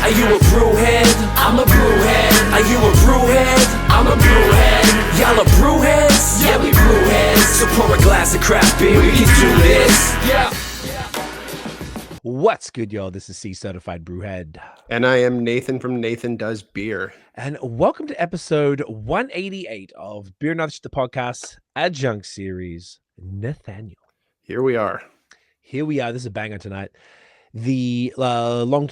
Are you a brewhead? I'm a brewhead. Are you a brewhead? I'm a brewhead. Y'all are brewheads? Yeah, we brewheads. So pour a glass of craft beer, we can do this. Yeah. What's good, y'all? This is C-Certified Brewhead. And I am Nathan from Nathan Does Beer. And welcome to episode 188 of Beer Knight, the podcast Adjunct series. Nathaniel. Here we are. This is a banger tonight. The long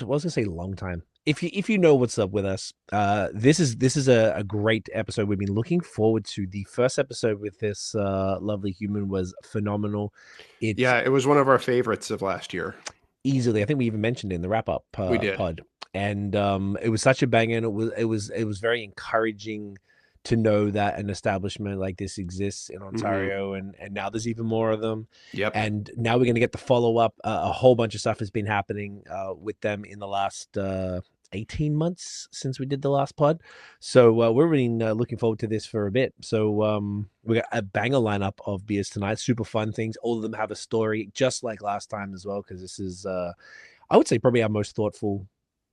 time. If you know what's up with us, this is a great episode. We've been looking forward to. The first episode with this lovely human was phenomenal. It was one of our favorites of last year. Easily, I think we even mentioned it in the wrap up we did. pod, and it was such a banger. And it was very encouraging to know that an establishment like this exists in Ontario, and now there's even more of them. Yep. And now we're going to get the follow up. A whole bunch of stuff has been happening with them in the last 18 months since we did the last pod. So we're really looking forward to this for a bit. So we got a banger lineup of beers tonight. Super fun things. All of them have a story, just like last time as well, because this is, I would say, probably our most thoughtful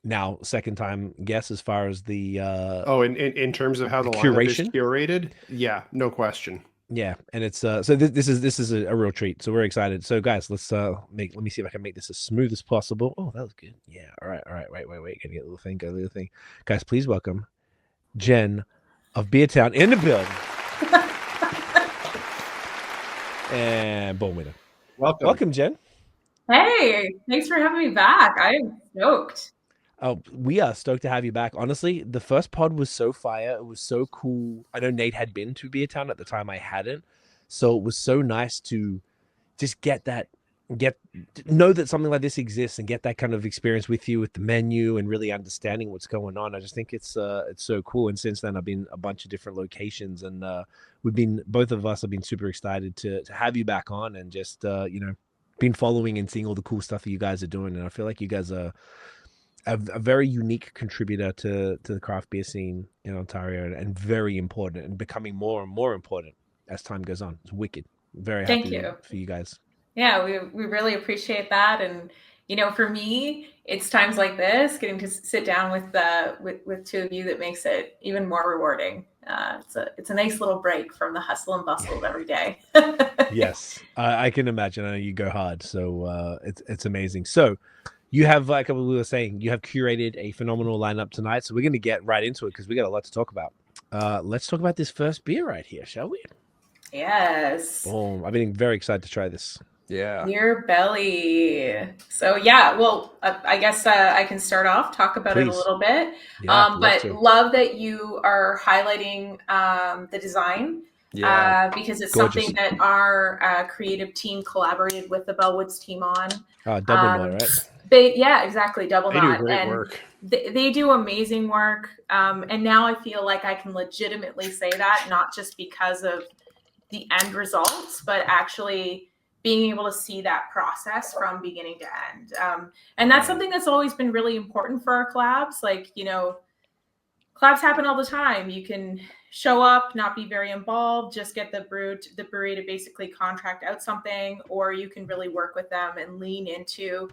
now second time guess as far as the in terms of how the curation lineup is curated. Yeah, no question. Yeah, and it's so this is a real treat. So we're excited. So guys, let me see if I can make this as smooth as possible. Oh, that was good. Yeah. All right. Wait. Gotta get a little thing. Guys, please welcome Jen of Beertown in the building. And boom, winner. Welcome, Jen. Hey, thanks for having me back. I'm stoked. Oh, we are stoked to have you back. Honestly, the first pod was so fire. It was so cool. I know Nate had been to Beertown at the time. I hadn't. So it was so nice to just know that something like this exists and get that kind of experience with you with the menu and really understanding what's going on. I just think it's so cool. And since then, I've been a bunch of different locations, and both of us have been super excited to have you back on, and just been following and seeing all the cool stuff that you guys are doing. And I feel like you guys are a very unique contributor to the craft beer scene in Ontario, and very important, and becoming more and more important as time goes on. It's wicked. Very happy for you guys. Yeah, we really appreciate that. And for me, it's times like this, getting to sit down with two of you, that makes it even more rewarding. It's a nice little break from the hustle and bustle of every day. Yes, I can imagine. I know you go hard, so it's amazing. So you have, like we were saying, you have curated a phenomenal lineup tonight. So we're going to get right into it because we got a lot to talk about. Let's talk about this first beer right here, shall we? Yes. Boom. I've been very excited to try this. Yeah. Beer Belly. So I guess I can start off, talk about it a little bit. Yeah, but love that you are highlighting the design. Yeah. Because it's gorgeous. Something that our creative team collaborated with the Bellwoods team on. Double knot, right? Exactly. Double they knot. Do great work. They do amazing work. And now I feel like I can legitimately say that, not just because of the end results, but actually being able to see that process from beginning to end. And that's something that's always been really important for our collabs. Like, collabs happen all the time. You can show up, not be very involved, just get the brewery to basically contract out something, or you can really work with them and lean into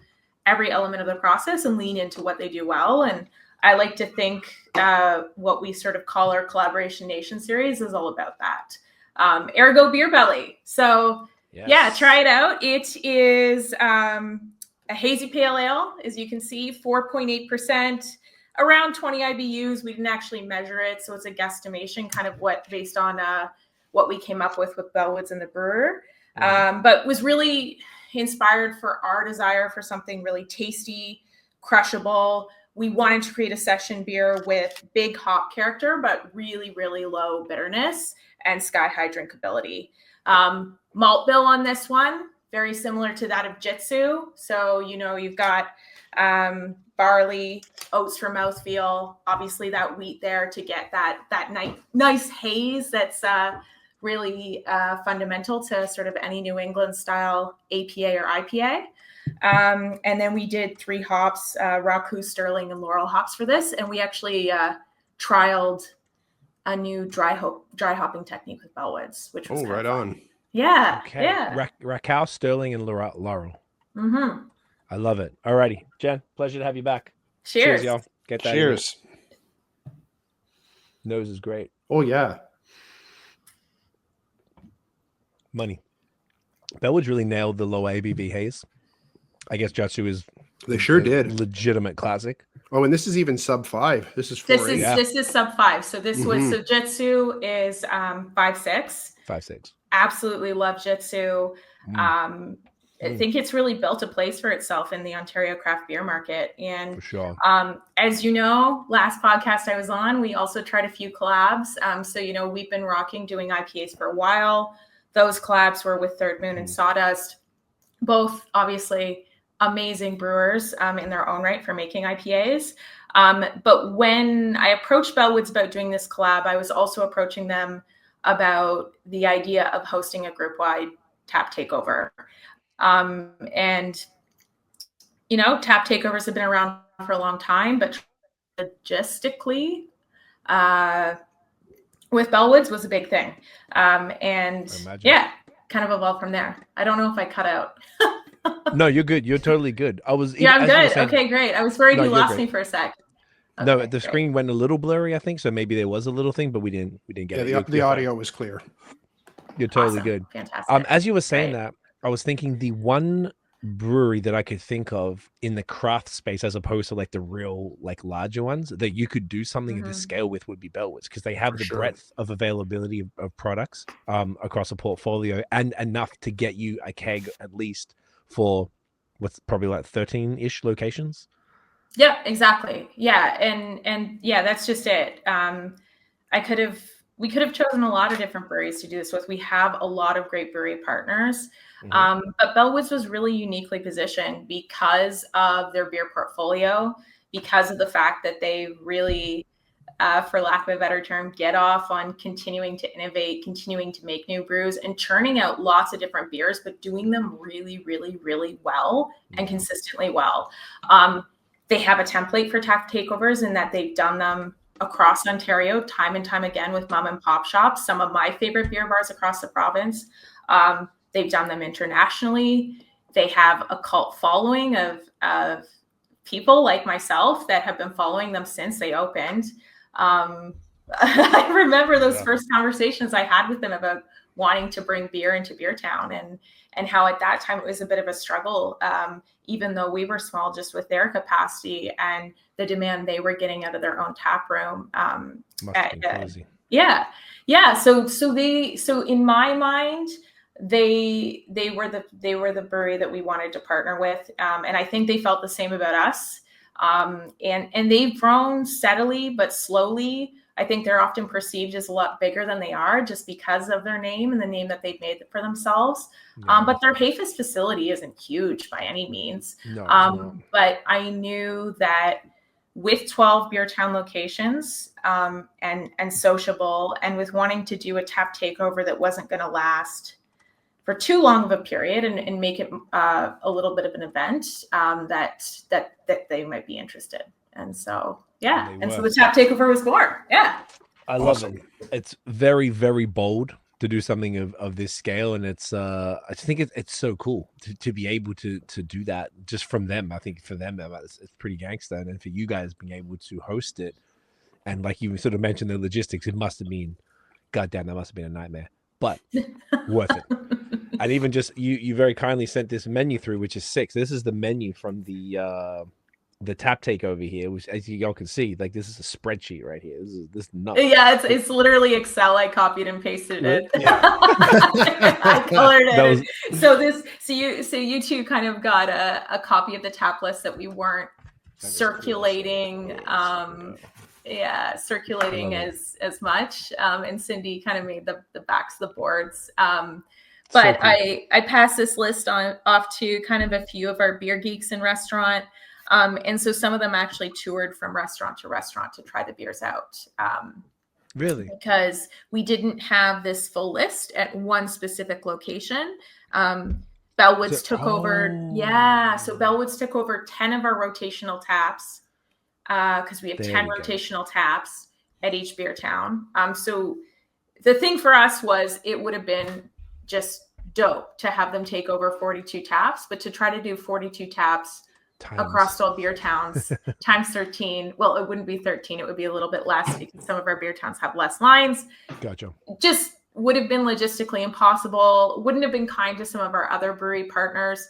every element of the process and lean into what they do well. And I like to think what we sort of call our Collaboration Nation series is all about that. Ergo Beer Belly. So yeah, try it out. It is a hazy pale ale, as you can see, 4.8%, around 20 IBUs. We didn't actually measure it, so it's a guesstimation, kind of based on what we came up with Bellwoods and the brewer. But was really inspired for our desire for something really tasty, crushable. We wanted to create a session beer with big hop character, but really, really low bitterness and sky-high drinkability. Malt bill on this one, very similar to that of Jitsu. So, you've got barley, oats for mouthfeel, obviously that wheat there to get that nice haze that's really fundamental to sort of any New England style APA or IPA. And then we did 3 hops, Raku, Sterling, and Laurel hops for this. And we actually trialed a new dry hopping technique with Bellwoods, which was right on. Yeah. Okay. Yeah. Raku, Sterling, and Laurel. Mm-hmm. I love it. Alrighty, Jen, pleasure to have you back. Cheers, y'all. Get that. Cheers. Nose is great. Oh yeah. Money. Bellwoods really nailed the low ABV haze. I guess Jutsu is They sure a did. legitimate classic. Oh, and this is even sub 5. This is 4.8. This is sub 5. So this was so Jitsu is 5.6. 5.6. Absolutely love Jitsu. I think it's really built a place for itself in the Ontario craft beer market. And For sure. as you know, last podcast I was on, we also tried a few collabs. So, we've been rocking doing IPAs for a while. Those collabs were with Third Moon and Sawdust, both obviously amazing brewers in their own right for making IPAs. But when I approached Bellwoods about doing this collab, I was also approaching them about the idea of hosting a group-wide tap takeover. And tap takeovers have been around for a long time, but logistically, with Bellwoods was a big thing. And yeah, kind of evolved from there. I don't know if I cut out. No, you're good. You're totally good. I'm good. Okay, great. I was worried you lost me for a sec. Okay, no, the screen went a little blurry, I think. So maybe there was a little thing, but we didn't get it. The audio was clear. You're totally awesome. good. Fantastic. As you were saying that, I was thinking the one brewery that I could think of in the craft space, as opposed to like the real like larger ones that you could do something of this scale with, would be Bellwoods, because they have breadth of availability of products across a portfolio, and enough to get you a keg at least for what's probably like 13-ish locations. Yeah, exactly. Yeah, and yeah, that's just it. We could have chosen a lot of different breweries to do this with. We have a lot of great brewery partners. But Bellwoods was really uniquely positioned because of their beer portfolio, because of the fact that they really, for lack of a better term, get off on continuing to innovate, continuing to make new brews, and churning out lots of different beers, but doing them really, really, really well and consistently well. They have a template for tap takeovers in that they've done them across Ontario time and time again with mom and pop shops, some of my favorite beer bars across the province. They've done them internationally. They have a cult following of people like myself that have been following them since they opened. I remember those first conversations I had with them about wanting to bring beer into Beertown, and how at that time it was a bit of a struggle, even though we were small, just with their capacity and the demand they were getting out of their own tap room. So in my mind, they were the brewery that we wanted to partner with, and I think they felt the same about us. And they've grown steadily but slowly. I think they're often perceived as a lot bigger than they are, just because of their name and the name that they've made for themselves. But their Hafis facility isn't huge by any means. But I knew that with 12 Beertown locations, and sociable, and with wanting to do a tap takeover that wasn't going to last for too long of a period, and make it a little bit of an event, that they might be interested. And so, yeah. And so the tap takeover was born. Yeah. I love it. It's very, very bold to do something of this scale. And it's, I think it's so cool to be able to do that just from them. I think for them, it's pretty gangster. And for you guys being able to host it, and like you sort of mentioned the logistics, it must have been, goddamn, that must have been a nightmare, but worth it. And even just, you very kindly sent this menu through, which is 6. This is the menu from the tap takeover here, which, as y'all can see, like, this is a spreadsheet right here. This is nuts. Yeah, it's literally Excel. I copied and pasted it. I colored it. So you two kind of got a copy of the tap list that we weren't circulating. Circulating as much. And Cindy kind of made the backs of the boards. But so cool. I passed this list off to kind of a few of our beer geeks in restaurant. And so some of them actually toured from restaurant to restaurant to try the beers out. Really? Because we didn't have this full list at one specific location. Bellwoods took over. Yeah. So Bellwoods took over 10 of our rotational taps, because we have 10 rotational taps at each Beertown. So the thing for us was, it would have been just dope to have them take over 42 taps, but to try to do 42 taps across all beer towns times 13. Well, it wouldn't be 13. It would be a little bit less because some of our beer towns have less lines. Gotcha. Just would have been logistically impossible. Wouldn't have been kind to some of our other brewery partners.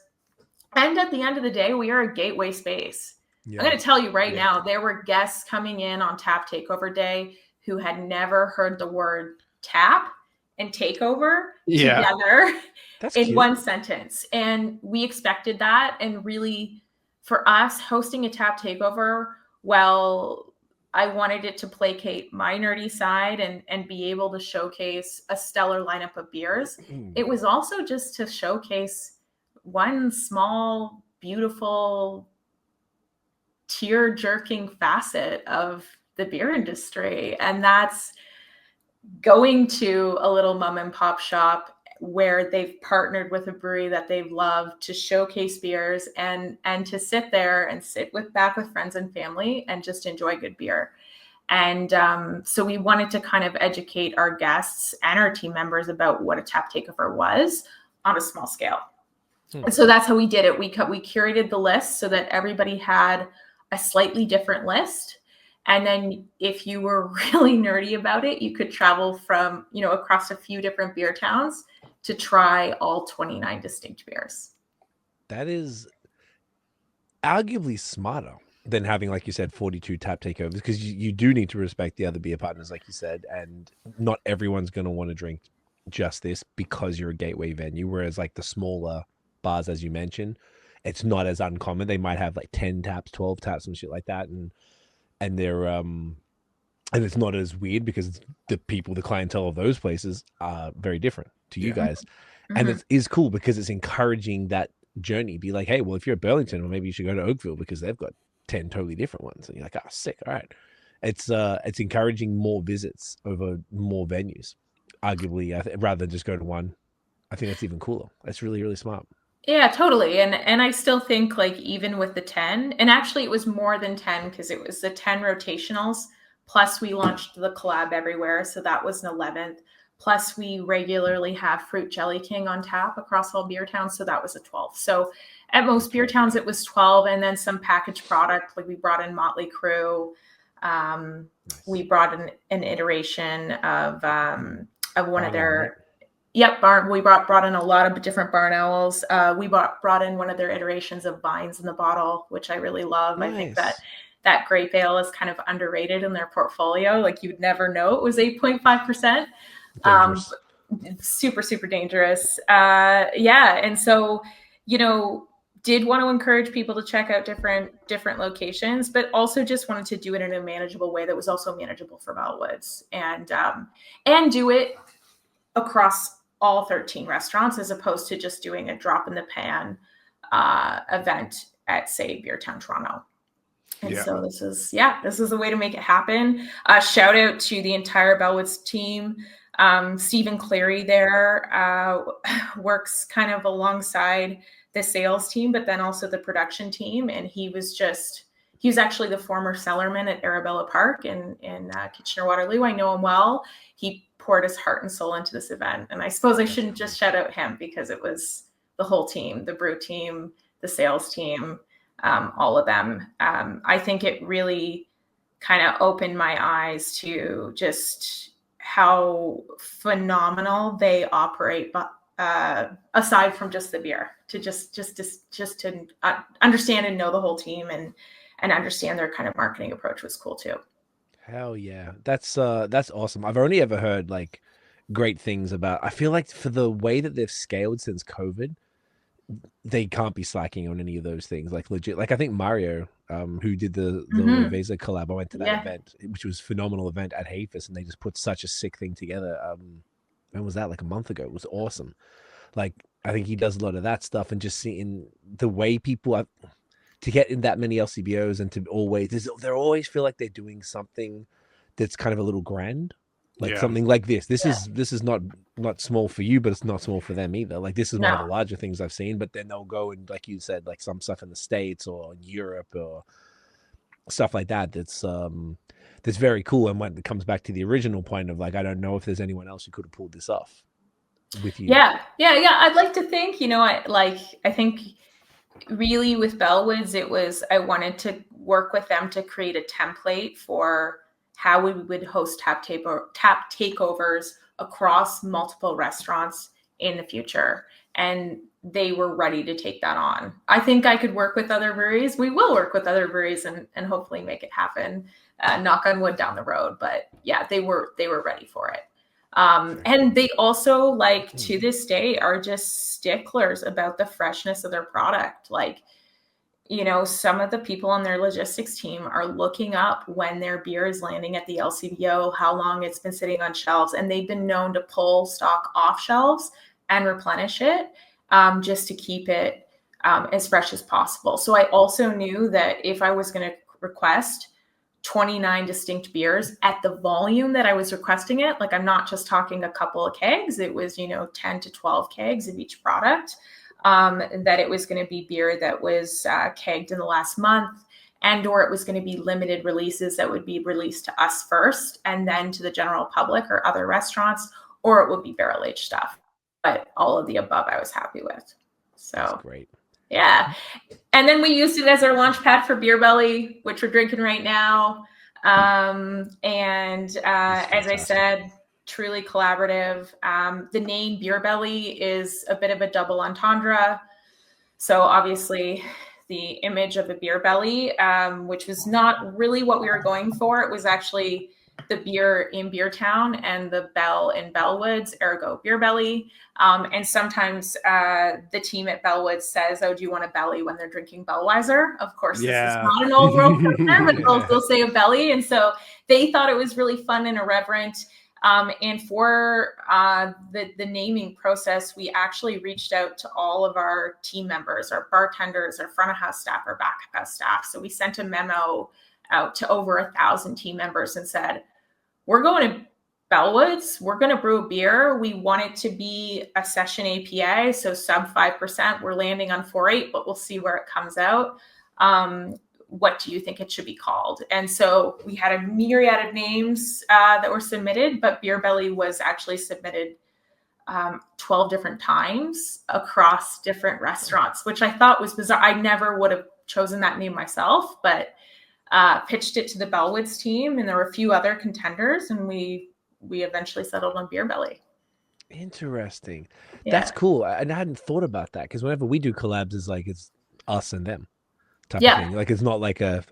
And at the end of the day, we are a gateway space. Yeah. I'm going to tell you right now, there were guests coming in on tap takeover day who had never heard the word tap and takeover together in cute. One sentence. And we expected that. And really, for us, hosting a tap takeover, well, I wanted it to placate my nerdy side and be able to showcase a stellar lineup of beers. It was also just to showcase one small, beautiful, tear-jerking facet of the beer industry. And that's going to a little mom and pop shop where they've partnered with a brewery that they've loved to showcase beers and to sit there and sit back with friends and family and just enjoy good beer. And so we wanted to kind of educate our guests and our team members about what a tap takeover was on a small scale. And so that's how we did it. We curated the list so that everybody had a slightly different list. And then if you were really nerdy about it, you could travel from, across a few different beer towns to try all 29 distinct beers. That is arguably smarter than having, like you said, 42 tap takeovers, because you do need to respect the other beer partners, like you said, and not everyone's going to want to drink just this because you're a gateway venue. Whereas like the smaller bars, as you mentioned, it's not as uncommon. They might have like 10 taps, 12 taps, and shit like that. And they're, and it's not as weird because the clientele of those places are very different to you guys. Mm-hmm. And it is cool because it's encouraging that journey. Be like, hey, well, if you're at Burlington, well, maybe you should go to Oakville because they've got 10 totally different ones. And you're like, sick. All right. It's encouraging more visits over more venues, arguably, rather than just go to one. I think that's even cooler. That's really, really smart. Yeah, totally. And I still think like even with the 10, and actually it was more than 10 because it was the 10 rotationals, plus we launched the collab everywhere. So that was an 11th. Plus we regularly have Fruit Jelly King on tap across all beer towns. So that was a 12th. So at most beer towns, it was 12. And then some packaged product, like we brought in Motley Crue. We brought in an iteration of one of their... Yep, we brought in a lot of different barn owls. We brought in one of their iterations of Vines in the bottle, which I really love. Nice. I think that grape ale is kind of underrated in their portfolio. Like you'd never know it was 8.5%. Super, super dangerous. And so, did want to encourage people to check out different locations, but also just wanted to do it in a manageable way that was also manageable for Bellwoods and do it across all 13 restaurants as opposed to just doing a drop in the pan event at, say, Beertown Toronto. And so this is a way to make it happen. Shout out to the entire Bellwoods team. Stephen Cleary there works kind of alongside the sales team, but then also the production team. And he was actually the former cellarman at Arabella Park in Kitchener-Waterloo. I know him well. He poured his heart and soul into this event. And I suppose I shouldn't just shout out him because it was the whole team, the brew team, the sales team, all of them. I think it really kind of opened my eyes to just how phenomenal they operate, aside from just the beer, to just to understand and know the whole team and understand their kind of marketing approach was cool too. Hell yeah. That's awesome. I've only ever heard like great things about, I feel like for the way that they've scaled since COVID, they can't be slacking on any of those things. Like legit, like I think Mario, who did the Vesa collab, I went to that event, which was a phenomenal event at Hayfest, and they just put such a sick thing together. When was that? Like a month ago. It was awesome. Like, I think he does a lot of that stuff, and just seeing the way people are, to get in that many LCBOs and to they always feel like they're doing something that's kind of a little grand, like something like this. This is not small for you, but it's not small for them either. Like this is one of the larger things I've seen, but then they'll go and, like you said, like some stuff in the States or Europe or stuff like that. That's very cool. And when it comes back to the original point of like, I don't know if there's anyone else who could have pulled this off with you. Yeah. I'd like to think, I think really with Bellwoods, I wanted to work with them to create a template for how we would host tap takeovers across multiple restaurants in the future. And they were ready to take that on. I think I could work with other breweries. We will work with other breweries and hopefully make it happen. Knock on wood down the road. But yeah, they were ready for it. And they also, like, to this day are just sticklers about the freshness of their product. Like, you know, some of the people on their logistics team are looking up when their beer is landing at the LCBO, how long it's been sitting on shelves, and they've been known to pull stock off shelves and replenish it just to keep it as fresh as possible. So I also knew that if I was going to request 29 distinct beers at the volume that I was requesting it, like, I'm not just talking a couple of kegs, it was, 10 to 12 kegs of each product, that it was going to be beer that was kegged in the last month, and or it was going to be limited releases that would be released to us first and then to the general public or other restaurants, or it would be barrel aged stuff. But all of the above I was happy with. So That's great. Yeah. And then we used it as our launch pad for Beer Belly, which we're drinking right now. As I said, truly collaborative. The name Beer Belly is a bit of a double entendre. So obviously the image of the beer belly, which was not really what we were going for. It was actually the beer in Beertown and the bell in Bellwoods, ergo Beer Belly. And sometimes the team at Bellwoods says, "Oh, do you want a belly?" when they're drinking Bellweiser. Of course, This is not an old world term, but they'll say a belly. And so they thought it was really fun and irreverent. And for the naming process, we actually reached out to all of our team members, our bartenders, our front of house staff, our back of house staff. So we sent a memo out to over 1,000 team members and said, we're going to Bellwoods. We're going to brew a beer. We want it to be a session APA, so sub 5%. We're landing on 4.8, but we'll see where it comes out. What do you think it should be called? And so we had a myriad of names that were submitted, but Beer Belly was actually submitted 12 different times across different restaurants, which I thought was bizarre. I never would have chosen that name myself, but pitched it to the Bellwoods team, and there were a few other contenders, and we eventually settled on Beer Belly. Interesting. Yeah. That's cool. And I hadn't thought about that, because whenever we do collabs, it's us and them type of thing. Like, it's not like a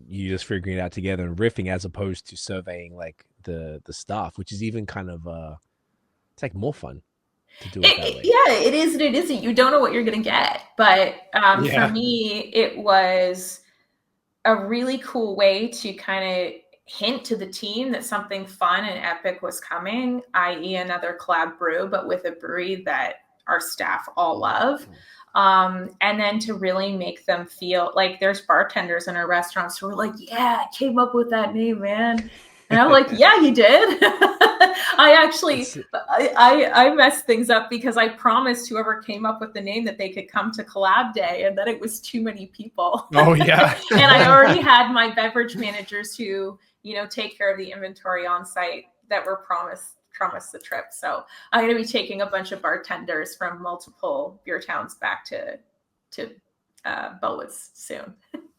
you just figuring it out together and riffing, as opposed to surveying like the stuff, which is even kind of it's like more fun to do it that way. Yeah, it is and it isn't. You don't know what you're gonna get. But for me, it was a really cool way to kind of hint to the team that something fun and epic was coming, i.e. another collab brew, but with a brewery that our staff all love. And then to really make them feel like, there's bartenders in our restaurants who are like, yeah, I came up with that name, man. And I'm like, yeah, you did. I messed things up because I promised whoever came up with the name that they could come to collab day, and that it was too many people. Oh yeah. And I already had my beverage managers who, take care of the inventory on site that were promised the trip. So I'm going to be taking a bunch of bartenders from multiple beer towns back to Bellwoods soon.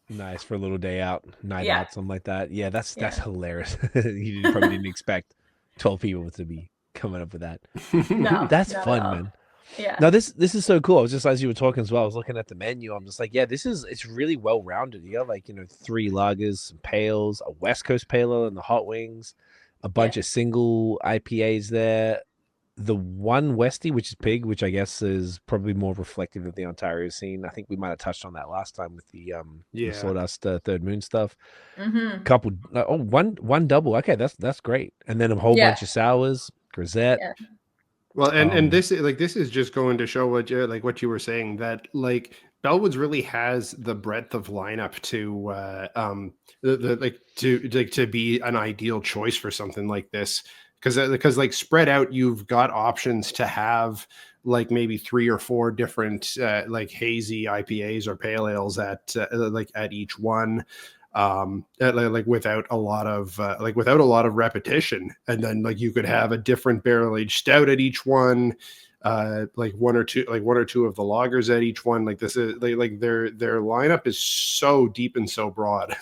Nice, for a little day out, night out, something like that. Yeah, that's hilarious. You probably didn't expect 12 people to be coming up with that. No, that's fun, man. Yeah. Now this is so cool. I was just, as you were talking as well, I was looking at the menu. I'm just like, yeah, it's really well rounded. You got 3 lagers, some pales, a West Coast pale ale, and the hot wings, a bunch of single IPAs there. The one Westie, which is Pig, which I guess is probably more reflective of the Ontario scene. I think we might have touched on that last time with the Sawdust Third Moon stuff. Mm-hmm. Couple, one double. Okay, that's great. And then a whole bunch of sours, grisette. Yeah. Well, and this is just going to show what you were saying, that like Bellwoods really has the breadth of lineup to be an ideal choice for something like this. Because like spread out, you've got options to have like maybe 3 or 4 different like hazy IPAs or pale ales at each one, without a lot of repetition. And then like you could have a different barrel aged stout at each one. like one or two of the lagers at each one. Like this is like their lineup is so deep and so broad.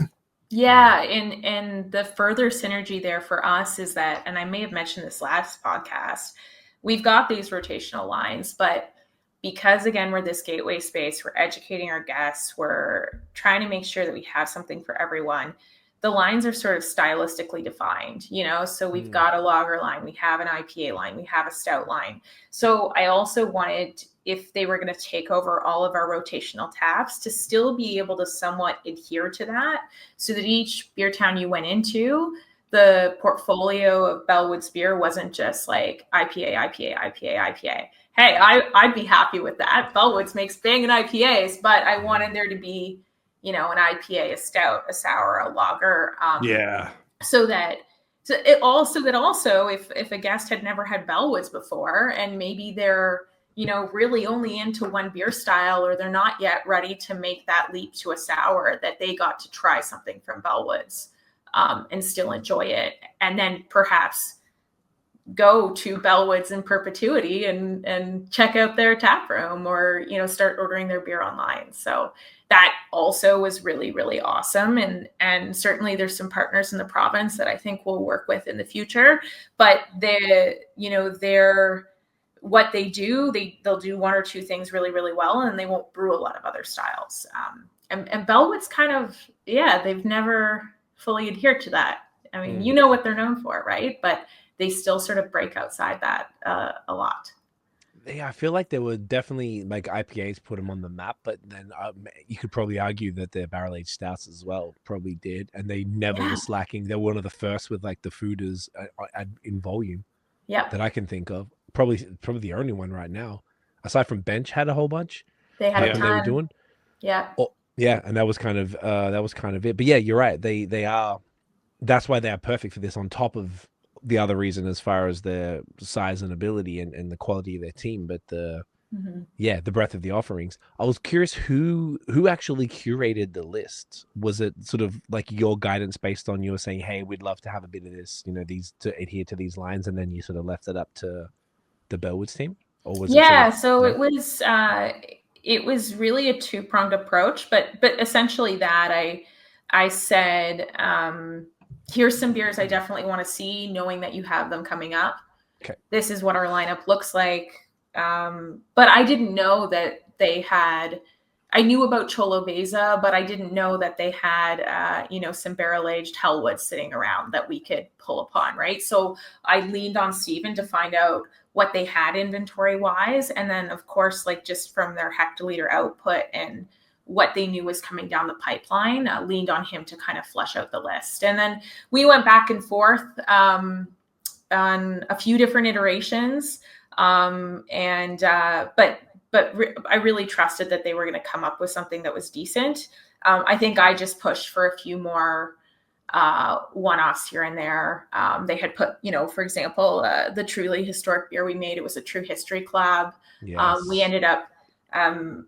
Yeah, and the further synergy there for us is that, and I may have mentioned this last podcast, we've got these rotational lines, but because again, we're this gateway space, we're educating our guests, we're trying to make sure that we have something for everyone. The lines are sort of stylistically defined, you know, so we've got a lager line, we have an IPA line, we have a stout line. So I also wanted, if they were going to take over all of our rotational taps, to still be able to somewhat adhere to that, so that each beer town you went into, the portfolio of Bellwoods beer wasn't just like IPA. Hey, I'd be happy with that. Bellwoods makes banging IPAs, but I wanted there to be, you know, an IPA, a stout, a sour, a lager. So that also if a guest had never had Bellwoods before, and maybe they're, you know, really only into one beer style, or they're not yet ready to make that leap to a sour, that they got to try something from Bellwoods and still enjoy it, and then perhaps go to Bellwoods in perpetuity and check out their tap room, or, you know, start ordering their beer online. So that also was really, really awesome. And certainly there's some partners in the province that I think we'll work with in the future, but what they do, they'll do one or two things really, really well, and they won't brew a lot of other styles. And Bellwoods kind of, they've never fully adhered to that. I mean, you know what they're known for, right? But they still sort of break outside that a lot. Yeah, I feel like there were definitely, like, IPAs put them on the map, but then you could probably argue that their barrel-aged stouts as well probably did, and they never were slacking. They're one of the first with, like, the fooders in volume that I can think of. Probably the only one right now, aside from Bench had a whole bunch. They had a ton. They were doing. And that was kind of it. But yeah, you're right. They are. That's why they are perfect for this. On top of the other reason, as far as their size and ability and the quality of their team, but the breadth of the offerings. I was curious who actually curated the list. Was it sort of like your guidance based on you were saying, hey, we'd love to have a bit of this, you know, these to adhere to these lines, and then you sort of left it up to the Bellwoods team? Or was it was really a two-pronged approach, but essentially that I said, here's some beers I definitely want to see, knowing that you have them coming up. Okay. This is what our lineup looks like. But I didn't know that they had, I knew about Cholo Beza, but I didn't know that they had, some barrel-aged Hellwood sitting around that we could pull upon, right? So I leaned on Steven to find out what they had inventory-wise. And then, of course, like just from their hectoliter output and what they knew was coming down the pipeline, leaned on him to kind of flesh out the list. And then we went back and forth on a few different iterations. But I really trusted that they were going to come up with something that was decent. I think I just pushed for a few more one-offs here and there. They had put, for example, the truly historic beer we made, it was a true history collab. Yes. We ended up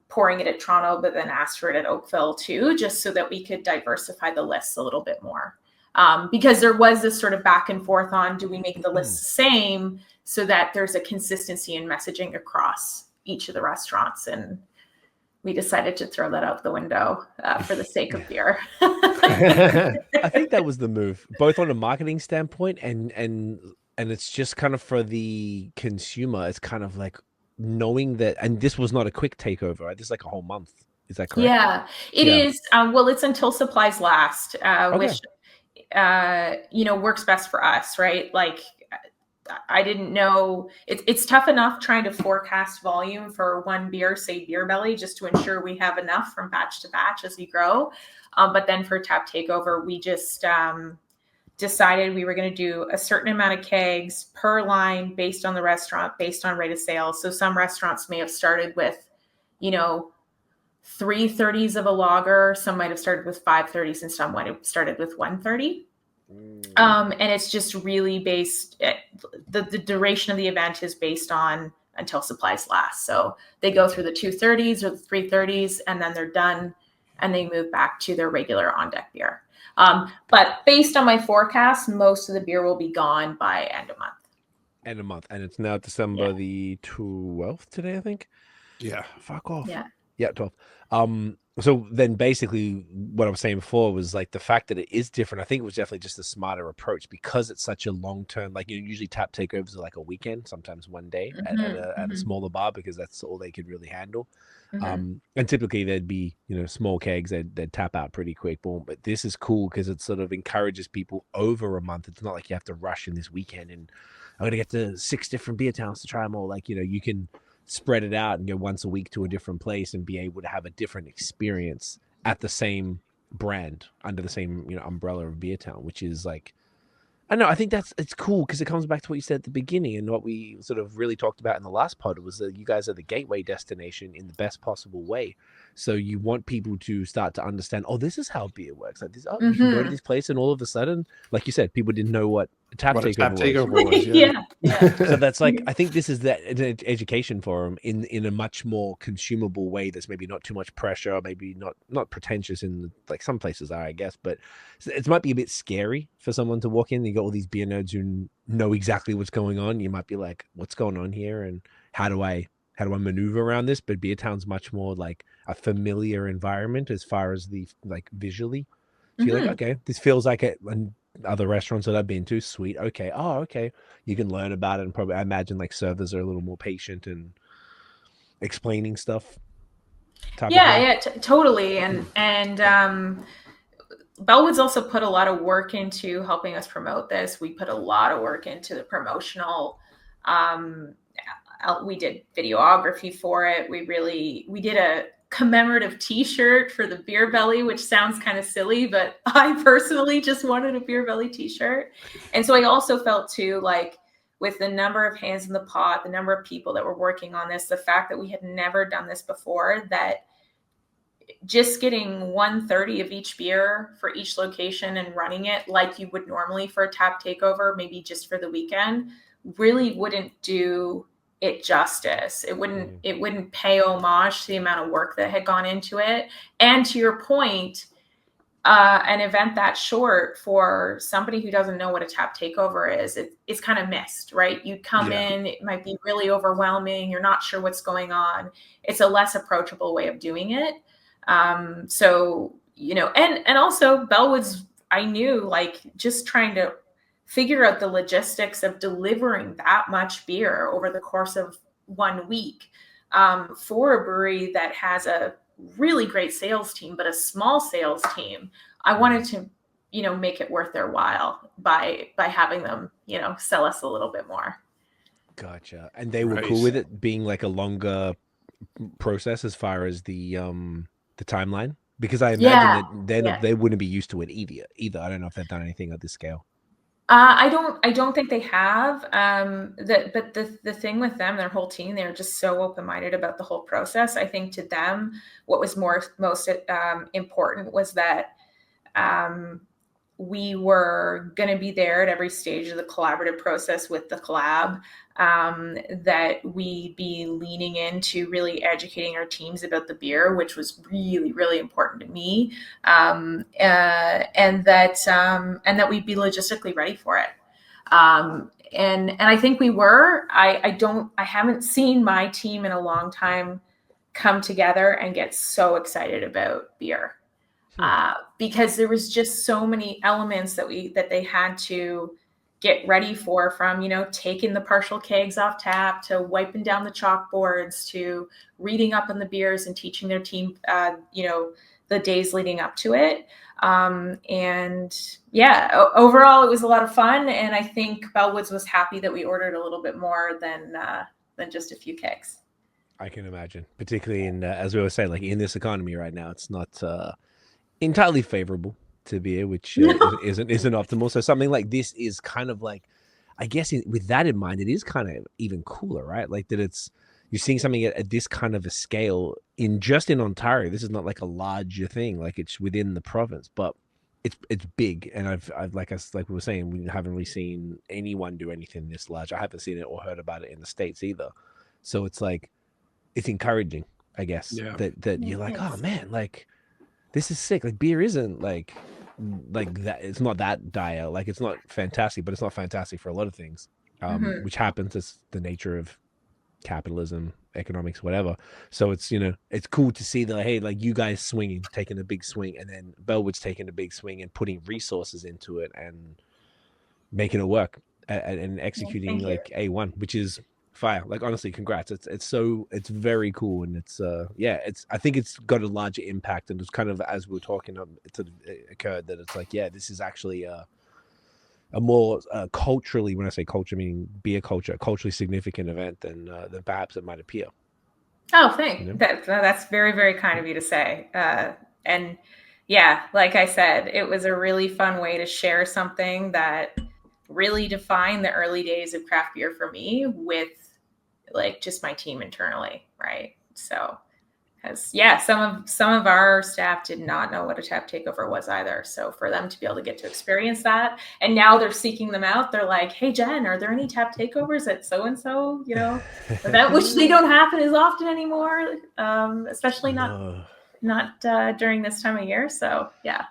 pouring it at Toronto, but then asked for it at Oakville too, just so that we could diversify the lists a little bit more. Because there was this sort of back and forth on, do we make the list the same so that there's a consistency in messaging across each of the restaurants? And we decided to throw that out the window for the sake of beer. I think that was the move, both on a marketing standpoint and it's just kind of for the consumer. It's kind of like knowing that, and this was not a quick takeover, right? This is like a whole month. Is that correct? Yeah, it is. Well, it's until supplies last, which, works best for us, right? Like, I didn't know, it's tough enough trying to forecast volume for one beer, say Beer Belly, just to ensure we have enough from batch to batch as we grow. But then for Tap Takeover, we just decided we were going to do a certain amount of kegs per line based on the restaurant, based on rate of sale. So some restaurants may have started with, 330s of a lager. Some might have started with 530s and some might have started with 130. And it's just really based, the duration of the event is based on until supplies last. So they go through the 230s or the 330s and then they're done and they move back to their regular on deck beer. But based on my forecast, most of the beer will be gone by end of month. End of month, and it's now December the 12th today, I think. Yeah. Fuck off. Yeah. Yeah, 12. So then basically what I was saying before was like the fact that it is different. I think it was definitely just a smarter approach because it's such a long term. Like, you know, usually tap takeovers are like a weekend, sometimes one day at a smaller bar because that's all they could really handle. And typically there'd be, you know, small kegs they'd tap out pretty quick. Boom. But this is cool because it sort of encourages people over a month. It's not like you have to rush in this weekend and I'm gonna get to 6 different beer towns to try them all. Like, you know, you can spread it out and go once a week to a different place and be able to have a different experience at the same brand under the same, you know, umbrella of Beertown, which is like, I know, I think it's cool because it comes back to what you said at the beginning and what we sort of really talked about in the last pod was that you guys are the gateway destination in the best possible way. So you want people to start to understand, oh, this is how beer works. Like this, oh, you can go to this place and all of a sudden, like you said, people didn't know what a tap takeover was. Yeah. So that's like, I think this is that education for them in a much more consumable way. That's maybe not too much pressure, maybe not pretentious in like some places are, I guess, but it might be a bit scary for someone to walk in. You got all these beer nerds who know exactly what's going on. You might be like, what's going on here? And how do I maneuver around this? But Beertown's much more like a familiar environment as far as the like visually. So you're like, okay, this feels like it. And other restaurants that I've been to, sweet. Okay. Oh, okay. You can learn about it. And probably, I imagine like servers are a little more patient and explaining stuff. Totally. And Bellwoods also put a lot of work into helping us promote this. We put a lot of work into the promotional. We did videography for it. We did a commemorative t-shirt for the beer belly, which sounds kind of silly, but I personally just wanted a beer belly t-shirt. And so I also felt too, like with the number of hands in the pot, the number of people that were working on this, the fact that we had never done this before, that just getting 130 of each beer for each location and running it like you would normally for a tap takeover, maybe just for the weekend, really wouldn't do it justice. It wouldn't pay homage to the amount of work that had gone into it. And to your point, an event that short for somebody who doesn't know what a tap takeover is, it's kind of missed, right? You come in, it might be really overwhelming. You're not sure what's going on. It's a less approachable way of doing it. So, you know, and also Bellwoods, I knew, like, just trying to figure out the logistics of delivering that much beer over the course of 1 week, for a brewery that has a really great sales team, but a small sales team. I wanted to, you know, make it worth their while by having them, you know, sell us a little bit more. Gotcha. And they were cool with it being like a longer process as far as the timeline, because I imagine that they wouldn't be used to it either. I don't know if they've done anything at this scale. I don't think they have. But the thing with them, their whole team, they're just so open-minded about the whole process. I think to them, what was most important was that we were going to be there at every stage of the collaborative process with the collab, that we be leaning into really educating our teams about the beer, which was really, really important to me. And that we'd be logistically ready for it. And I think we were. I haven't seen my team in a long time come together and get so excited about beer. Because there was just so many elements that they had to get ready for, from, you know, taking the partial kegs off tap to wiping down the chalkboards to reading up on the beers and teaching their team, you know, the days leading up to it. And yeah, overall it was a lot of fun. And I think Bellwoods was happy that we ordered a little bit more than just a few kegs. I can imagine, particularly in, as we always say, like in this economy right now, it's not, entirely favorable to beer, which isn't optimal. So something like this is kind of like, I guess with that in mind, it is kind of even cooler, right? Like that you're seeing something at this kind of a scale in Ontario. This is not like a larger thing, like it's within the province, but it's big. And I've like we were saying, we haven't really seen anyone do anything this large. I haven't seen it or heard about it in the States either. So it's like, it's encouraging, I guess, that you're like, oh man, like, this is sick. Like beer isn't like that. It's not that dire. Like it's not fantastic, but it's not fantastic for a lot of things. which happens. It's the nature of capitalism, economics, whatever. So it's, it's cool to see that, hey, like you guys swinging, taking a big swing, and then Bellwoods taking a big swing and putting resources into it and making it work and executing like A1, which is fire. Like, honestly, congrats. It's very cool. And I think it's got a larger impact. And it's kind of, as we were talking, it occurred that it's like, yeah, this is actually a more culturally, when I say culture, meaning beer culture, culturally significant event than perhaps it might appear. Oh, thanks. That's very, very kind of you to say. And yeah, like I said, it was a really fun way to share something that really defined the early days of craft beer for me with like just my team internally, right? So, because some of our staff did not know what a tap takeover was either. So for them to be able to get to experience that, and now they're seeking them out. They're like, "Hey Jen, are there any tap takeovers at so and so? Event?" Which they don't happen as often anymore, especially not during this time of year. So yeah.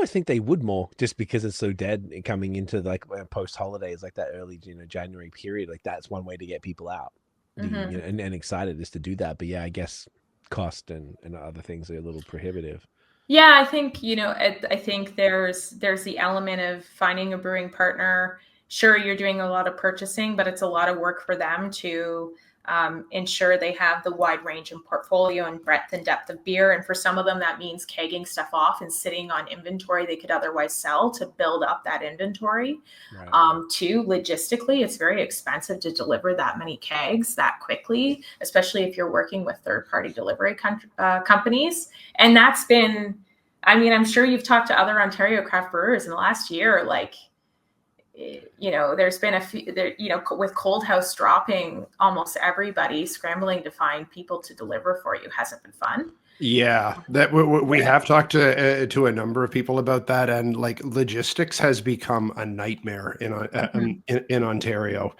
I think they would more, just because it's so dead coming into like post holidays, like that early January period. Like that's one way to get people out. And excited is to do that. But yeah, I guess cost and other things are a little prohibitive. Yeah, I think, I think there's the element of finding a brewing partner. Sure, you're doing a lot of purchasing, but it's a lot of work for them to ensure they have the wide range and portfolio and breadth and depth of beer. And for some of them, that means kegging stuff off and sitting on inventory they could otherwise sell to build up that inventory. Right. Too, logistically, it's very expensive to deliver that many kegs that quickly, especially if you're working with third-party delivery companies. And that's been, I'm sure you've talked to other Ontario craft brewers in the last year, like, there's been a few there, with Cold House dropping, almost everybody scrambling to find people to deliver for you hasn't been fun. Yeah, that we have talked to a number of people about that, and like logistics has become a nightmare in Ontario.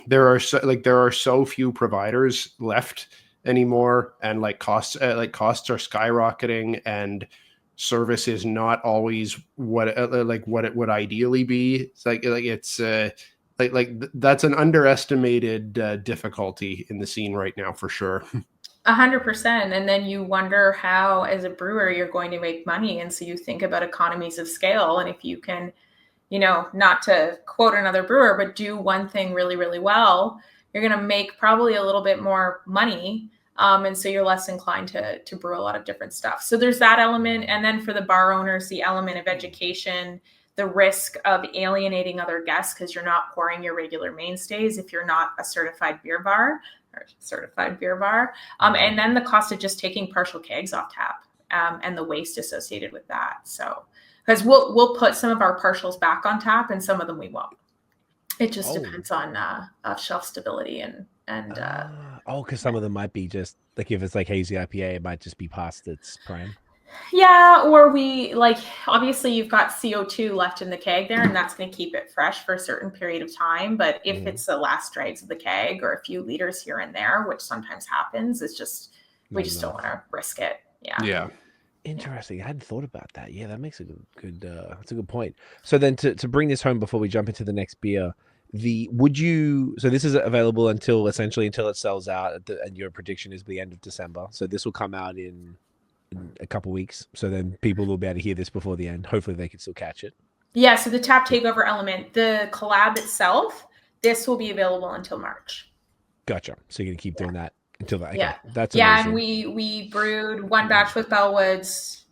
There are so few providers left anymore, and costs are skyrocketing, and service is not always what it would ideally be. It's that's an underestimated difficulty in the scene right now for sure. 100%. And then you wonder how, as a brewer, you're going to make money. And so you think about economies of scale. And if you can, not to quote another brewer, but do one thing really, really well, you're going to make probably a little bit more money. And so you're less inclined to brew a lot of different stuff. So there's that element. And then for the bar owners, the element of education, the risk of alienating other guests because you're not pouring your regular mainstays if you're not a certified beer bar. And then the cost of just taking partial kegs off tap and the waste associated with that. So, because we'll put some of our partials back on tap and some of them we won't. It just depends on shelf stability and because some of them might be just like, if it's like hazy IPA, it might just be past its prime. Yeah, or obviously you've got CO2 left in the keg there, and that's going to keep it fresh for a certain period of time. But if it's the last dregs of the keg or a few liters here and there, which sometimes happens, it's just we just don't want to risk it. Yeah. Interesting. I hadn't thought about that. Yeah, that makes a good. That's a good point. So then, to bring this home before we jump into the next beer, so this is available until it sells out, and your prediction is the end of December. So this will come out in a couple weeks. So then people will be able to hear this before the end. Hopefully they can still catch it. Yeah. So the tap takeover element, the collab itself, this will be available until March. Gotcha. So you're going to keep doing that until that. Okay. Yeah. That's amazing. And we brewed one batch with Bellwoods.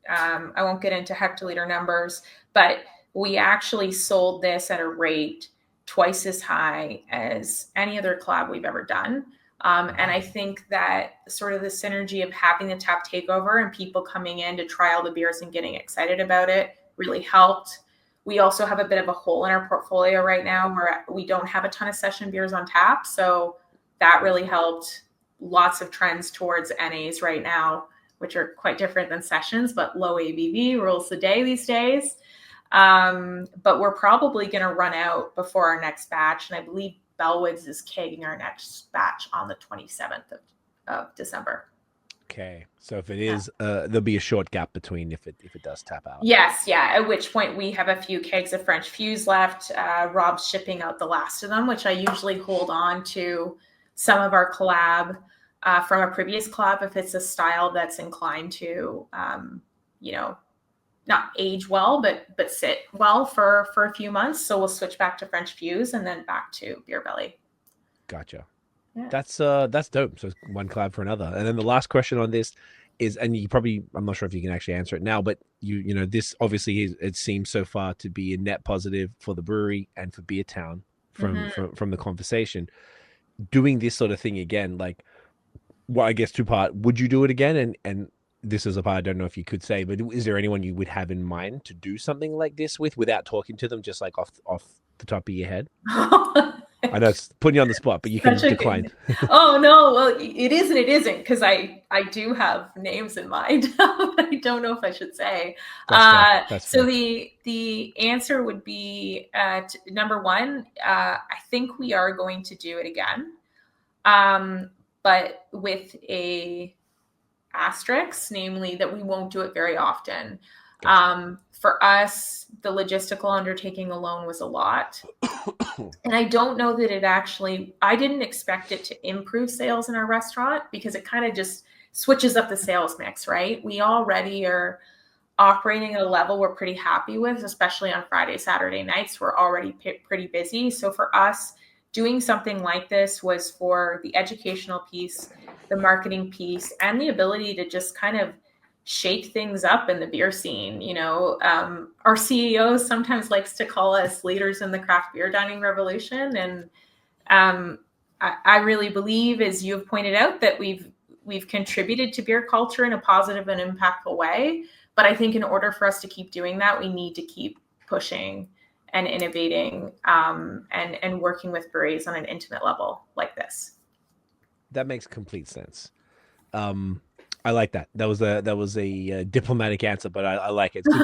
I won't get into hectoliter numbers, but we actually sold this at a rate twice as high as any other collab we've ever done. And I think that sort of the synergy of having the tap takeover and people coming in to try all the beers and getting excited about it really helped. We also have a bit of a hole in our portfolio right now where we don't have a ton of session beers on tap. So that really helped. Lots of trends towards NAs right now, which are quite different than sessions, but low ABV rules the day these days. But we're probably going to run out before our next batch. And I believe Bellwoods is kegging our next batch on the 27th of December. Okay, so if it is, there'll be a short gap between if it does tap out. Yes, yeah. At which point we have a few kegs of French Fuse left. Rob's shipping out the last of them, which I usually hold on to some of our collab from a previous collab if it's a style that's inclined to, not age well, but sit well for a few months. So we'll switch back to French Fuse and then back to Beer Belly. Gotcha. Yeah. That's dope. So one collab for another. And then the last question on this is, and you probably, I'm not sure if you can actually answer it now, but you know, this obviously it seems so far to be a net positive for the brewery and for Beertown from the conversation. Doing this sort of thing again, like, well, I guess two part. Would you do it again? And this is a part I don't know if you could say, but is there anyone you would have in mind to do something like this with without talking to them, just like off the top of your head? I know it's putting you on the spot, but you can decline. Oh no, well it is and it isn't, because I do have names in mind. I don't know if I should say. That's so fair. The answer would be number one. I think we are going to do it again, but with a asterisk, namely that we won't do it very often. Gotcha. For us, the logistical undertaking alone was a lot. And I don't know that I didn't expect it to improve sales in our restaurant, because it kind of just switches up the sales mix, right? We already are operating at a level we're pretty happy with, especially on Friday, Saturday nights. We're already pretty busy. So for us, doing something like this was for the educational piece, the marketing piece, and the ability to just kind of shake things up in the beer scene. You know, our CEO sometimes likes to call us leaders in the craft beer dining revolution. And I really believe, as you've pointed out, that we've contributed to beer culture in a positive and impactful way. But I think in order for us to keep doing that, we need to keep pushing and innovating and working with breweries on an intimate level like this. That makes complete sense. I like that. That was a diplomatic answer, but I like it. It's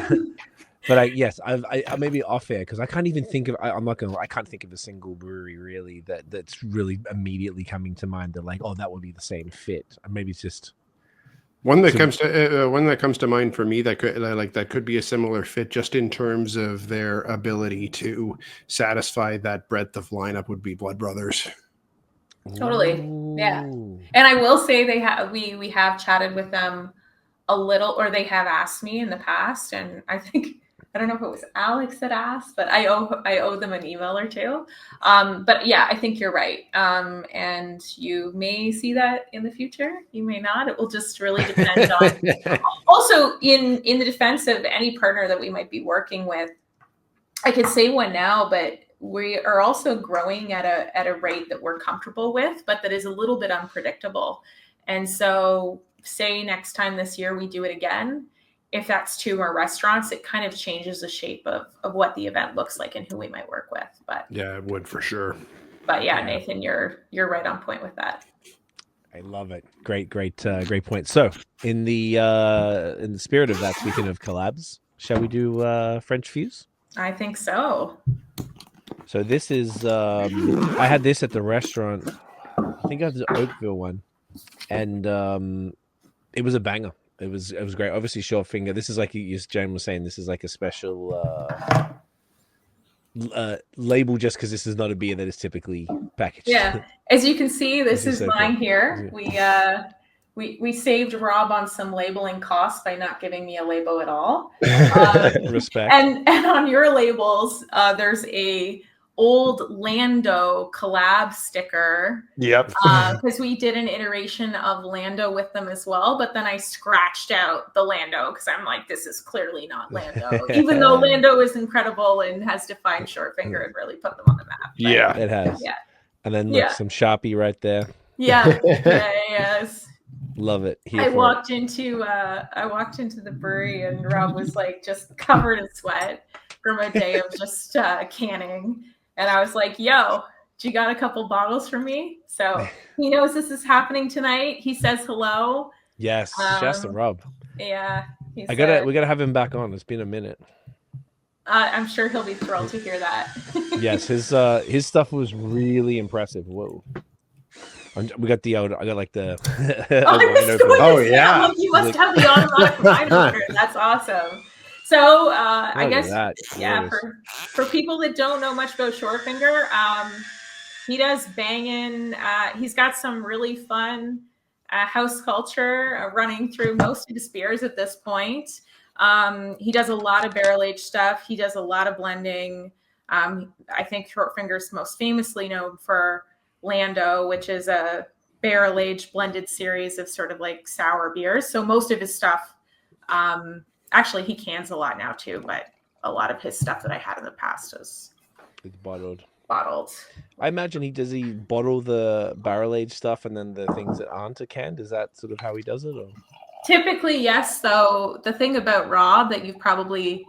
good to, yes, I may be off air because I can't even think of. I can't think of a single brewery really that's really immediately coming to mind. That like, oh, that would be the same fit. Maybe it's just one that comes to mind for me that could be a similar fit just in terms of their ability to satisfy that breadth of lineup would be Blood Brothers. Totally. Yeah. And I will say we have chatted with them a little, or they have asked me in the past. And I don't know if it was Alex that asked, but I owe them an email or two. But yeah, I think you're right. And you may see that in the future. You may not. It will just really depend on also in the defense of any partner that we might be working with. I could say one now, but we are also growing at a rate that we're comfortable with, but that is a little bit unpredictable. And so say next time this year we do it again, if that's two more restaurants, it kind of changes the shape of what the event looks like and who we might work with. But yeah, it would for sure. But yeah, Nathan, you're right on point with that. I love it. Great point. So in the spirit of that, speaking of collabs, shall we do French Fuse? I think so. So this is, I had this at the restaurant. I think I had the Oakville one, and it was a banger. It was great. Obviously, short finger. This is like Jen was saying. This is like a special label, just because this is not a beer that is typically packaged. Yeah, as you can see, this is mine here. We saved Rob on some labeling costs by not giving me a label at all. Respect. And on your labels, there's a old Lando collab sticker. Yep. Because we did an iteration of Lando with them as well, but then I scratched out the Lando because I'm like, this is clearly not Lando. Even though Lando is incredible and has defined short finger and really put them on the map. But, yeah, it has. Yeah. And then look, some Sharpie right there. Yeah. Yes. Love it. I walked into the brewery and Rob was like just covered in sweat from a day of just canning. And I was like, yo, you got a couple bottles for me? So he knows this is happening tonight. He says hello. Yes, shouts to Rob. Yeah. We gotta have him back on. It's been a minute. I'm sure he'll be thrilled to hear that. Yes, his stuff was really impressive. Whoa. We got the I got like the Oh, I was going to Oh, say, yeah. I'm like, you must have the automatic wine opener. That's awesome. So I Look at guess, that. yeah, Glorious. for people that don't know much about Shortfinger, he does banging. He's got some really fun house culture running through most of his beers at this point. He does a lot of barrel aged stuff. He does a lot of blending. I think Shortfinger's most famously known for Lando, which is a barrel aged blended series of sort of like sour beers. So most of his stuff, actually, he cans a lot now too, but a lot of his stuff that I had in the past is It's bottled. bottled. I imagine does he bottle the barrel aged stuff and then the things that aren't a canned? Is that sort of how he does it? Or? Typically, yes. Though the thing about Rob that you've probably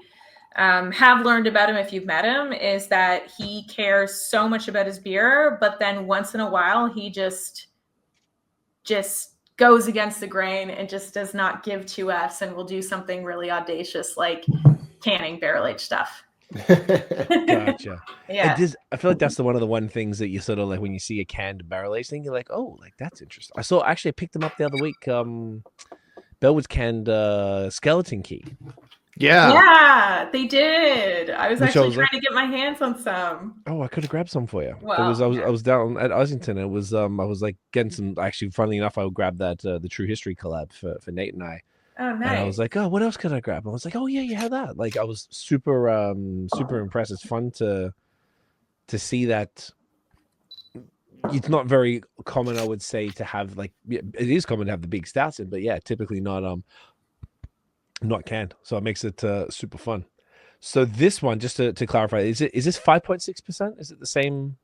have learned about him if you've met him is that he cares so much about his beer, but then once in a while he just goes against the grain and just does not give two Fs and will do something really audacious like canning barrel aged stuff. Gotcha. Yeah. I feel like that's one of the one things that you sort of like when you see a canned barrel aged thing, you're like, oh, like that's interesting. I picked them up the other week. Bellwoods canned Skeleton Key. Yeah, they did. I was Which actually I trying to get my hands on some. Oh, I could have grabbed some for you. Well, I was down at Ossington. It was I was like getting some. Actually, funnily enough, I grabbed that the True History collab for Nate and I. Oh, nice. And I was like, oh, what else could I grab? I was like, oh yeah, you had that. Like I was super super impressed. It's fun to see that. It's not very common, I would say, to have like it is common to have the big stouts in, but yeah, typically not canned. So it makes it super fun. So this one, just to clarify, is this 5.6%? Is it the same?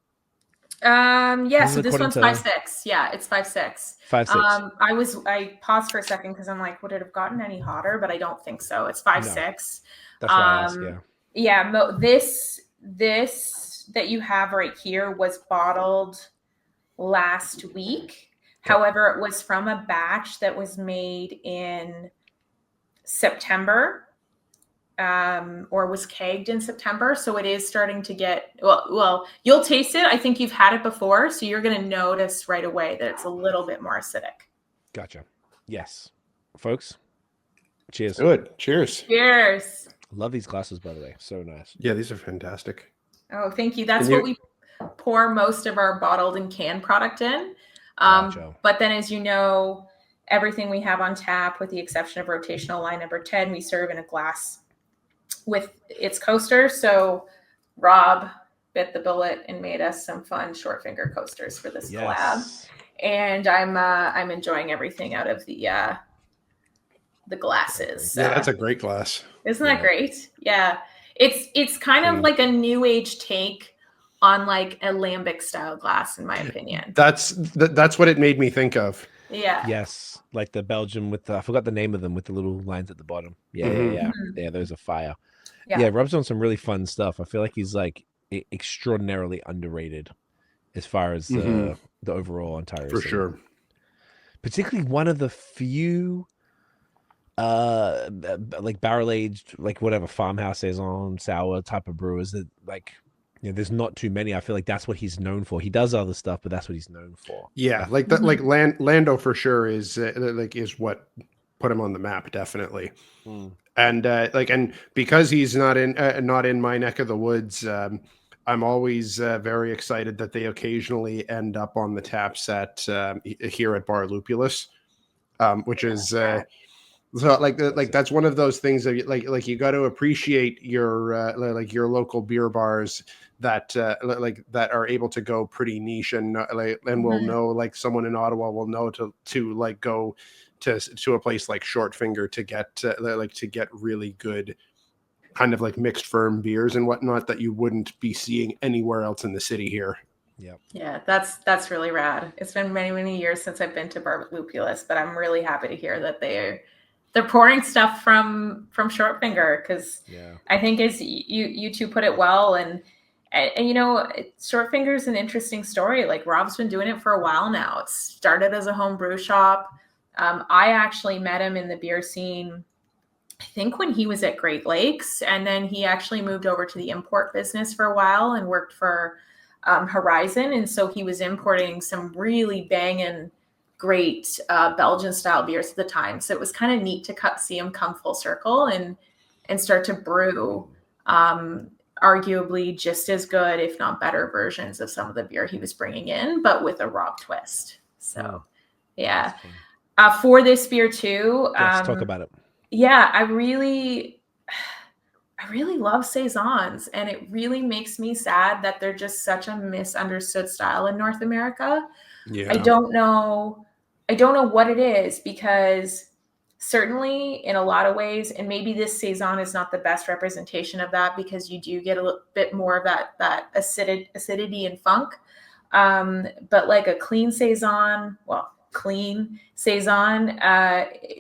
Yeah, so this one's 5.6. Yeah, it's 5.6. 5.6. I paused for a second because I'm like, would it have gotten any hotter? But I don't think so. It's 5.6. No. That's why I asked, yeah. Yeah, this that you have right here was bottled last week. However, it was from a batch that was made in September. Or was kegged in September. So it is starting to get, well, you'll taste it. I think you've had it before. So you're going to notice right away that it's a little bit more acidic. Gotcha. Yes. Folks, cheers. Good. Cheers. Cheers. Love these glasses, by the way. So nice. Yeah, these are fantastic. Oh, thank you. That's what we pour most of our bottled and canned product in. But then, as you know, everything we have on tap, with the exception of rotational line number 10, we serve in a glass with its coaster. So Rob bit the bullet and made us some fun Shortfinger coasters for this collab. And I'm enjoying everything out of the glasses. Yeah, that's a great glass. Isn't that great? Yeah. It's kind of like a new age take on like a lambic style glass, in my opinion. That's what it made me think of. Yeah. Yes. Like the Belgium with I forgot the name of them with the little lines at the bottom. Yeah. Yeah, those are fire. Yeah, Rob's on some really fun stuff. I feel like he's like extraordinarily underrated as far as the overall entire for scene. sure. Particularly one of the few like barrel aged, like whatever farmhouse saison sour type of brewers that like there's not too many. I feel like that's what he's known for. He does other stuff, but that's what he's known for. Yeah, like that, like Lando for sure is is what put him on the map, definitely. And and because he's not in my neck of the woods, I'm always very excited that they occasionally end up on the tap set here at Bar Lupulus, which is so that's one of those things that like you got to appreciate your local beer bars that that are able to go pretty niche and will know, like someone in Ottawa will know to like go to a place like Shortfinger to get really good kind of like mixed firm beers and whatnot that you wouldn't be seeing anywhere else in the city here. Yeah, that's really rad. It's been many years since I've been to Bar Lupulus, but I'm really happy to hear that they're pouring stuff from Shortfinger, because I think as you two put it well, and Shortfinger is an interesting story. Like Rob's been doing it for a while now. It started as a home brew shop. I actually met him in the beer scene, I think when he was at Great Lakes, and then he actually moved over to the import business for a while and worked for horizon. And so he was importing some really banging great Belgian style beers at the time. So it was kind of neat to see him come full circle and start to brew arguably just as good, if not better, versions of some of the beer he was bringing in, but with a Rob twist. So, yeah. For this beer too. Let's talk about it. Yeah, I really love Saisons, and it really makes me sad that they're just such a misunderstood style in North America. Yeah. I don't know what it is, because certainly in a lot of ways, and maybe this Saison is not the best representation of that, because you do get a little bit more of that acidity and funk. But like a clean Saison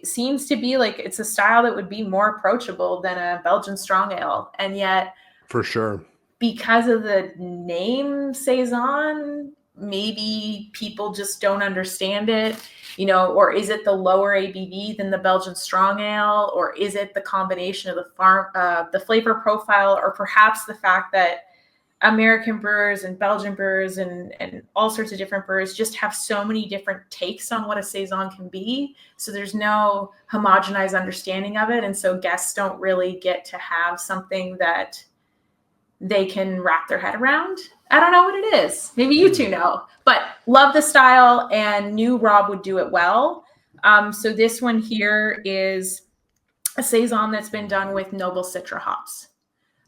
seems to be like, it's a style that would be more approachable than a Belgian strong ale. And yet, for sure, because of the name Saison, maybe people just don't understand it, or is it the lower ABV than the Belgian strong ale, or is it the combination of the flavor profile, or perhaps the fact that American brewers and Belgian brewers and all sorts of different brewers just have so many different takes on what a Saison can be. So there's no homogenized understanding of it. And so guests don't really get to have something that they can wrap their head around. I don't know what it is. Maybe you two know, but love the style and knew Rob would do it well. So this one here is a Saison that's been done with Noble Citra hops.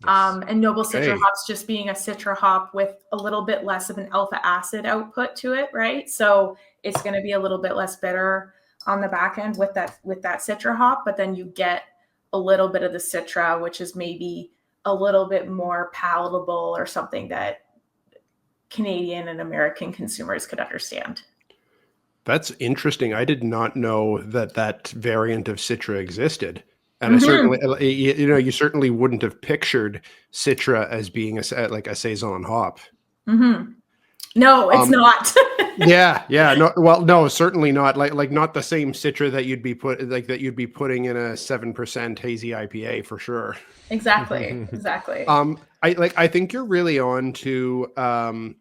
And Noble Citra hops just being a Citra hop with a little bit less of an alpha acid output to it, right? So it's going to be a little bit less bitter on the back end with that Citra hop, but then you get a little bit of the Citra, which is maybe a little bit more palatable, or something that Canadian and American consumers could understand. That's interesting. I did not know that variant of Citra existed. And I certainly, you certainly wouldn't have pictured Citra as being like a Saison hop. Mm-hmm. No, it's not. yeah. No, certainly not. Like not the same Citra that you'd be putting in a 7% hazy IPA for sure. Exactly. I think you're really on to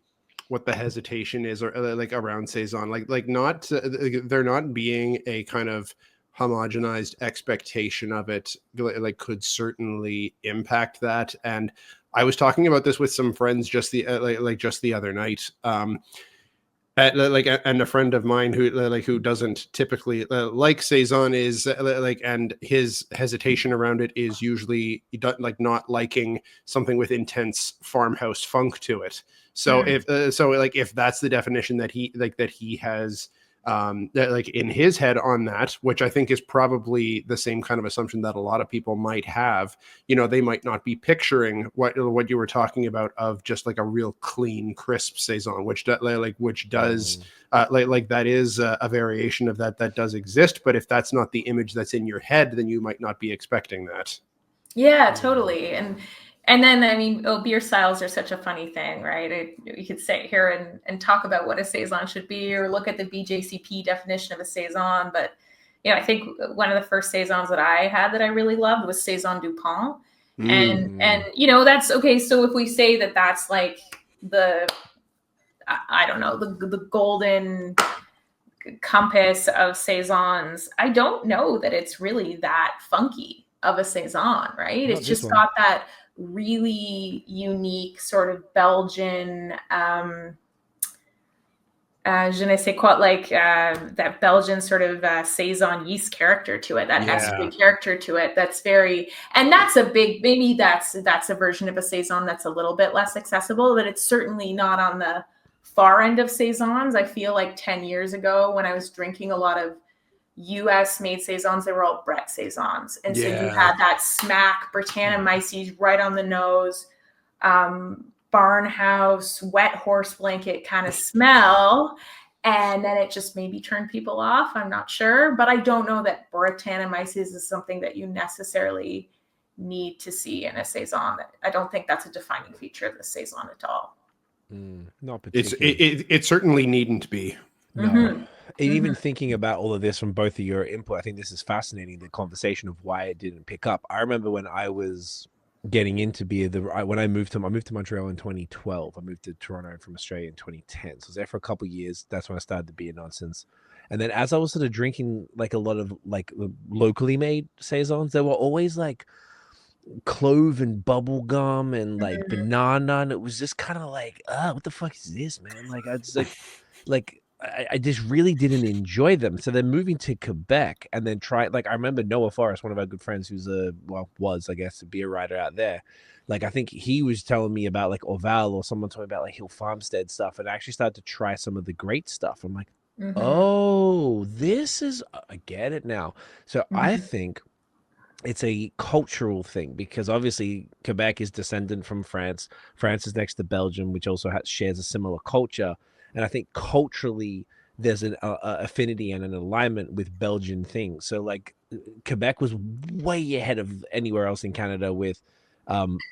what the hesitation is, or like around Saison, like not they're not being a kind of homogenized expectation of it, like could certainly impact that. And I was talking about this with some friends just the other night, and a friend of mine who doesn't typically like Saison is and his hesitation around it is usually not liking something with intense farmhouse funk to it. So if that's the definition that he has in his head on that, which I think is probably the same kind of assumption that a lot of people might have, they might not be picturing what you were talking about, of just like a real clean, crisp Saison, which does that is a variation of that does exist. But if that's not the image that's in your head, then you might not be expecting that. Yeah, totally. And then, I mean, beer styles are such a funny thing, right? You could sit here and talk about what a Saison should be, or look at the BJCP definition of a Saison. But, I think one of the first Saisons that I had that I really loved was Saison Dupont. And that's okay. So if we say that that's like the golden compass of Saisons, I don't know that it's really that funky of a Saison, right? It's just got that really unique sort of Belgian je ne sais quoi, that Belgian sort of Saison yeast character to it, that estery character to it. That's very, and that's a big, maybe that's a version of a Saison that's a little bit less accessible, but it's certainly not on the far end of Saisons. I feel like 10 years ago when I was drinking a lot of US made Saisons, they were all Brett Saisons. And so you had that smack Brettanomyces right on the nose, barnhouse, wet horse blanket kind of smell. And then it just maybe turned people off. I'm not sure, but I don't know that Brettanomyces is something that you necessarily need to see in a Saison. I don't think that's a defining feature of the Saison at all. Not particularly. It certainly needn't be. No. Mm-hmm. And even thinking about all of this from both of your input, I think this is fascinating, the conversation of why it didn't pick up. I remember when I was getting into beer. When I moved to Montreal in 2012. I moved to Toronto from Australia in 2010. So I was there for a couple of years. That's when I started the beer nonsense. And then as I was sort of drinking like a lot of like locally made saisons, there were always like clove and bubble gum and like banana, and it was just kind of like, what the fuck is this, man? Like I was I just really didn't enjoy them. So then moving to Quebec and then like I remember Noah Forrest, one of our good friends who's was I guess a beer writer out there. Like I think he was telling me about like Orval, or someone told me about like Hill Farmstead stuff, and I actually started to try some of the great stuff. I'm like, oh, this is, I get it now. So I think it's a cultural thing, because obviously Quebec is descendant from France. France is next to Belgium, which also shares a similar culture. And I think culturally, there's an affinity and an alignment with Belgian things. So like Quebec was way ahead of anywhere else in Canada with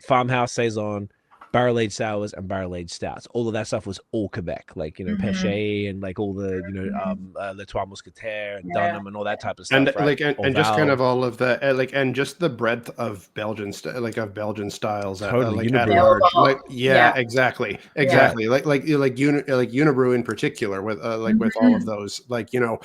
farmhouse saison, barrel aged sours, and barrel aged stouts. All of that stuff was all Quebec, like, you know, Péché and like all the, you know, Le Trois Mousquetaires and Dunham and all that type of stuff. And right? like and just kind of all of the like and just the breadth of Belgian styles Totally, like at Unibrew. large, like Yeah. exactly like Unibrew in particular with with all of those, like, you know,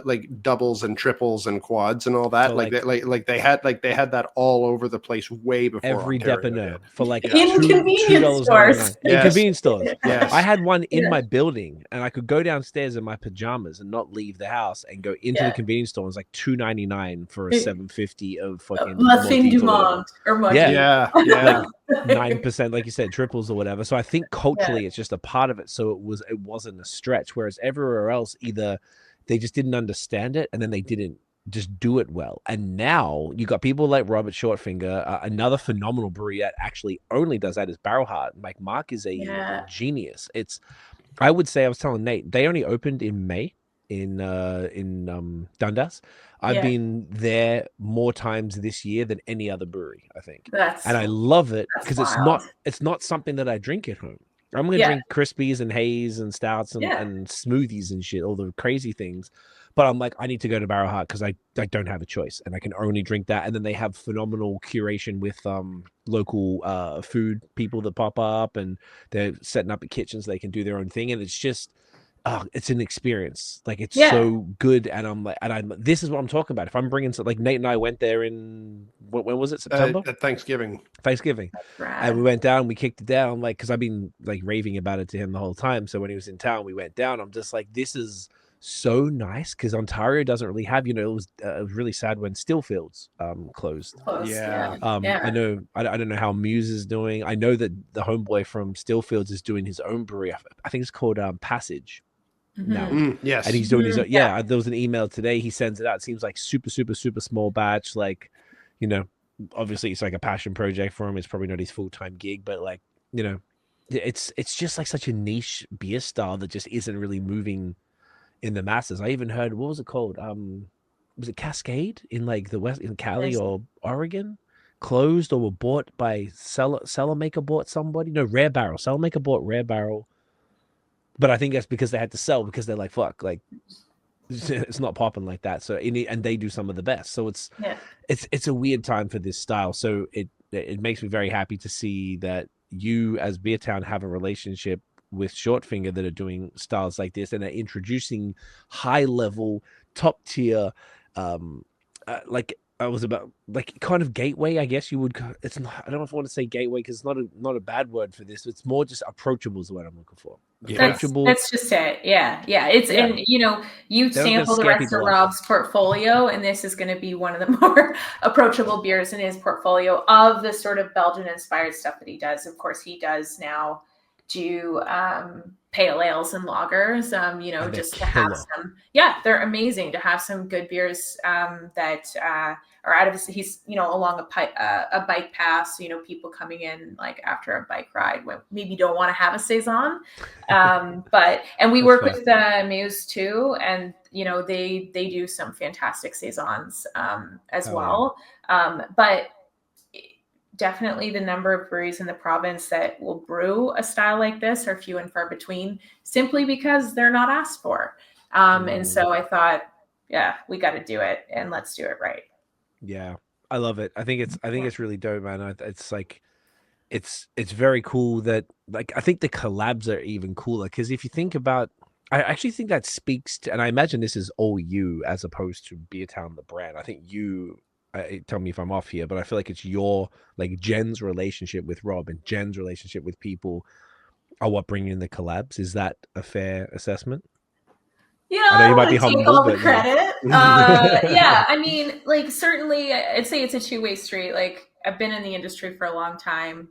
like doubles and triples and quads and all that. So, like they had that all over the place way before every Ontario Depaneux did. for like In convenience stores. in Yes. convenience stores. Yes. I had one in my building, and I could go downstairs in my pajamas and not leave the house and go into the convenience store. It was like $2.99 for a $7.50 of fucking La fin Motif du or whatever. monde or Motif. Yeah. Like 9%, like you said, triples or whatever. So I think culturally it's just a part of it. So it wasn't a stretch. Whereas everywhere else, either they just didn't understand it, and then they didn't just do it well. And now you got people like Robert Shortfinger, another phenomenal brewery that actually only does that is Barrelheart. Like Mark is a genius. I would say, I was telling Nate, they only opened in May in Dundas. I've been there more times this year than any other brewery, I think. And I love it because it's not something that I drink at home. I'm going to drink Crispies and Haze and Stouts and smoothies and shit, all the crazy things. But I'm like, I need to go to Barrelheart because I don't have a choice, and I can only drink that. And then they have phenomenal curation with local food people that pop up, and they're setting up a kitchen so they can do their own thing. And it's just, it's an experience. Like, it's so good. And I'm like, this is what I'm talking about. If I'm bringing like Nate and I went there in, when was it? September? At Thanksgiving. And we went down, we kicked it down, like, because I've been like raving about it to him the whole time. So when he was in town, we went down. I'm just like, this is so nice, because Ontario doesn't really have, you know, it was really sad when Stillfields closed. I know, I don't know how Muse is doing. I know that the homeboy from Stillfields is doing his own brewery. I think it's called Passage now. Yes. And he's doing his own, there was an email today, he sends it out. It seems like super small batch, like, you know, obviously it's like a passion project for him. It's probably not his full-time gig, but like, you know, it's just like such a niche beer style that just isn't really moving in the masses. I even heard, what was it called? Was it Cascade in like the West, in Cali or Oregon? Closed or were bought by Cellar Maker bought somebody. No, Rare Barrel. Cellar Maker bought Rare Barrel. But I think that's because they had to sell, because they're like, fuck, like it's not popping like that. So and they do some of the best. So it's a weird time for this style. So it makes me very happy to see that you as Beertown have a relationship with Shortfinger that are doing styles like this, and are introducing high level, top tier, like I was about, like, kind of gateway, I guess you would. It's not, I don't know if I want to say gateway, because it's not a bad word for this. It's more just approachable is what I'm looking for. Approachable. That's just it. Yeah. It's and you know, you sample the rest of Rob's portfolio, and this is going to be one of the more approachable beers in his portfolio of the sort of Belgian inspired stuff that he does. Of course, he does now do pale ales and lagers, you know, just to have some, they're amazing to have some good beers that are out of his, he's, you know, along a bike path, so, you know, people coming in like after a bike ride when maybe don't want to have a saison, and we work with Muse too, and you know, they do some fantastic saisons as well. But definitely the number of breweries in the province that will brew a style like this are few and far between, simply because they're not asked for. And so I thought, we got to do it, and let's do it right. Yeah. I love it. I think it's really dope, man. It's like it's very cool that, like, I think the collabs are even cooler because if you think about, I actually think that speaks to, and I imagine this is all you as opposed to Beertown the brand. I think you, tell me if I'm off here, but I feel like it's your, like, Jen's relationship with Rob and Jen's relationship with people are what bring in the collabs. Is that a fair assessment? Yeah, I know I you don't might be want to take humble, all the but credit. Yeah, I mean, like, certainly, I'd say it's a two-way street. Like, I've been in the industry for a long time.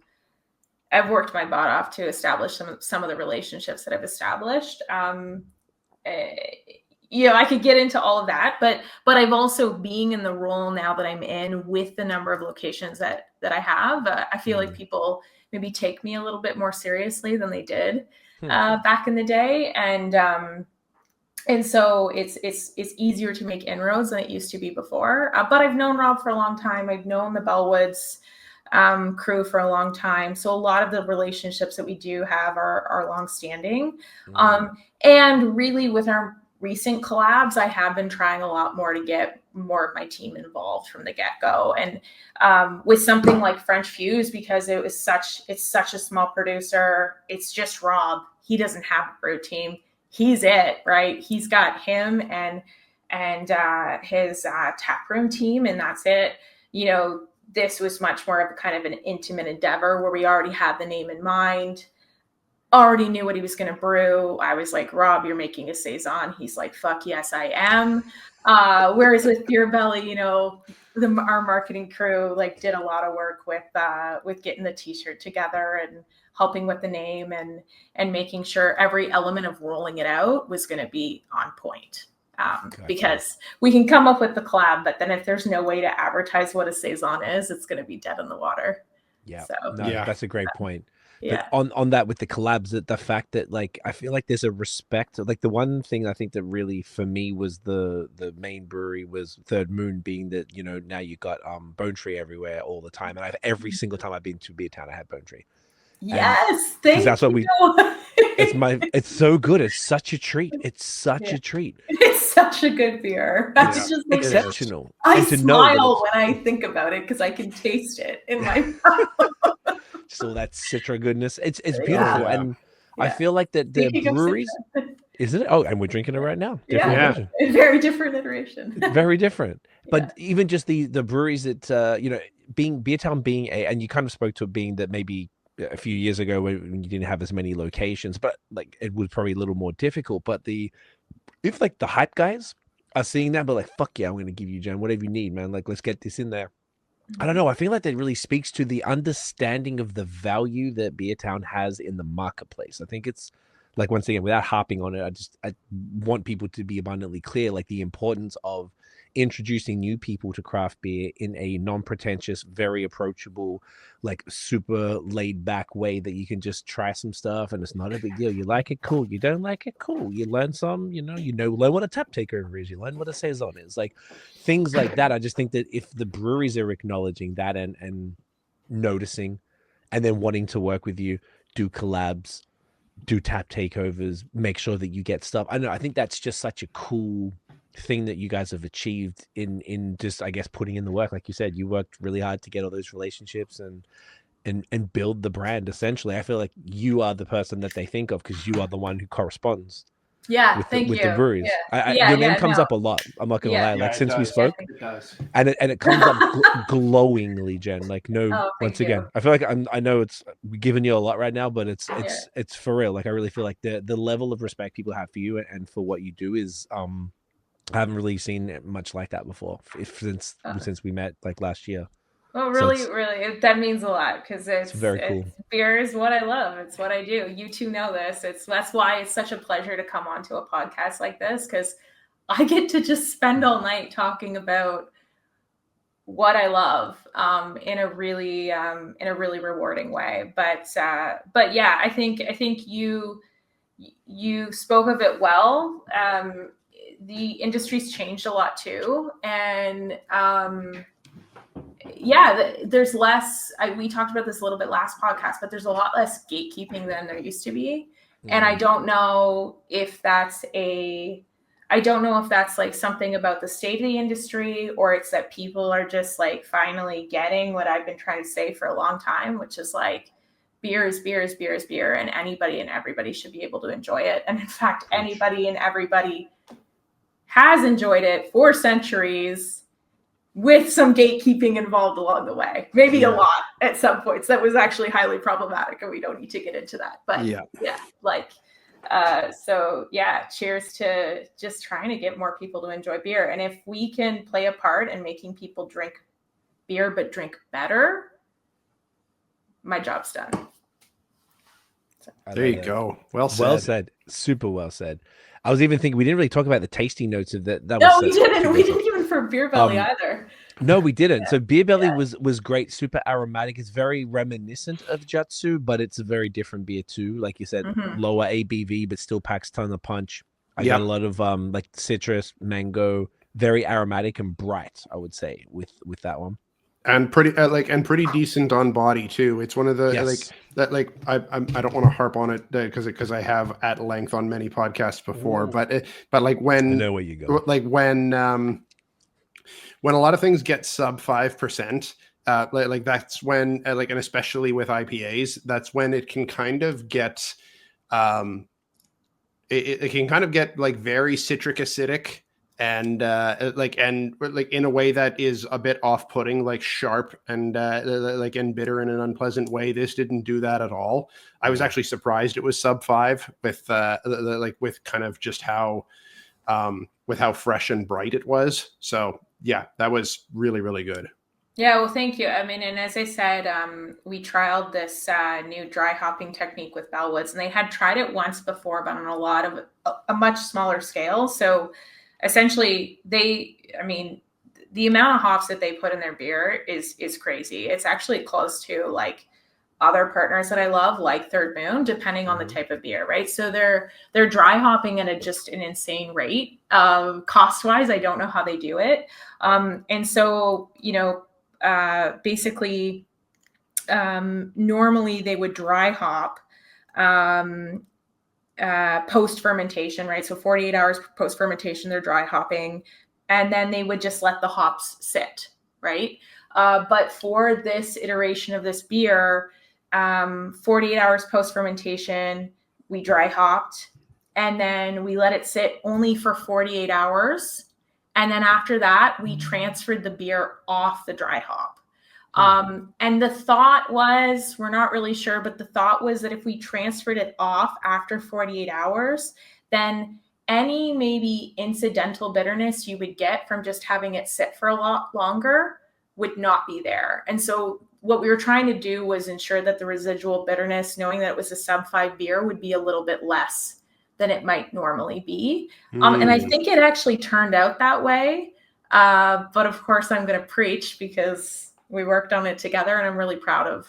I've worked my butt off to establish some of the relationships that I've established. I could get into all of that, but I've also, being in the role now that I'm in with the number of locations that I have, I feel like people maybe take me a little bit more seriously than they did back in the day, and so it's easier to make inroads than it used to be before. But I've known Rob for a long time. I've known the Bellwoods crew for a long time. So a lot of the relationships that we do have are longstanding. And really, with our recent collabs, I have been trying a lot more to get more of my team involved from the get-go. And with something like French Fuse, because it's such a small producer, it's just Rob. He doesn't have a brew team. He's it, right? He's got him and his taproom team, and that's it. This was much more of a kind of an intimate endeavor where we already had the name in mind, already knew what he was going to brew. I was like, Rob, you're making a Saison. He's like, fuck yes, I am. Whereas with Beer Belly, our marketing crew did a lot of work with getting the t-shirt together and helping with the name and making sure every element of rolling it out was going to be on point. Because we can come up with the collab, but then if there's no way to advertise what a Saison is, it's going to be dead in the water. Yeah, so, that's a great point. Yeah. But on that with the collabs, the fact that, like, I feel like there's a respect. Like, the one thing I think that really for me was the main brewery was Third Moon, being that now you got Bone Tree everywhere all the time, and every single time I've been to Beertown, I had Bone Tree. Yes, thank that's you. What it's so good. It's such a treat. It's such a treat. It's such a good beer. That's just exceptional. I smile when I think about it because I can taste it in my mouth. Just all that Citra goodness. It's beautiful, and I feel like that the breweries. Isn't it? Oh, and we're drinking it right now. Different very different iteration. Very different. But even just the breweries that being Beertown being and you kind of spoke to it being that maybe a few years ago when you didn't have as many locations, but like it was probably a little more difficult. But if like the hype guys are seeing that, but like, fuck yeah, I'm going to give you, Jen, whatever you need, man. Like, let's get this in there. I don't know. I feel like that really speaks to the understanding of the value that Beertown has in the marketplace. I think it's like, once again, without harping on it, I want people to be abundantly clear, like the importance of introducing new people to craft beer in a non-pretentious, very approachable, like super laid back way that you can just try some stuff and it's not a big deal. You like it, cool. You don't like it, cool. You learn some, learn what a tap takeover is. You learn what a Saison is, like things like that. I just think that if the breweries are acknowledging that and noticing and then wanting to work with you, do collabs, do tap takeovers, make sure that you get stuff. I think that's just such a cool thing that you guys have achieved in just, I guess, putting in the work. Like you said, you worked really hard to get all those relationships and build the brand. Essentially, I feel like you are the person that they think of because you are the one who corresponds. Yeah, with thank you. The breweries. Your name comes up a lot. I'm not gonna lie. Like since we spoke, it does. and it comes up glowingly, Jen. Like once again, I feel like I know we're giving you a lot right now, but it's for real. Like I really feel like the level of respect people have for you and for what you do is I haven't really seen much like that before since we met like last year. Well, really, that means a lot because it's very cool. Beer is what I love. It's what I do. You two know this. That's why it's such a pleasure to come onto a podcast like this because I get to just spend all night talking about what I love in a really rewarding way. But yeah, I think you spoke of it well. The industry's changed a lot too, and there's less. We talked about this a little bit last podcast, but there's a lot less gatekeeping than there used to be, and I don't know if that's a I don't know if that's like something about the state of the industry, or it's that people are just like finally getting what I've been trying to say for a long time, which is like beer is beer is beer is beer, and anybody and everybody should be able to enjoy it. And in fact, anybody and everybody has enjoyed it for centuries, with some gatekeeping involved along the way. Maybe a lot at some points that was actually highly problematic, and we don't need to get into that. But cheers to just trying to get more people to enjoy beer. And if we can play a part in making people drink beer but drink better, my job's done. So. There you go. Well said. Well said. Super well said. I was even thinking we didn't really talk about the tasting notes of that. No, we didn't. We didn't even for Beer Belly either. No, we didn't. So Beer Belly was great, super aromatic. It's very reminiscent of Jutsu, but it's a very different beer too. Like you said, lower ABV, but still packs a ton of punch. I got a lot of like citrus, mango, very aromatic and bright, I would say, with that one. And pretty pretty decent on body too. It's one of the I don't want to harp on it because I have at length on many podcasts before, but like when I know where you go. Like when a lot of things get sub 5%, like that's when and especially with IPAs, that's when it can kind of get it can kind of get like very citric acidic. And in a way that is a bit off-putting, like sharp and and bitter in an unpleasant way. This didn't do that at all. I was actually surprised it was sub 5 with with kind of just how with how fresh and bright it was. So yeah, that was really, really good. Yeah, well, thank you. I mean, and as I said, we trialed this new dry hopping technique with Bellwoods, and they had tried it once before, but on a much smaller scale. So essentially, the amount of hops that they put in their beer is crazy. It's actually close to like other partners that I love, like Third Moon, depending on the type of beer, right? So they're dry hopping at just an insane rate. Cost wise, I don't know how they do it. And so, basically, normally they would dry hop post fermentation, right? So 48 hours post fermentation, they're dry hopping, and then they would just let the hops sit, right? But for this iteration of this beer, 48 hours post fermentation, we dry hopped, and then we let it sit only for 48 hours. And then after that, we transferred the beer off the dry hop. And the thought was, we're not really sure, but the thought was that if we transferred it off after 48 hours, then any maybe incidental bitterness you would get from just having it sit for a lot longer would not be there. And so what we were trying to do was ensure that the residual bitterness, knowing that it was a sub 5 beer, would be a little bit less than it might normally be. And I think it actually turned out that way. But of course I'm going to preach because we worked on it together, and I'm really proud of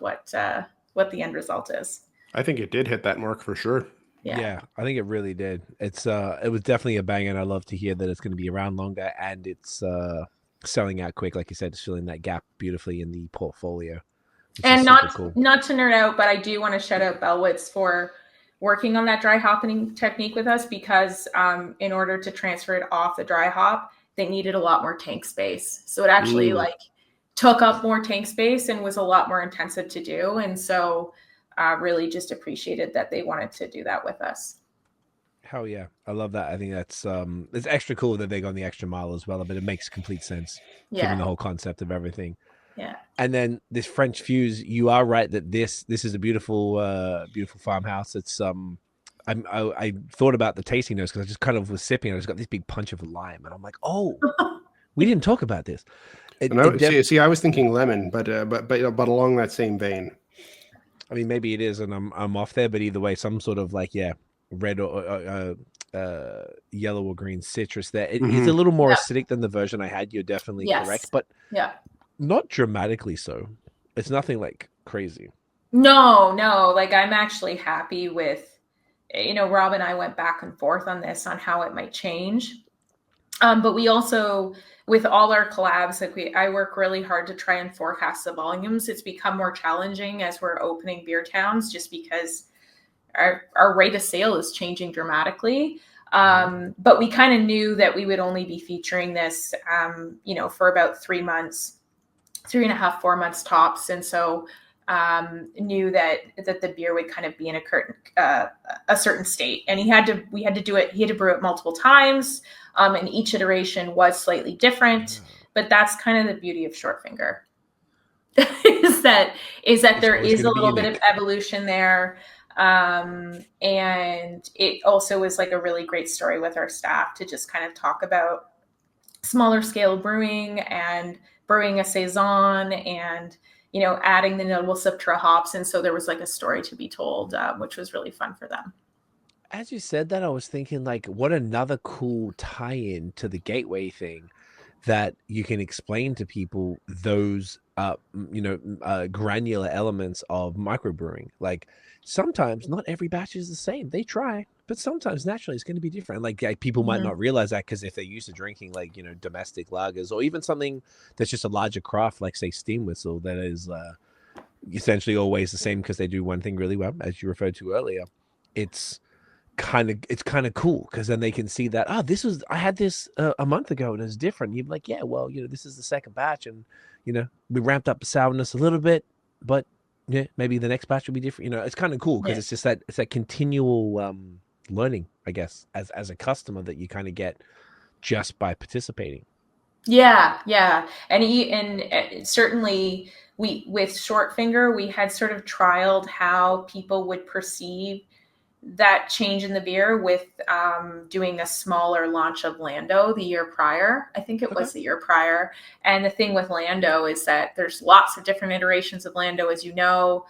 what the end result is. I think it did hit that mark for sure. Yeah, I think it really did. It was definitely a banger, and I love to hear that it's going to be around longer, and it's selling out quick. Like you said, it's filling that gap beautifully in the portfolio. And not to nerd out, but I do want to shout out Bellwoods for working on that dry hopping technique with us, because in order to transfer it off the dry hop, they needed a lot more tank space. So it actually took up more tank space and was a lot more intensive to do. And so really just appreciated that they wanted to do that with us. Hell yeah. I love that. I think that's it's extra cool that they go on the extra mile as well, but it makes complete sense given the whole concept of everything. Yeah. And then this French Fuse, you are right that this is a beautiful beautiful farmhouse. It's I thought about the tasting notes because I just kind of was sipping. I just got this big punch of lime, and I'm like, oh, we didn't talk about this. I was thinking lemon, but along that same vein. I mean, maybe it is, and I'm off there, but either way, some sort of red or yellow or green citrus there. It is a little more acidic than the version I had. You're definitely correct, but not dramatically so. It's nothing like crazy. No, like I'm actually happy with, Rob and I went back and forth on this on how it might change. But we also, with all our collabs, I work really hard to try and forecast the volumes. It's become more challenging as we're opening beer towns, just because our rate of sale is changing dramatically. But we kind of knew that we would only be featuring this, for about 3 months, 3.5, 4 months tops. And so knew that the beer would kind of be in a certain state, and we had to brew it multiple times, and each iteration was slightly different. But that's kind of the beauty of short finger, is that there is a little bit of evolution there. And it also was like a really great story with our staff to just kind of talk about smaller scale brewing and brewing a saison, and adding the notable Citra hops. And so there was like a story to be told, which was really fun for them. As you said that, I was thinking, like, what another cool tie-in to the gateway thing that you can explain to people those granular elements of microbrewing. Like, sometimes not every batch is the same. They try, but sometimes naturally it's going to be different. Like people might not realize that, because if they're used to drinking like domestic lagers, or even something that's just a larger craft, like say steam whistle, that is essentially always the same because they do one thing really well, as you referred to earlier. It's kind of cool, because then they can see that, I had this a month ago and it's different. You're like, yeah, well, this is the second batch, and we ramped up the sourness a little bit, but yeah, maybe the next batch will be different. It's kind of cool, because it's just that continual learning, I guess, as a customer, that you kind of get just by participating. Yeah, and certainly with short finger, we had sort of trialed how people would perceive that change in the beer with doing a smaller launch of Lando the year prior. I think it was the year prior. And the thing with Lando is that there's lots of different iterations of Lando, as you know.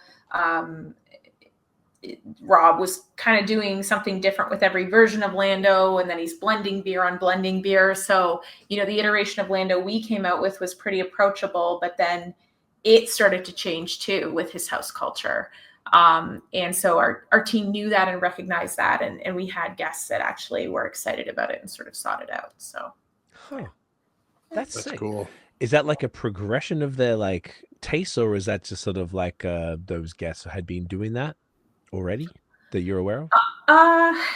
Rob was kind of doing something different with every version of Lando, and then he's blending beer on blending beer. So, the iteration of Lando we came out with was pretty approachable, but then it started to change too with his house culture. And so our team knew that and recognized that. And we had guests that actually were excited about it and sort of sought it out. So, that's cool. Is that like a progression of their like tastes, or is that just sort of like those guests had been doing that already that you're aware of?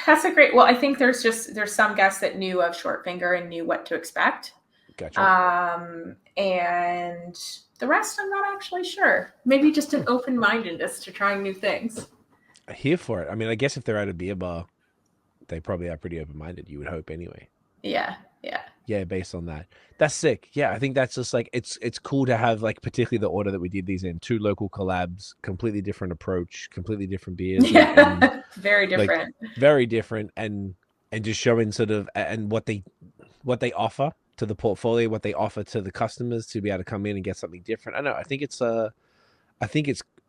That's well, I think there's some guests that knew of short finger and knew what to expect. Gotcha. And the rest, I'm not actually sure. Maybe just an open-mindedness to trying new things. I'm here for it. I mean, I guess if they're at a beer bar, they probably are pretty open-minded, you would hope anyway. Yeah. Yeah, based on that. That's sick. Yeah, I think that's just like, it's cool to have, like, particularly the order that we did these in, 2 local collabs, completely different approach, completely different beers. Yeah, very different. Like, very different, and just showing sort of, and what they offer to the portfolio, what they offer to the customers to be able to come in and get something different. I don't know. I think it's I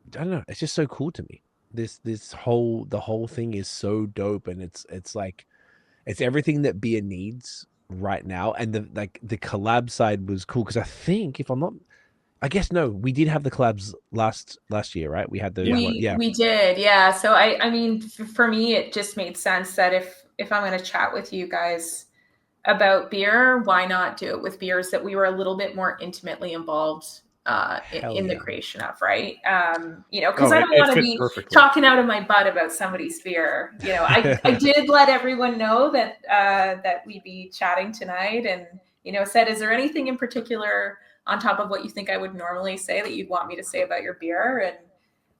don't know. It's just so cool to me. The whole thing is so dope, and it's like, it's everything that beer needs right now. And the collab side was cool, because I think, if I'm not, I guess no, we did have the collabs last year, right? We had the we did, yeah. So I mean, for me, it just made sense that if I'm going to chat with you guys about beer, why not do it with beers that we were a little bit more intimately involved in the creation of, right? Because I don't want to be talking out of my butt about somebody's beer. I did let everyone know that we'd be chatting tonight, and said, is there anything in particular on top of what you think I would normally say that you'd want me to say about your beer? And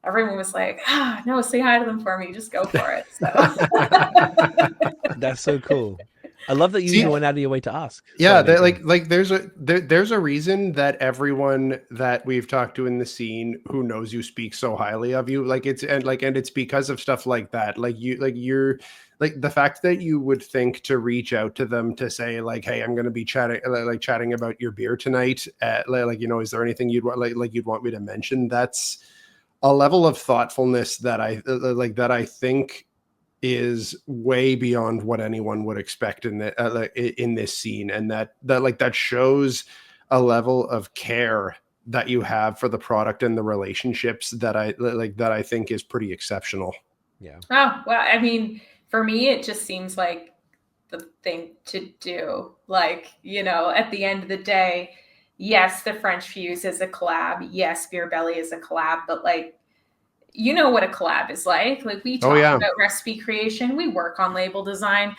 everyone was like, no, say hi to them for me, just go for it. So that's so cool. I love that you even went out of your way to ask. Yeah, there's a reason that everyone that we've talked to in the scene who knows you speaks so highly of you. Like, it's because of stuff like that. You're the fact that you would think to reach out to them to say, like, hey, I'm going to be chatting about your beer tonight. Is there anything you'd want me to mention? That's a level of thoughtfulness that I think is way beyond what anyone would expect in this scene, and that shows a level of care that you have for the product and the relationships that I think is pretty exceptional. Yeah. Oh, well, I mean, for me, it just seems like the thing to do. Like, at the end of the day, yes, the French Fuse is a collab. Yes, Beer Belly is a collab, but like, you know what a collab is like. Like we talk about recipe creation, we work on label design.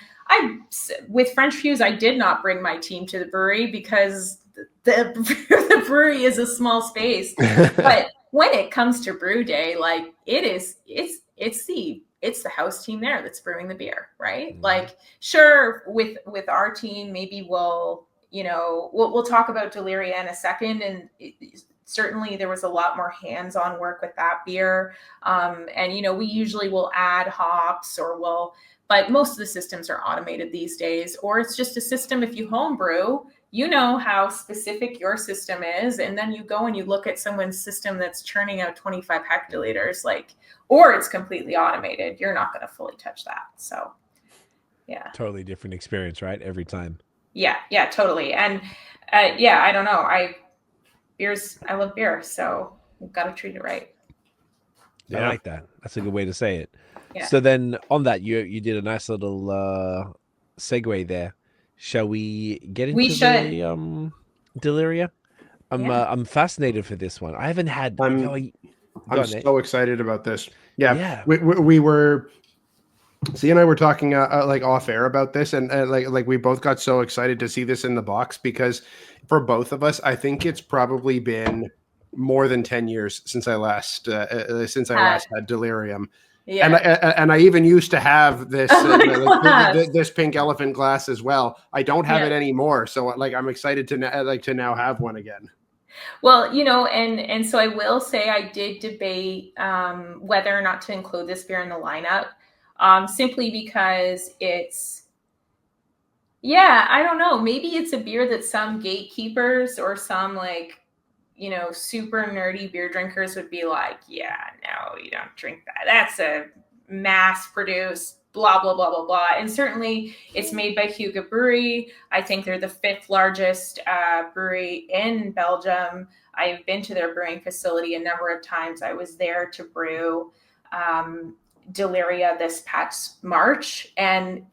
With French Fuse, I did not bring my team to the brewery because the brewery is a small space. But when it comes to brew day, like it's the house team there that's brewing the beer, right? Mm-hmm. Like, sure, with our team, maybe we'll talk about Deliria in a second, and certainly there was a lot more hands-on work with that beer. And we usually will add hops but most of the systems are automated these days, or it's just a system. If you home brew, you know how specific your system is, and then you go and you look at someone's system that's churning out 25 hectoliters, or it's completely automated. You're not going to fully touch that. So, yeah. Totally different experience, right? Every time. Yeah, totally. And I don't know. I love beer, so we've got to treat it right. Yeah. I like that. That's a good way to say it. Yeah. So then on that, you did a nice little segue there. Shall we get into the Deliria? I'm fascinated for this one. I haven't had. I'm so excited about this. Yeah. We were. C and I were talking like off air about this, and like we both got so excited to see this in the box because for both of us, I think it's probably been more than 10 years since I last had Delirium. Yeah. And I even used to have this this pink elephant glass as well. I don't have it anymore, so like I'm excited to now have one again. Well, and so I will say I did debate whether or not to include this beer in the lineup, simply because it's I don't know, maybe it's a beer that some gatekeepers or some super nerdy beer drinkers would be like, yeah, no, you don't drink that. That's a mass-produced blah, blah, blah, blah, blah. And certainly it's made by Huyghe Brewery. I think they're the 5th largest brewery in Belgium. I've been to their brewing facility a number of times. I was there to brew Deliria this past March, and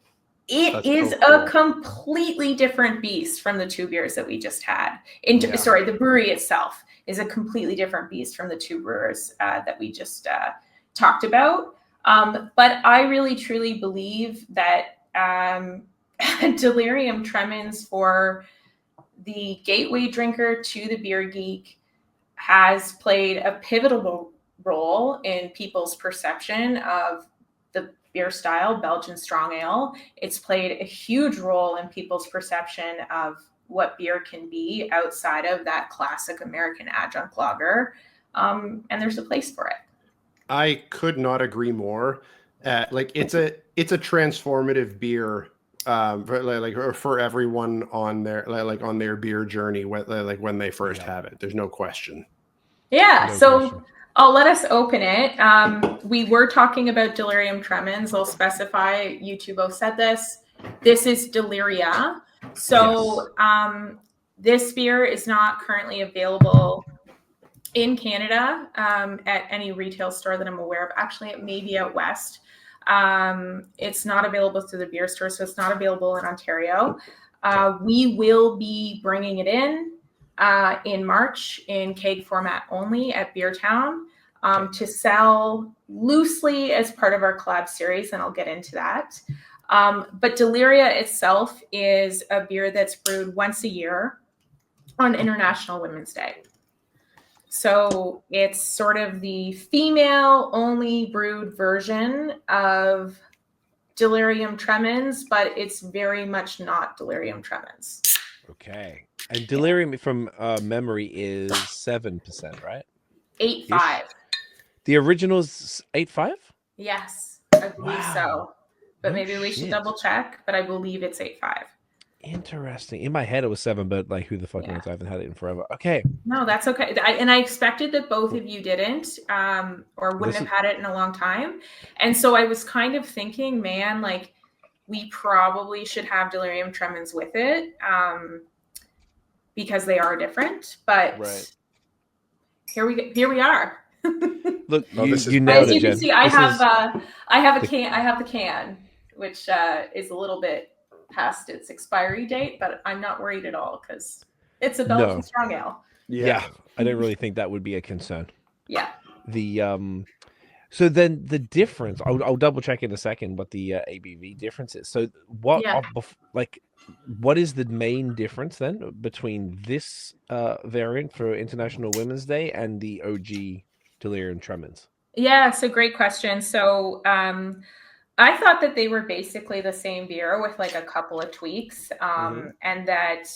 it is a completely different beast from the 2 beers that we just had. Sorry, the brewery itself is a completely different beast from the 2 brewers that we just talked about. But I really, truly believe that Delirium Tremens, for the gateway drinker to the beer geek, has played a pivotal role in people's perception of the beer style, Belgian strong ale. It's played a huge role in people's perception of what beer can be outside of that classic American adjunct lager. And there's a place for it. I could not agree more. It's a transformative beer for everyone on their beer journey, when they first have it. There's no question. Yeah. So I'll let us open it. We were talking about Delirium Tremens. I'll specify, you two both said this. This is Deliria. So this beer is not currently available in Canada at any retail store that I'm aware of. Actually, it may be out west. It's not available through the beer store, so it's not available in Ontario. We will be bringing it in March in keg format only at Beertown to sell loosely as part of our collab series, and I'll get into that. But Deliria itself is a beer that's brewed once a year on International Women's Day. So it's sort of the female-only brewed version of Delirium Tremens, but it's very much not Delirium Tremens. Okay. And Delirium, from memory, is 7%, right? 8.5. The original's 8.5? Yes, I believe so. But maybe we should double check, but I believe it's 8.5. Interesting. In my head, it was 7, but who the fuck knows? I haven't had it in forever. Okay. No, that's okay. I expected that both of you didn't, or wouldn't have had it in a long time. And so I was kind of thinking, man, we probably should have Delirium Tremens with it, because they are different. But here we are. Look, you nailed it, Jen. As you can see, I have the can, which is a little bit past its expiry date, but I'm not worried at all because it's a Belgian strong ale. Yeah, I don't really think that would be a concern. Yeah. So then the difference, I'll double check in a second what the ABV difference is. So what, Yeah. like, what is the main difference then between this variant for International Women's Day and the OG Delirium Tremens? Yeah, so great question. So I thought that they were basically the same beer with like a couple of tweaks. And that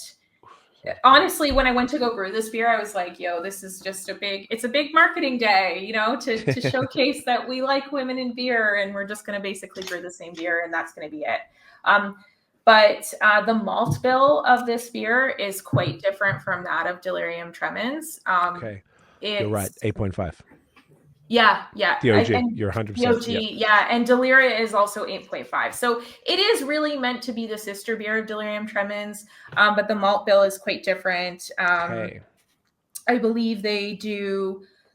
honestly, when I went to go brew this beer, I was like, yo, this is just it's a big marketing day, you know, to showcase that we like women in beer, and we're just going to basically brew the same beer, and that's going to be it. But the malt bill of this beer is quite different from that of Delirium Tremens. Okay, you're right, 8.5. Yeah. The OG, And you're 100%. the OG, yeah. And Deliria is also 8.5. So it is really meant to be the sister beer of Delirium Tremens, but the malt bill is quite different. Okay. I believe they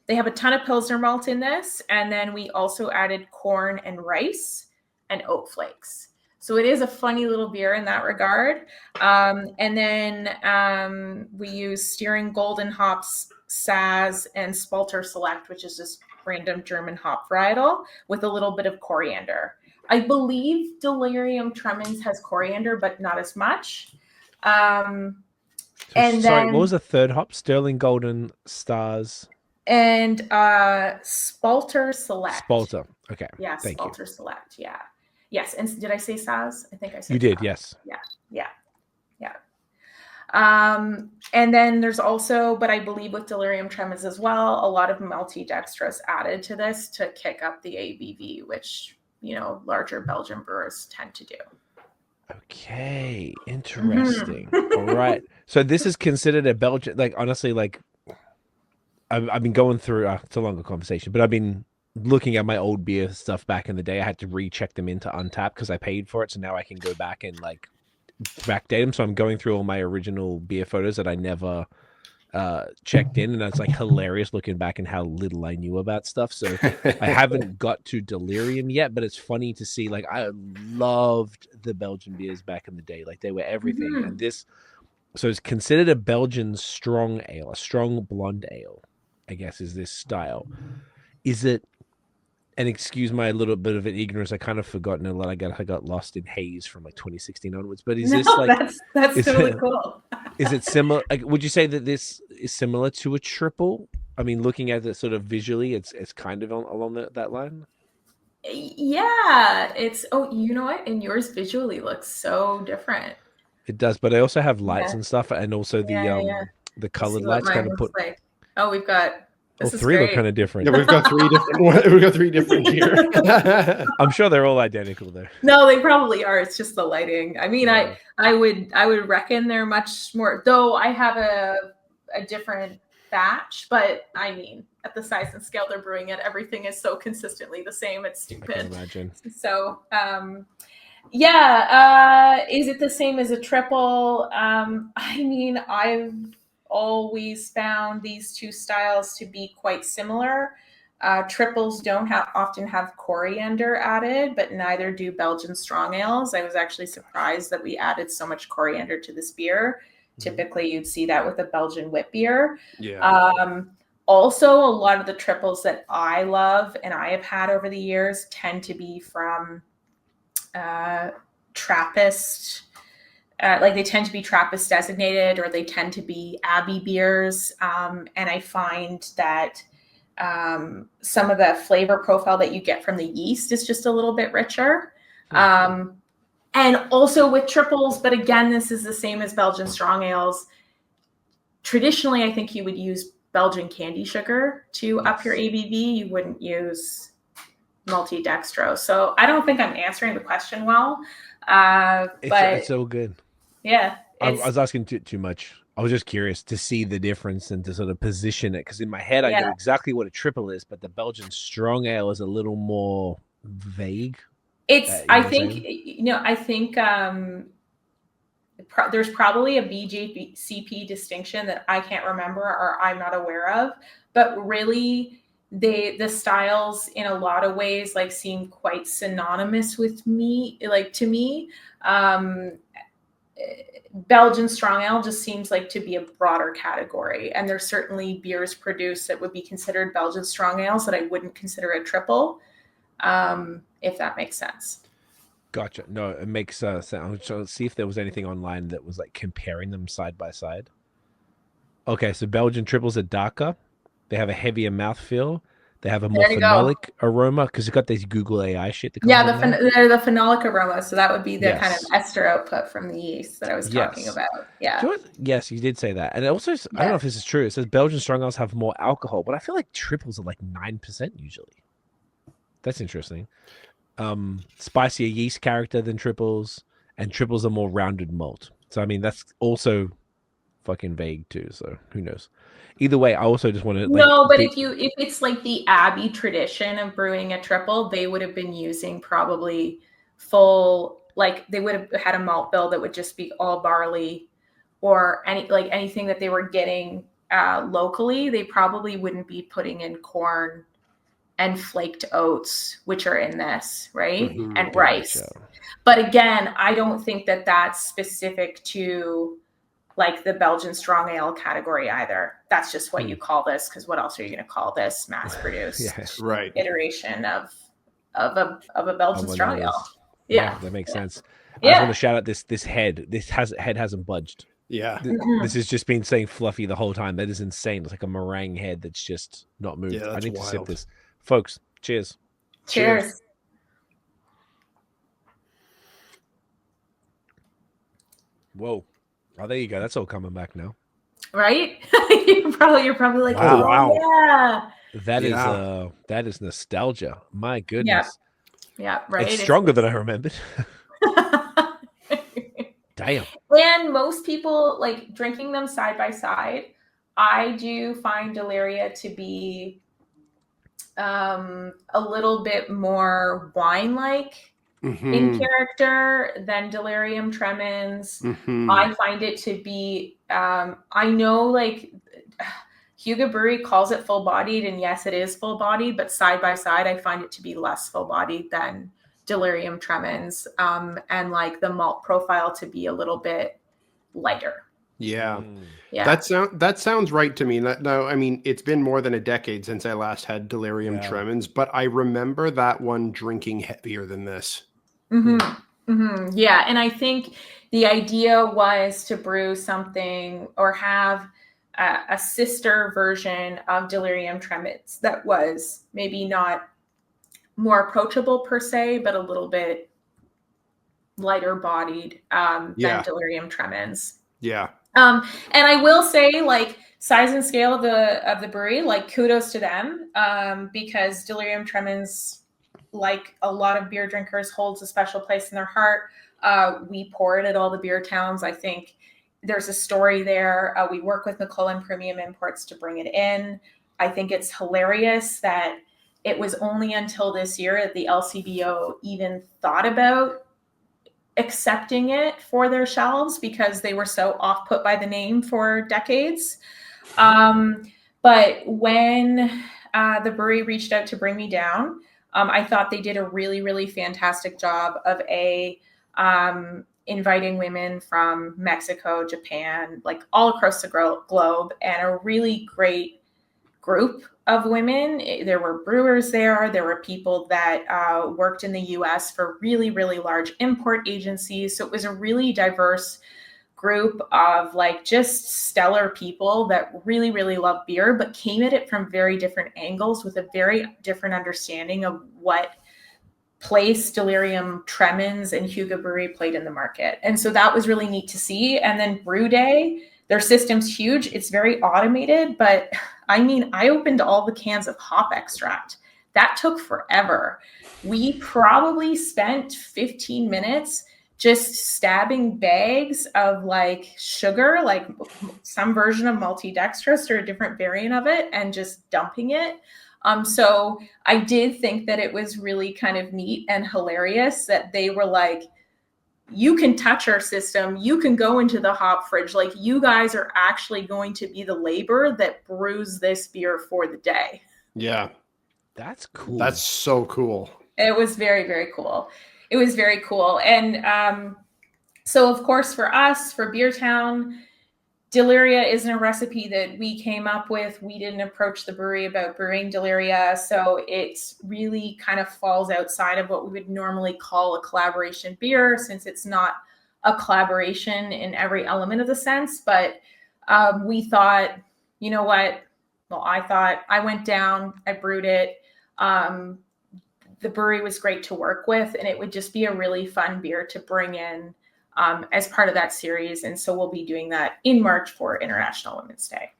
have a ton of Pilsner malt in this, and then we also added corn and rice and oat flakes. So it is a funny little beer in that regard. And then we use Steering Golden hops, Saz, and Spalter Select, which is just random German hop varietal with a little bit of coriander. I believe Delirium Tremens has coriander, but not as much. Sorry, what was the third hop? Sterling Golden, Stars, and Spalter Select. Spalter. Okay. Yeah, Thank Spalter you. Select. Yeah. Yes. And did I say Saz? I think I said you did. Saz. Yes. Yeah. And then there's also, but I believe with Delirium Tremens as well, a lot of maltodextrose added to this to kick up the ABV, which, you know, larger Belgian brewers tend to do. Okay, interesting. All right, so this is considered a Belgian, like, honestly, like, I've been going through, it's a longer conversation, but I've been looking at my old beer stuff back in the day. I had to recheck them into Untappd because I paid for it, so now I can go back and like backdate them. So I'm going through all my original beer photos that I never checked in, and it's like hilarious looking back and how little I knew about stuff. So I haven't got to Delirium yet, but it's funny to see, like, I loved the Belgian beers back in the day. Like, they were everything. And this, so it's considered a Belgian strong ale, a strong blonde ale, I guess, is this style. Is it, and excuse my little bit of ignorance, I kind of forgotten a lot. I got lost in haze from like 2016 onwards. But is this like, that's totally cool. Is it similar? Like, would you say that this is similar to a triple? I mean, looking at it sort of visually, it's kind of along that line. Yeah, you know what? And yours visually looks so different. It does, but I also have lights and stuff, and also the colored lights kind of put. Like. Oh, we've got. All three look kind of different. Yeah, we've got three different. We've got three different here. I'm sure they're all identical though. No, they probably are. It's just the lighting. I mean, Yeah. I would reckon they're much more. Though I have a different batch, but I mean, at the size and scale they're brewing it, everything is so consistently the same. It's stupid. I can imagine. So, is it the same as a triple? I mean, I've always found these two styles to be quite similar. Triples don't often have coriander added, but neither do Belgian strong ales. I was actually surprised that we added so much coriander to this beer. Typically, you'd see that with a Belgian wit beer. Yeah. Also, a lot of the triples that I love and I have had over the years tend to be from Trappist. Like, they tend to be Trappist designated, or they tend to be Abbey beers. And I find that some of the flavor profile that you get from the yeast is just a little bit richer. And also with triples, but again, this is the same as Belgian strong ales. Traditionally, I think you would use Belgian candy sugar to up your ABV. You wouldn't use maltodextrose. So I don't think I'm answering the question well. But it's so good. Yeah. I was asking too much. I was just curious to see the difference and to sort of position it, because in my head I know exactly what a triple is, but the Belgian strong ale is a little more vague. I think there's probably a BJCP distinction that I can't remember or I'm not aware of, but really the styles in a lot of ways like seem quite synonymous with me, like to me. Belgian strong ale just seems like to be a broader category. And there's certainly beers produced that would be considered Belgian strong ales that I wouldn't consider a triple, if that makes sense. Gotcha. No, it makes sense. I'm trying to see if there was anything online that was like comparing them side by side. Okay, so Belgian triples are darker. They have a heavier mouthfeel. They have a more There you go. phenolic aroma because you've got this Google AI shit that comes Yeah, in there. they're the phenolic aroma. So that would be the kind of Yes. ester output from the yeast that I was talking Yes. about. Yeah. Do you know what? Yes, you did say that. And it also, I don't know if this is true. It says Belgian strong ales have more alcohol, but I feel like triples are like 9% usually. That's interesting. Spicier yeast character than triples, and triples are more rounded malt. So, I mean, that's also fucking vague too. So, who knows? Either way, I also just want to if it's like the Abbey tradition of brewing a triple, they would have been using probably full, like they would have had a malt bill that would just be all barley, or anything that they were getting locally. They probably wouldn't be putting in corn and flaked oats, which are in this, right? And rice. But again, I don't think that that's specific to like the Belgian strong ale category either. That's just what you call this, because what else are you going to call this mass-produced iteration of a Belgian strong ale? Yeah, that makes sense. Yeah. I just want to shout out this head. Head hasn't budged. Yeah. This has just been saying fluffy the whole time. That is insane. It's like a meringue head that's just not moved. Yeah, I need that's to sip wild. this. Folks, cheers. Cheers. Whoa. Oh, there you go. That's all coming back now. Right? You're probably like, Wow. Yeah. That is nostalgia. My goodness. Yeah, right. It's stronger than I remembered. Damn. And most people like drinking them side by side. I do find Deliria to be a little bit more wine-like in character than Delirium Tremens. I find it to be, I know like Huyghe Brewery calls it full-bodied, and yes, it is full-bodied, but side by side, I find it to be less full-bodied than Delirium Tremens, and like the malt profile to be a little bit lighter. Yeah. Yeah. That sounds right to me. No, I mean, it's been more than a decade since I last had Delirium Tremens, but I remember that one drinking heavier than this. Yeah, and I think the idea was to brew something or have a sister version of Delirium Tremens that was maybe not more approachable per se, but a little bit lighter bodied than Delirium Tremens. Yeah. And I will say, like, size and scale of the brewery, like, kudos to them, because Delirium Tremens, like a lot of beer drinkers, holds a special place in their heart. We pour it at all the beer towns. I think there's a story there. We work with Mikkeller Premium Imports to bring it in. I think it's hilarious that it was only until this year that the LCBO even thought about accepting it for their shelves, because they were so off-put by the name for decades. But when the brewery reached out to bring me down, I thought they did a really, really fantastic job of inviting women from Mexico, Japan, like all across the globe, and a really great group of women. There were brewers there. There were people that worked in the US for really, really large import agencies. So it was a really diverse group of like just stellar people that really, really love beer, but came at it from very different angles with a very different understanding of what place Delirium Tremens and Huyghe Brewery played in the market. And so that was really neat to see. And then Brew Day, their system's huge. It's very automated, but I mean, I opened all the cans of hop extract. That took forever. We probably spent 15 minutes just stabbing bags of like sugar, like some version of maltodextrose or a different variant of it, and just dumping it. So I did think that it was really kind of neat and hilarious that they were like, you can touch our system. You can go into the hop fridge. Like, you guys are actually going to be the labor that brews this beer for the day. Yeah. That's cool. That's so cool. It was very, very cool. It was very cool. And So of course, for us, for Beertown, Deliria isn't a recipe that we came up with. We didn't approach the brewery about brewing Deliria. So it really kind of falls outside of what we would normally call a collaboration beer, since it's not a collaboration in every element of the sense. But we thought, you know what? Well, I went down, I brewed it. The brewery was great to work with, and it would just be a really fun beer to bring in as part of that series. And so we'll be doing that in March for International Women's Day.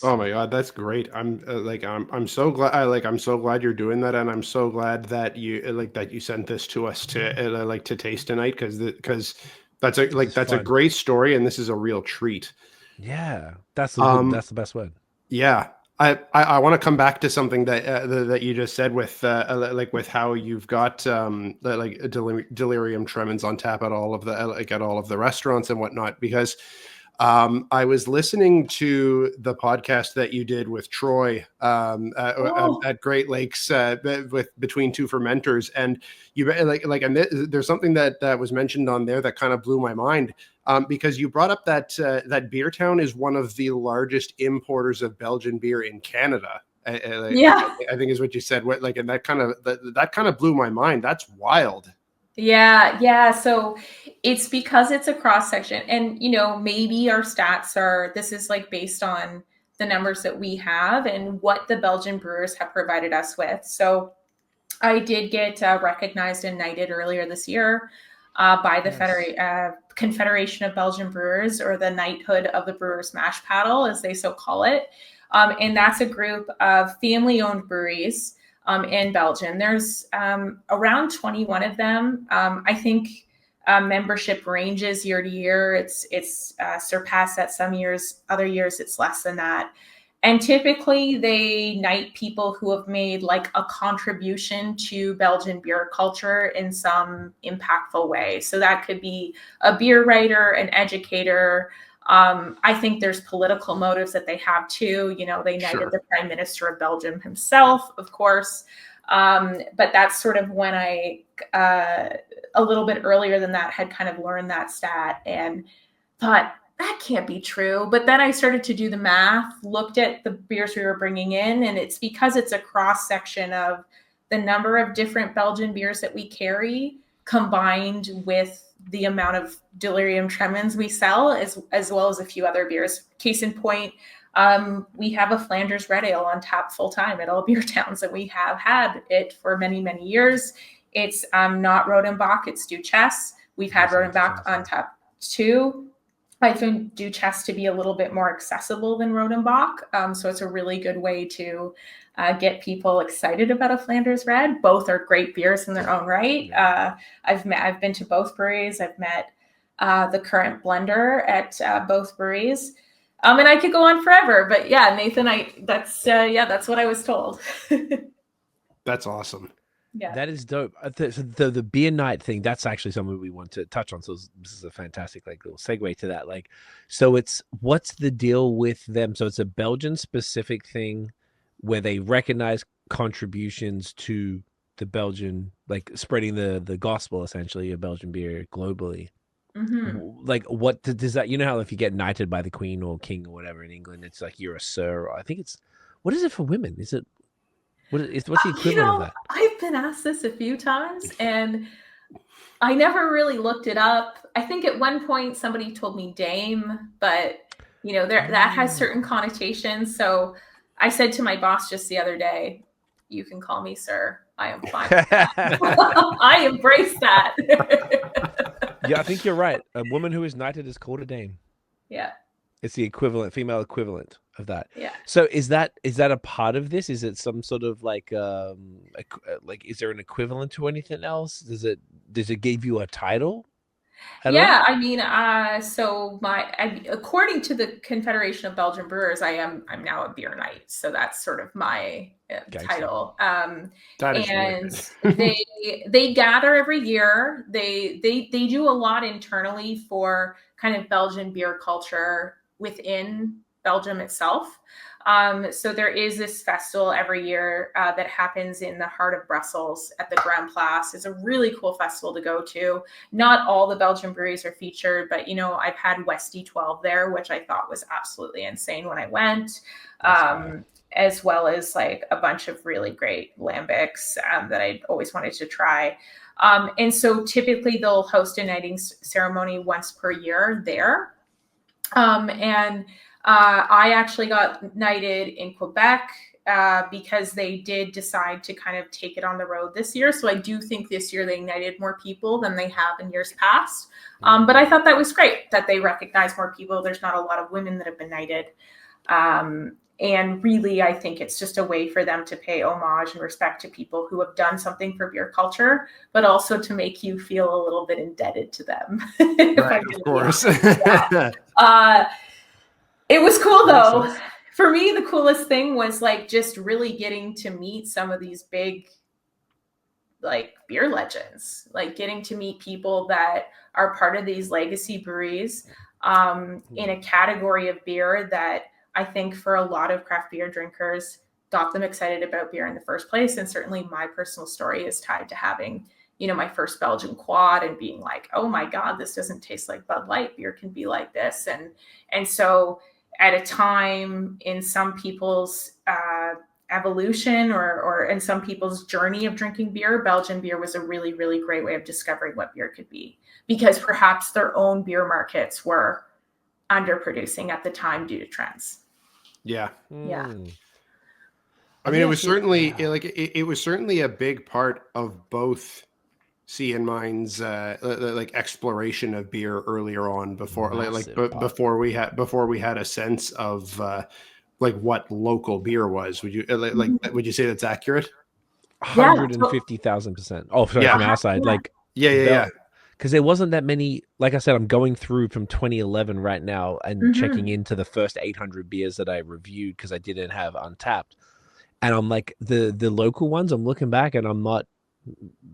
Oh my God, that's great. I'm so glad. I'm so glad you're doing that. And I'm so glad that you sent this to us to taste tonight. Cause that's a great story. And this is a real treat. Yeah. That's the best word. Yeah. I want to come back to something that you just said with with how you've got delirium tremens on tap at all of the restaurants and whatnot, because I was listening to the podcast that you did with Troy at Great Lakes between two fermenters, and there's something that was mentioned on there that kind of blew my mind. Because you brought up that Beertown is one of the largest importers of Belgian beer in Canada. I think is what you said. And that kind of blew my mind. That's wild. Yeah. So it's because it's a cross section, and maybe our stats are. This is based on the numbers that we have and what the Belgian brewers have provided us with. So I did get recognized and knighted earlier this year by the Confederation of Belgian Brewers, or the Knighthood of the Brewers Mash Paddle, as they so call it. And that's a group of family-owned breweries in Belgium. There's around 21 of them. I think membership ranges year to year. It's surpassed that some years, other years it's less than that. And typically they knight people who have made a contribution to Belgian beer culture in some impactful way. So that could be a beer writer, an educator. I think there's political motives that they have too. They knighted the Prime Minister of Belgium himself, of course. But that's sort of when I, a little bit earlier than that, had kind of learned that stat and thought, that can't be true. But then I started to do the math, looked at the beers we were bringing in, and it's because it's a cross section of the number of different Belgian beers that we carry combined with the amount of delirium tremens we sell, as well as a few other beers. Case in point, we have a Flanders Red Ale on tap full time at all beer towns, and we have had it for many, many years. It's not Rodenbach, it's Duchesse. We've had Rodenbach on tap too. I find Duchesse to be a little bit more accessible than Rodenbach. So it's a really good way to get people excited about a Flanders Red. Both are great beers in their own right. I've been to both breweries. I've met the current blender at both breweries. And I could go on forever, but yeah, Nathan, that's what I was told. That's awesome. Yeah, that is dope. So the beer night thing, that's actually something we want to touch on. So this is a fantastic little segue to that. So what's the deal with them? So it's a Belgian specific thing where they recognize contributions to the Belgian, spreading the gospel essentially of Belgian beer globally. Mm-hmm. What does that? How if you get knighted by the Queen or King or whatever in England, it's you're a sir. Or I think what is it for women? Is it? What's the equivalent of that? I've been asked this a few times, and I never really looked it up. I think at one point somebody told me dame, but that has certain connotations. So I said to my boss just the other day, "You can call me sir. I am fine with that." I embrace that. Yeah, I think you're right. A woman who is knighted is called a dame. Yeah. It's the female equivalent of that. Yeah. So is that a part of this? Is it some sort of is there an equivalent to anything else? Does it give you a title? Yeah, all? I mean, according to the Confederation of Belgian Brewers, I'm now a beer knight, so that's sort of my title. And they gather every year. They do a lot internally for kind of Belgian beer culture within Belgium itself. So there is this festival every year that happens in the heart of Brussels at the Grand Place. It's a really cool festival to go to. Not all the Belgian breweries are featured, but I've had Westy 12 there, which I thought was absolutely insane when I went. As well as like a bunch of really great lambics that I always wanted to try. And so typically they'll host a knighting ceremony once per year there. And I actually got knighted in Quebec because they did decide to kind of take it on the road this year. So I do think this year they knighted more people than they have in years past. But I thought that was great that they recognize more people. There's not a lot of women that have been knighted. And really, I think it's just a way for them to pay homage and respect to people who have done something for beer culture, but also to make you feel a little bit indebted to them. Right, of course. It was cool, though. For me, the coolest thing was like just really getting to meet some of these big like beer legends, like getting to meet people that are part of these legacy breweries in a category of beer that I think for a lot of craft beer drinkers got them excited about beer in the first place. And certainly my personal story is tied to having, my first Belgian quad and being like, oh my God, this doesn't taste like Bud Light. Beer can be like this. And so at a time in some people's evolution or in some people's journey of drinking beer, Belgian beer was a really, really great way of discovering what beer could be, because perhaps their own beer markets were underproducing at the time due to trends. Yeah. Yeah. I mean, it was certainly it was certainly a big part of both C and mine's like exploration of beer earlier on before before we had a sense of like what local beer was. Would you would you say that's accurate? 150,000%. Oh, sorry, from our side, like yeah. Because there wasn't that many. Like I said, I'm going through from 2011 right now and checking into the first 800 beers that I reviewed because I didn't have Untappd, and I'm like the local ones. I'm looking back and I'm not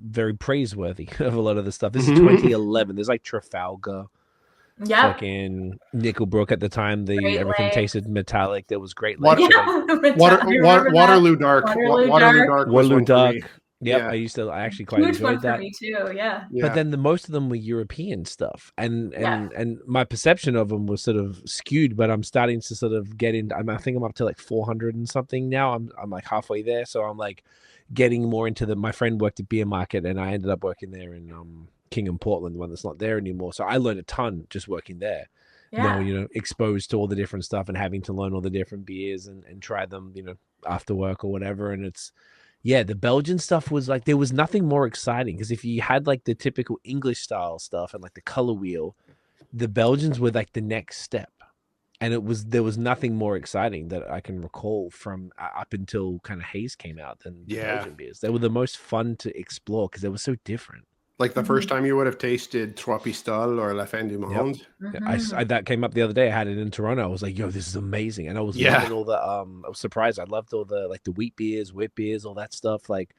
very praiseworthy of a lot of the stuff. This is 2011. There's like Trafalgar, fucking Nickelbrook at the time. The everything tasted metallic. There was Great Lakes. Waterloo Dark. Waterloo Dark. Yep, yeah. I actually quite Huge enjoyed that. For me too, yeah. But then most of them were European stuff, and my perception of them was sort of skewed. But I'm starting to sort of get in. I think I'm up to like 400 and something now. I'm like halfway there, so I'm like getting more into my friend worked at Beer Market, and I ended up working there in King and Portland, the one that's not there anymore. So I learned a ton just working there. Yeah. Exposed to all the different stuff and having to learn all the different beers and try them, after work or whatever. And it's. Yeah, the Belgian stuff was like, there was nothing more exciting because if you had like the typical English style stuff and like the color wheel, the Belgians were like the next step. And there was nothing more exciting that I can recall from up until kind of Haze came out than the Belgian beers. They were the most fun to explore because they were so different. Like the first time you would have tasted Trois Pistoles or La Fin du Monde. Yep. That came up the other day. I had it in Toronto. I was like, yo, this is amazing. And I was loving all the, I was surprised. I loved all the, like the wheat beers, all that stuff. Like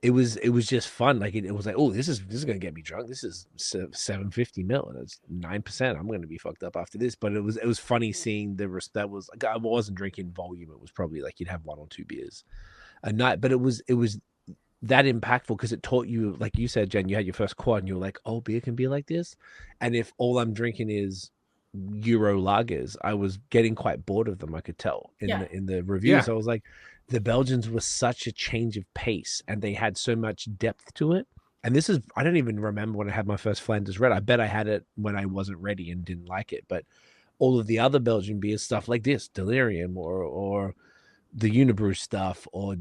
it was just fun. Like it was like, oh, this is going to get me drunk. This is 750 mil and it's 9%. I'm going to be fucked up after this. But it was funny seeing that was like, I wasn't drinking volume. It was probably like you'd have 1 or 2 beers a night, but it was that impactful because it taught you, like you said, Jen, you had your first quad and you were like, oh, beer can be like this. And if all I'm drinking is Euro lagers, I was getting quite bored of them. I could tell in the reviews. I was like, the Belgians were such a change of pace and they had so much depth to it. And this is, I don't even remember when I had my first Flanders Red. I bet I had it when I wasn't ready and didn't like it. But all of the other Belgian beers, stuff like this, Delirium or the Unibrew stuff or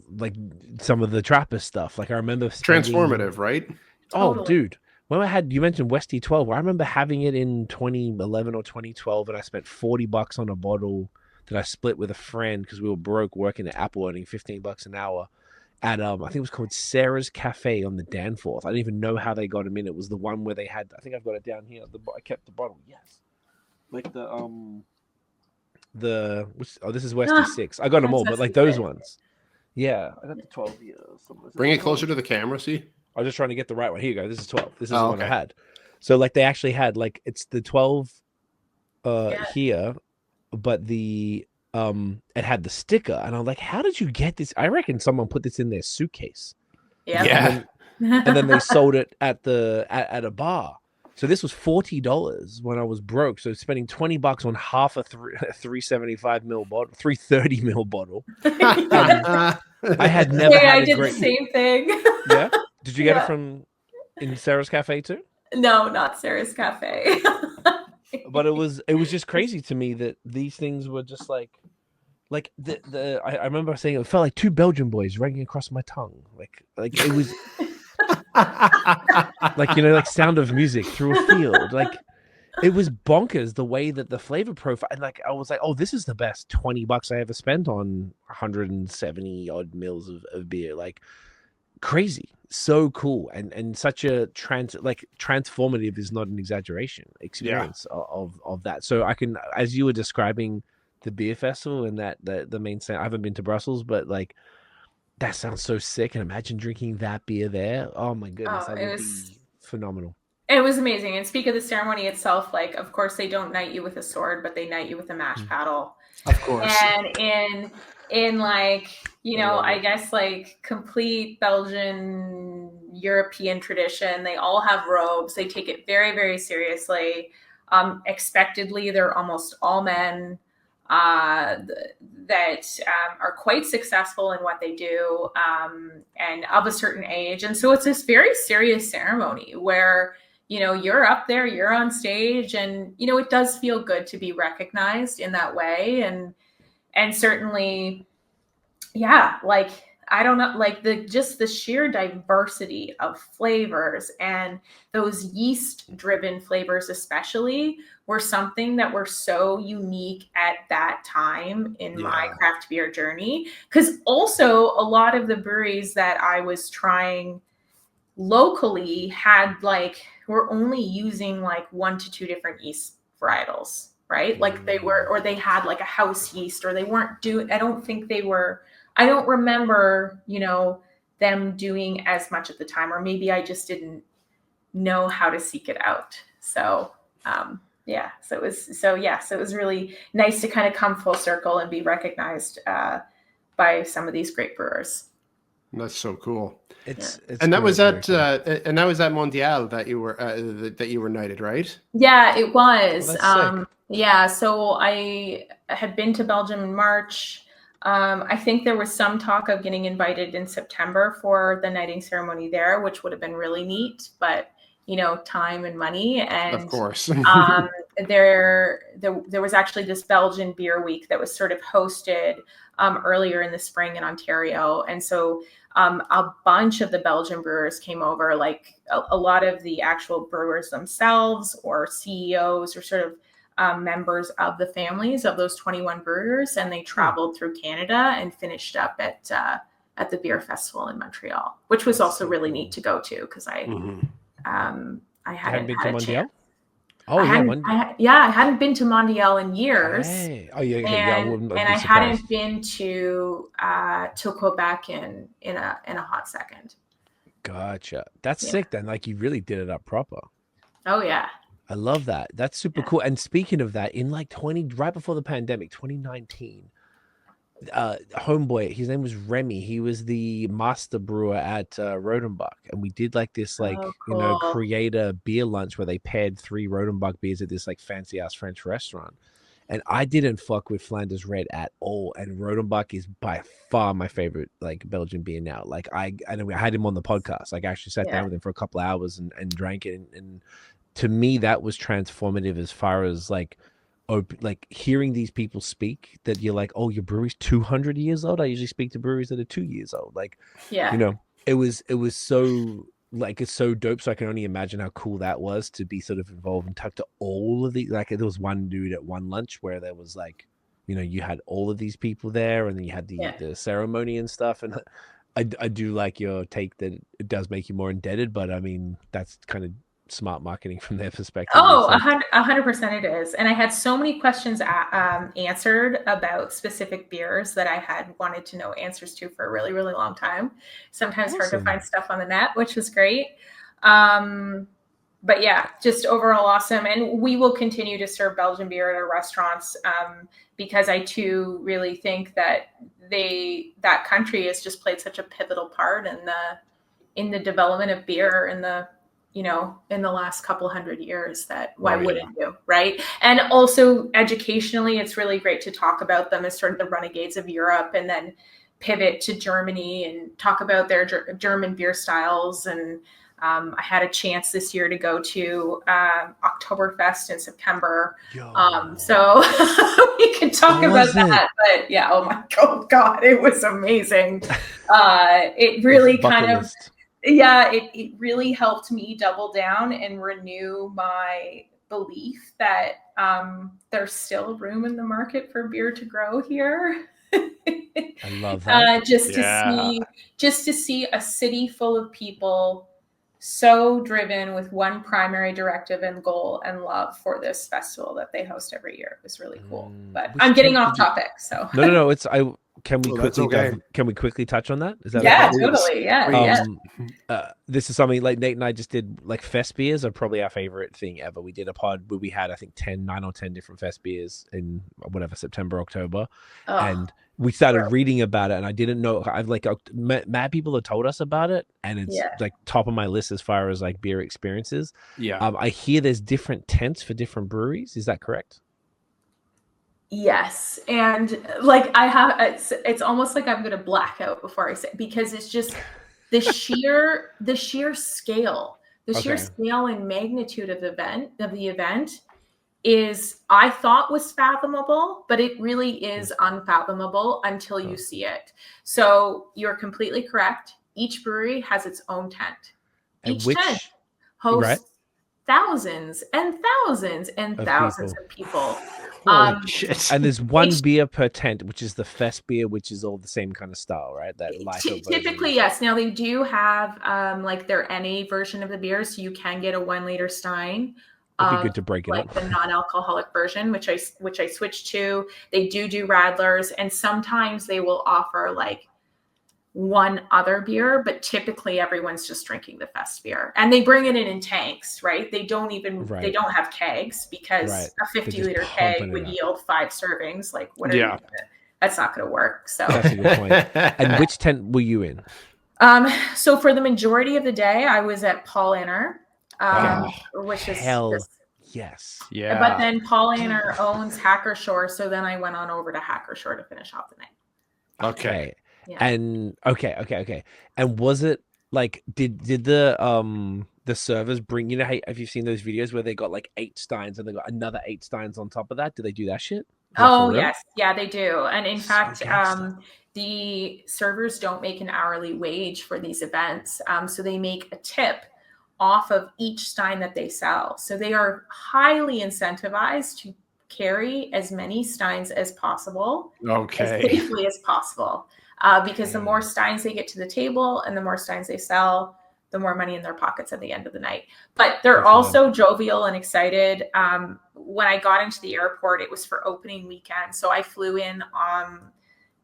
like some of the Trappist stuff. Like I remember transformative, right? Oh, totally. Dude. When you mentioned Westy 12, I remember having it in 2011 or 2012 and I spent $40 on a bottle that I split with a friend because we were broke working at Apple earning $15 an hour at I think it was called Sarah's Cafe on the Danforth. I don't even know how they got them in. It was the one where they had, I think I've got it down here. I kept the bottle. Yes. Like this is Westy 6. I got them all, but like those ones. Yeah, I got the 12 here. Bring it closer to the camera, see? I was just trying to get the right one. Here you go. This is 12. This is the one I had. So like they actually had like it's the 12 here, but it had the sticker, and I'm like, how did you get this? I reckon someone put this in their suitcase. Yeah. Yeah. And then they sold it at a bar. So this was $40 when I was broke. So spending $20 on half a 375 ml bottle, 330 ml bottle. I had never had I a did great. the same thing. Yeah. Did you get Yeah. it from in Sarah's Cafe too? No, not Sarah's Cafe. But it was just crazy to me that these things were just like I remember saying it felt like two Belgian boys running across my tongue. Like it was like, you know, like Sound of Music through a field. Like it was bonkers the way that the flavor profile, and like I was like, oh, this is the best $20 I ever spent on 170 odd mils of beer. Like crazy, so cool, and such a transformative is not an exaggeration experience of that. So I can, as you were describing the beer festival and that the main stand, I haven't been to Brussels, but like that sounds so sick. And imagine drinking that beer there. Oh my goodness, that would be phenomenal. It was amazing. And speak of the ceremony itself, like of course they don't knight you with a sword, but they knight you with a mash paddle. Of course. And in like, you know, I guess like complete Belgian European tradition, they all have robes. They take it very, very seriously. Expectedly, they're almost all men that are quite successful in what they do and of a certain age. And so it's this very serious ceremony where, you know, you're up there, you're on stage, and, you know, it does feel good to be recognized in that way. And certainly, yeah, like, I don't know, like the sheer diversity of flavors and those yeast driven flavors, especially, were something that were so unique at that time in my craft beer journey. Because also a lot of the breweries that I was trying locally were only using like 1 to 2 different yeast varietals, right? Like they had like a house yeast, or they weren't doing, I don't remember, you know, them doing as much at the time, or maybe I just didn't know how to seek it out. So, so it was really nice to kind of come full circle and be recognized by some of these great brewers. That's so cool. That was at Mondial that you were knighted, right? Yeah, it was. Sick. So I had been to Belgium in March. I think there was some talk of getting invited in September for the knighting ceremony there, which would have been really neat, but you know, time and money. And of course, there was actually this Belgian Beer Week that was sort of hosted earlier in the spring in Ontario. And so a bunch of the Belgian brewers came over, like a lot of the actual brewers themselves or CEOs or sort of members of the families of those 21 brewers, and they traveled through Canada and finished up at the beer festival in Montreal, which was also really neat to go to because I hadn't been had to a Mondial. chance. Oh, I hadn't been to Mondial in years. Hey. Oh yeah, and I hadn't been to Quebec in a hot second. Gotcha. That's sick then. Like you really did it up proper. Oh yeah. I love that. That's super cool. And speaking of that, in like right before the pandemic, 2019, homeboy, his name was Remy. He was the master brewer at Rodenbach, and we did like this, like you know, creator beer lunch where they paired 3 Rodenbach beers at this like fancy ass French restaurant. And I didn't fuck with Flanders Red at all. And Rodenbach is by far my favorite like Belgian beer now. Like I know I had him on the podcast. Like I actually sat down with him for a couple of hours and drank it. And to me, that was transformative as far as like hearing these people speak that you're like, oh, your brewery's 200 years old. I usually speak to breweries that are 2 years old. Like, you know, it was so like, it's so dope. So I can only imagine how cool that was to be sort of involved and talk to all of the, like there was one dude at one lunch where there was like, you know, you had all of these people there and then you had the ceremony and stuff. And I do like your take that it does make you more indebted, but I mean, that's kind of smart marketing from their perspective. Oh, 100% it is. And I had so many questions answered about specific beers that I had wanted to know answers to for a really, really long time. Sometimes hard to find stuff on the net, which was great. but yeah, just overall awesome. And we will continue to serve Belgian beer at our restaurants, because I too really think that that country has just played such a pivotal part in the development of beer in the last couple hundred years, that why wouldn't you, right? And also educationally, it's really great to talk about them as sort of the renegades of Europe, and then pivot to Germany and talk about their German beer styles. And I had a chance this year to go to Oktoberfest in September. So we could talk about that. But yeah, oh my God, it was amazing. It really kind of, it really helped me double down and renew my belief that there's still room in the market for beer to grow here. I love that. Just to see a city full of people so driven with one primary directive and goal and love for this festival that they host every year. It was really cool. But I'm getting off topic, so no. Can we quickly touch on that? Is that okay? Totally. Yeah. This is something like Nate and I just did. Like, fest beers are probably our favorite thing ever. We did a pod where we had, I think, 9 or 10 different fest beers in whatever, September, October, and we started reading about it. And I didn't know. I've mad people have told us about it, and it's like top of my list as far as like beer experiences. Yeah. I hear there's different tents for different breweries. Is that correct? Yes. And like it's almost like I'm going to black out before I say it, because it's just the sheer scale, scale and magnitude of the event is, I thought, was fathomable, but it really is unfathomable until you see it. So you're completely correct. Each brewery has its own tent. Each tent hosts thousands and thousands and thousands of people. And there's one beer per tent, which is the fest beer, which is all the same kind of style, right? That typically, yes. Now they do have like their NA version of the beer, so you can get a 1 liter Stein. It'd be good to break it up. The non-alcoholic version, which I switched to. They do Radlers, and sometimes they will offer like one other beer, but typically everyone's just drinking the fest beer, and they bring it in tanks, right? They don't have kegs, because a 50-liter keg would yield 5 servings. Like, what are you doing? That's not going to work. So that's a good point. And which tent were you in? So for the majority of the day, I was at Paul Anner, which is yes. Yeah. But then Paul Anner owns Hackershore, so then I went on over to Hackershore to finish off the night. Okay. Yeah. And okay. And was it like, did the servers bring, have you seen those videos where they got like 8 steins and they got another 8 steins on top of that? Do they do that shit? Yes. Yeah, they do. And in fact, the servers don't make an hourly wage for these events. So they make a tip off of each stein that they sell. So they are highly incentivized to carry as many steins as possible, as safely as possible. Because the more steins they get to the table and the more steins they sell, the more money in their pockets at the end of the night. But they're also jovial and excited. When I got into the airport, it was for opening weekend. So I flew in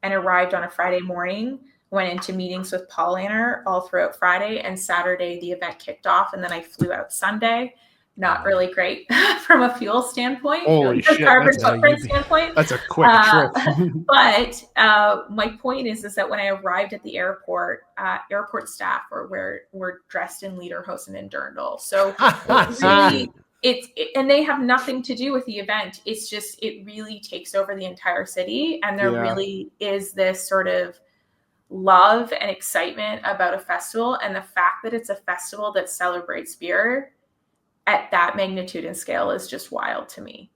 and arrived on a Friday morning, went into meetings with Paul Anner all throughout Friday, and Saturday the event kicked off, and then I flew out Sunday. Not really great from a fuel standpoint. Holy shit. Carbon footprint standpoint. That's a quick trip. But my point is that when I arrived at the airport, airport staff were dressed in lederhosen and dirndl. So really, and they have nothing to do with the event. It's just, it really takes over the entire city. And there really is this sort of love and excitement about a festival. And the fact that it's a festival that celebrates beer at that magnitude and scale is just wild to me.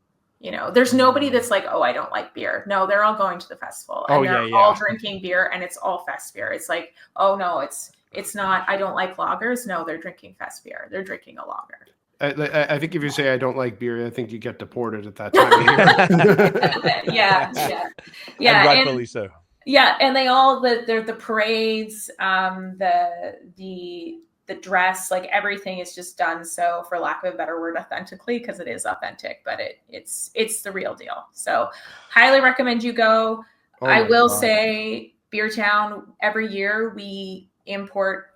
There's nobody that's like, oh, I don't like beer. No, they're all going to the festival and they're all drinking beer, and it's all fest beer. It's like, oh no, it's not, I don't like lagers. No, they're drinking fest beer. They're drinking a lager. I think if you say I don't like beer, I think you get deported at that time of year. Yeah. And rightfully so. Yeah, and they all the parades, the dress, like everything is just done so, for lack of a better word, authentically, because it is authentic, but it's the real deal. So highly recommend you go. I will say Beertown, every year we import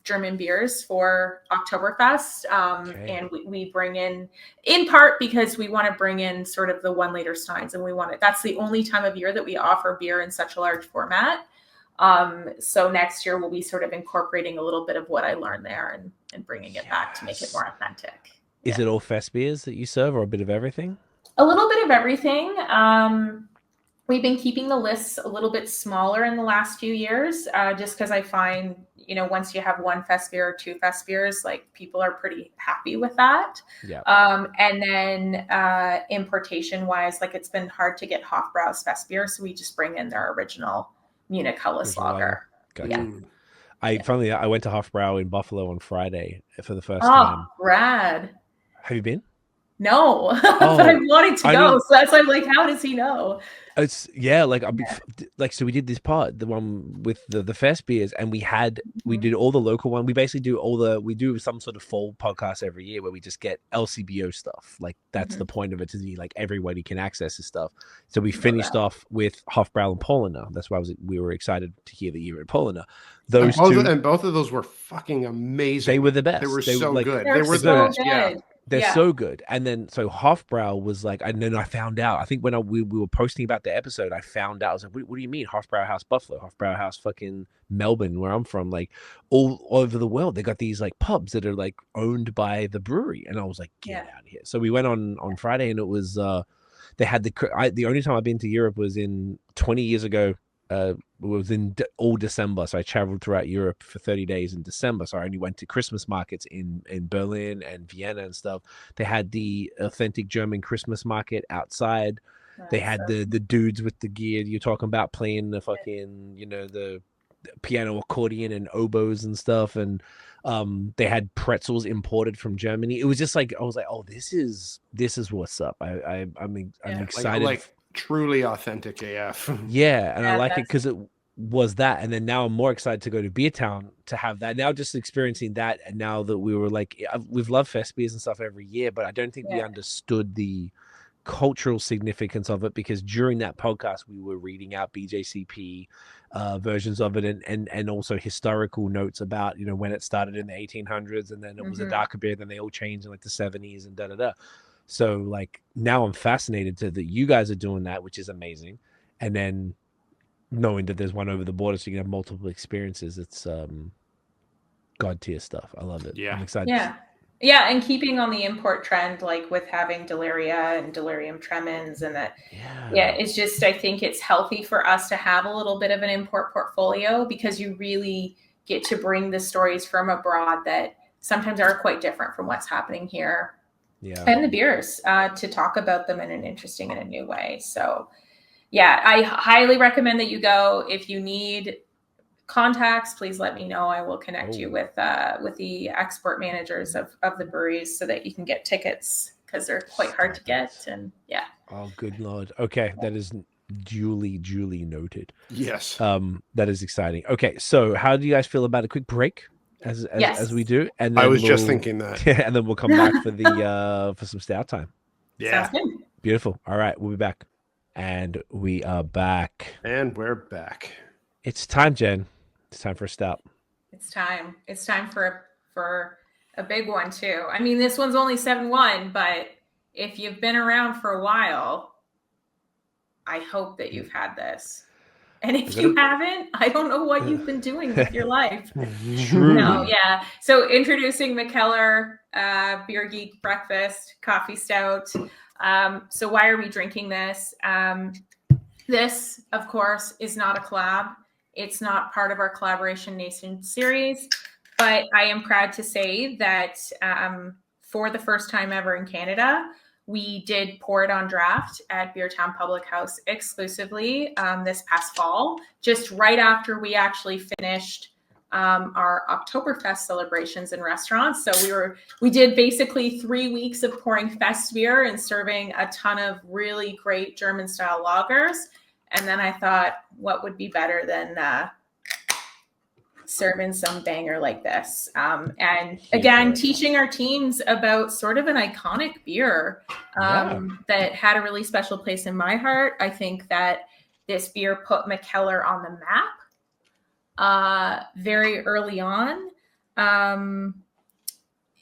German beers for Oktoberfest. And we bring in part because we want to bring in sort of the 1 liter steins, and that's the only time of year that we offer beer in such a large format. So next year we'll be sort of incorporating a little bit of what I learned there and bringing it back to make it more authentic. Is it all fest beers that you serve, or a bit of everything? A little bit of everything. We've been keeping the lists a little bit smaller in the last few years, just because I find, once you have 1 fest beer or 2 fest beers, like people are pretty happy with that. Yeah. And then importation wise, like it's been hard to get Hofbrau's fest beer, so we just bring in their original Munich Helles lager. Gotcha. Yeah. I went to Hofbrau in Buffalo on Friday for the first time. Oh, rad. Have you been? No, but I wanted to go. So that's why I'm like, how does he know? It's so we did this part, the one with the fest beers, and we did all the local one. We basically we do some sort of fall podcast every year where we just get LCBO stuff. Like that's the point of it, to be like everybody can access this stuff. So we finished off with Hofbrau and Paulaner. That's why we were excited to hear that you were at Paulaner. Both of those were fucking amazing. They were the best. They were so good. They were so good. Yeah. They're so good. And then so Hofbrau was like, and then I found out, I think when we were posting about the episode, I found out, I was like, what do you mean Hofbrau House Buffalo, Hofbrau House fucking Melbourne, where I'm from, like all over the world, they got these like pubs that are like owned by the brewery. And I was like, get out of here. So we went on Friday, and it was, they had the only time I've been to Europe was in 20 years ago. It was in all December, so I traveled throughout Europe for 30 days in December. So I only went to Christmas markets in Berlin and Vienna and stuff. They had the authentic German Christmas market outside. They had the dudes with the gear you're talking about playing the fucking, the piano, accordion, and oboes and stuff. And they had pretzels imported from Germany. It was just like, I was like, oh, this is what's up. I'm excited. Like truly authentic AF. Yeah, and I like it because it was that, and then now I'm more excited to go to Beertown to have that. Now just experiencing that, and now that we were like, we've loved fest beers and stuff every year, but I don't think we understood the cultural significance of it, because during that podcast we were reading out BJCP versions of it, and also historical notes about when it started in the 1800s, and then it was a darker beer, then they all changed in like the 70s and da. So like now I'm fascinated that you guys are doing that, which is amazing. And then knowing that there's one over the border, so you can have multiple experiences. It's god tier stuff. I love it. Yeah. I'm excited. Yeah. And keeping on the import trend, like with having Deliria and Delirium Tremens, and that, it's just, I think it's healthy for us to have a little bit of an import portfolio, because you really get to bring the stories from abroad that sometimes are quite different from what's happening here. And the beers, to talk about them in an interesting and a new way. So I highly recommend that you go. If you need contacts, please let me know. I will connect you with the export managers of the breweries, so that you can get tickets, because they're quite hard to get. And oh good lord. Okay, that is duly noted. Yes. That is exciting. Okay, so how do you guys feel about a quick break? As we do, and then I was just thinking that. And then we'll come back for the for some stout time. Yeah, beautiful. All right, we'll be back, and we are back, and we're back. It's time, Jen. It's time for a stout. It's time. It's time for a big one too. I mean, this one's only 7.1, but if you've been around for a while, I hope that you've had this. And if you haven't, I don't know what you've been doing with your life. No, So introducing Mikkeller Beer Geek Breakfast Coffee Stout. So why are we drinking this? This, of course, is not a collab. It's not part of our Collaboration Nation series. But I am proud to say that for the first time ever in Canada, we did pour it on draft at Beertown Public House exclusively this past fall, just right after we actually finished our Oktoberfest celebrations in restaurants. So we did basically 3 weeks of pouring fest beer and serving a ton of really great German style lagers. And then I thought, what would be better than serving some banger like this, and again teaching our teams about sort of an iconic beer that had a really special place in my heart. I think that this beer put Mikkeller on the map very early on.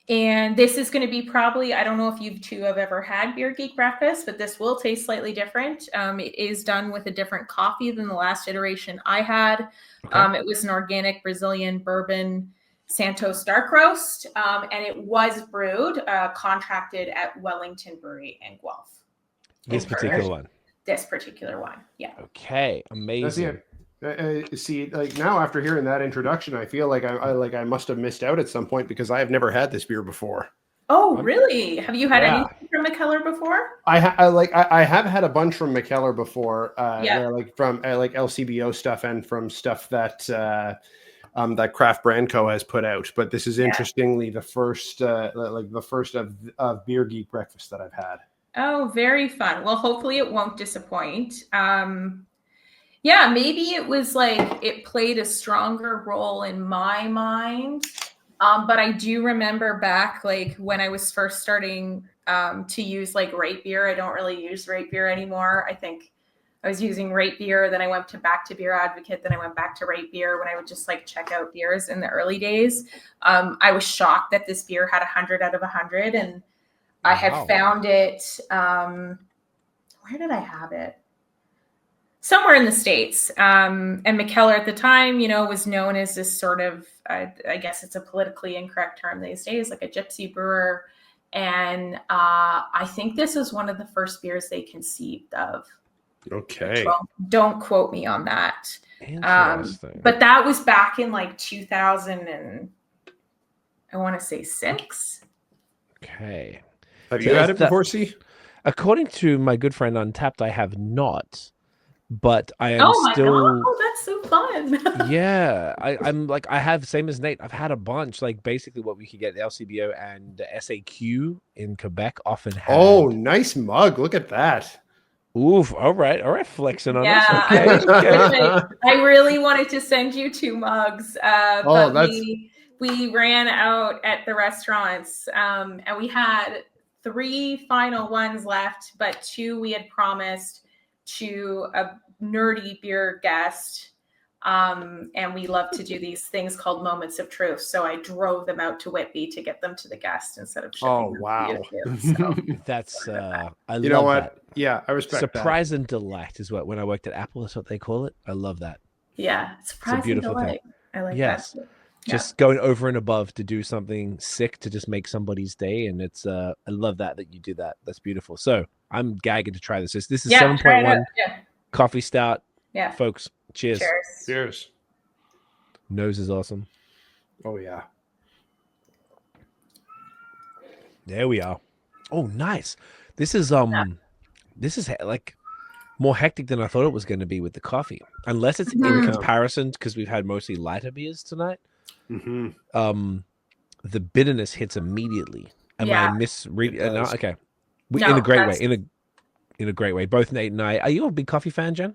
And this is going to be probably, I don't know if you two have ever had Beer Geek Breakfast, but this will taste slightly different. It is done with a different coffee than the last iteration I had. Okay. It was an organic Brazilian bourbon Santos dark roast, and it was brewed, contracted at Wellington Brewery in Guelph. This particular one? This particular one, yeah. Okay, amazing. See, like now after hearing that introduction, I feel like I must have missed out at some point because I have never had this beer before. Oh, really? Have you had anything from Mikkeller before? I have had a bunch from Mikkeller before. Like from like LCBO stuff and from stuff that that Craft Brand Co has put out. But this is interestingly the first of Beer Geek Breakfast that I've had. Oh, very fun. Well, hopefully it won't disappoint. Yeah, maybe it was like it played a stronger role in my mind. But I do remember back like when I was first starting to use like Rate Beer. I don't really use Rate Beer anymore. I think I was using Rate Beer, then I went back to Beer Advocate, then I went back to Rate Beer when I would just like check out beers in the early days. I was shocked that this beer had 100 out of 100, and I had found it. Where did I have it? Somewhere in the States. And Mikkeller at the time, was known as this sort of, I guess it's a politically incorrect term these days, like a gypsy brewer. And I think this is one of the first beers they conceived of. Okay. Don't quote me on that. Interesting. But that was back in like 2000 and I want to say 6. Okay. Have you had it before, C? According to my good friend Untappd, I have not. But I am still. Oh, that's so fun. Yeah, I'm like I have same as Nate. I've had a bunch. Like basically what we could get LCBO and SAQ in Quebec often had. Oh, nice mug! Look at that. Oof! All right, flexing on us. Okay. I really wanted to send you 2 mugs, but we ran out at the restaurants, and we had 3 final ones left, but 2 we had promised to a nerdy beer guest, and we love to do these things called moments of truth. So I drove them out to Whitby to get them to the guest instead of shipping them. Wow! So, that's I you love know what? That. Yeah, I respect surprise that. And delight is what when I worked at Apple, that's what they call it. I love that. Yeah, surprise and delight. I like that. Just going over and above to do something sick to just make somebody's day, and it's I love that you do that. That's beautiful. So I'm gagging to try this. This is 7.1 coffee stout. Yeah, folks. Cheers. Cheers. Nose is awesome. Oh yeah. There we are. Oh, nice. This is like more hectic than I thought it was going to be with the coffee, unless it's in comparison because we've had mostly lighter beers tonight. Mm-hmm. The bitterness hits immediately. Am I misreading? No, okay. In a great way. In a great way. Both Nate and I. Are you a big coffee fan, Jen?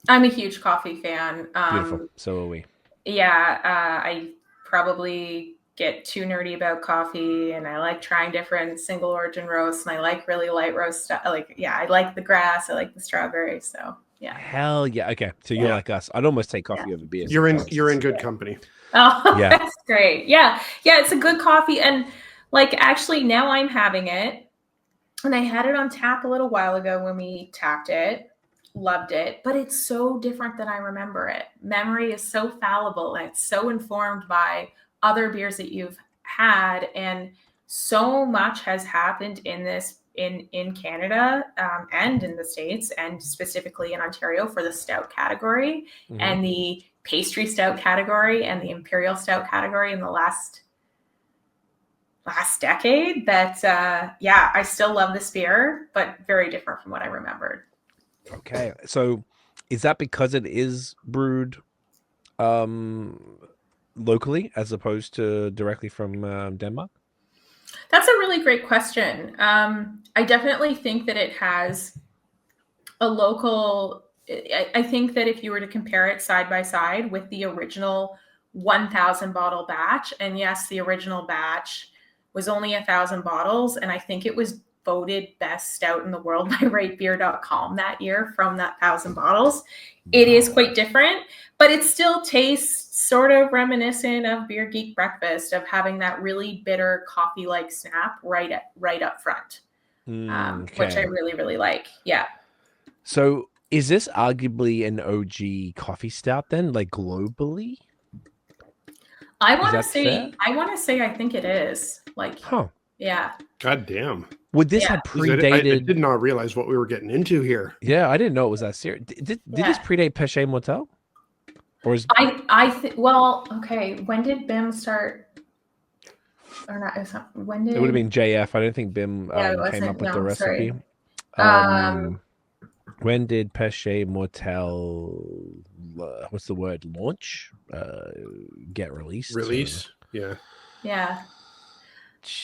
I'm a huge coffee fan. Beautiful. So are we. Yeah, I probably get too nerdy about coffee, and I like trying different single origin roasts, and I like really light roast stuff. I like the grass. I like the strawberry. So yeah. Hell yeah. Okay. So you're like us. I'd almost take coffee over beer. You're in good company. Oh, yeah. That's great. Yeah. Yeah. It's a good coffee. And like, actually now I'm having it, and I had it on tap a little while ago when we tapped it, loved it, but it's so different than I remember it. Memory is so fallible, and it's so informed by other beers that you've had. And so much has happened in this, in Canada and in the States, and specifically in Ontario for the stout category and the pastry stout category and the imperial stout category in the last decade that I still love this beer, but very different from what I remembered. Okay. So is that because it is brewed locally as opposed to directly from Denmark? That's a really great question. I definitely think that it has a local. I think that if you were to compare it side by side with the original 1,000 bottle batch, and yes, the original batch was only 1,000 bottles, and I think it was voted best stout in the world by ratebeer.com that year from that 1,000 bottles. It is quite different, but it still tastes sort of reminiscent of Beer Geek Breakfast, of having that really bitter coffee-like snap right up front, which I Okay. really, really like. Yeah. So is this arguably an OG coffee stout then, like globally? I want to that fair? say I think it is. Like, Huh. yeah. God damn. Would this Yeah. have I predated? did not realize what we were getting into here. Yeah, I didn't know it was that serious. Did this predate Péché Mortel? Or is Well, okay. When did BIM start? Or not? When did it would have been JF? I don't think BIM Yeah, it came wasn't. up with No, the recipe. sorry. When did Péché Mortel, what's the word, launch? Get released? Release? Yeah. Yeah.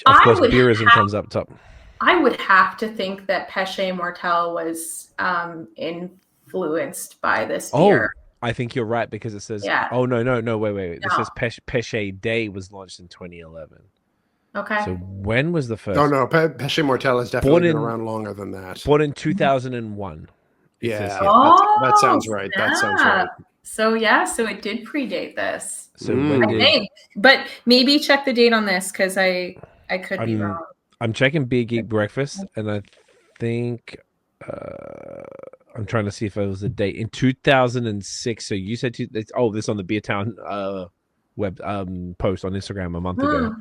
Of course, beerism comes up top. I would have to think that Péché Mortel was influenced by this beer. Oh, I think you're right because it says. Yeah. Oh no! Wait! No. It says Péché Day was launched in 2011. Okay. So when was the first? Oh no, Péché Mortel has definitely been around longer than that. Born in 2001. Yeah, that sounds right. That sounds right. So yeah, so it did predate this. So when I think, but maybe check the date on this because I could be wrong. I'm checking Beer Geek Breakfast, and I think I'm trying to see if it was a date in 2006. So you said this on the Beertown web post on Instagram a month ago.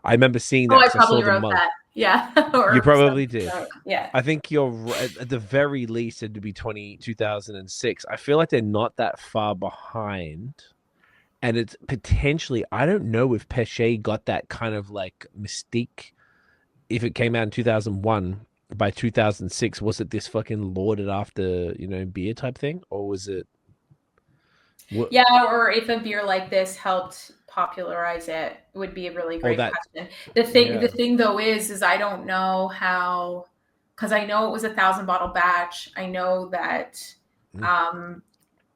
I remember seeing that. I I probably saw the wrote month. that. Yeah. You probably did. Yeah. I think you're right. At the very least, it'd be 2006. I feel like they're not that far behind. And it's potentially, I don't know if Péché got that kind of like mystique. If it came out in 2001, by 2006, was it this fucking lauded after, beer type thing? Or was it? Yeah, or if a beer like this helped popularize it, would be a really great question. The thing though is I don't know how, because I know it was 1,000 bottle batch. I know that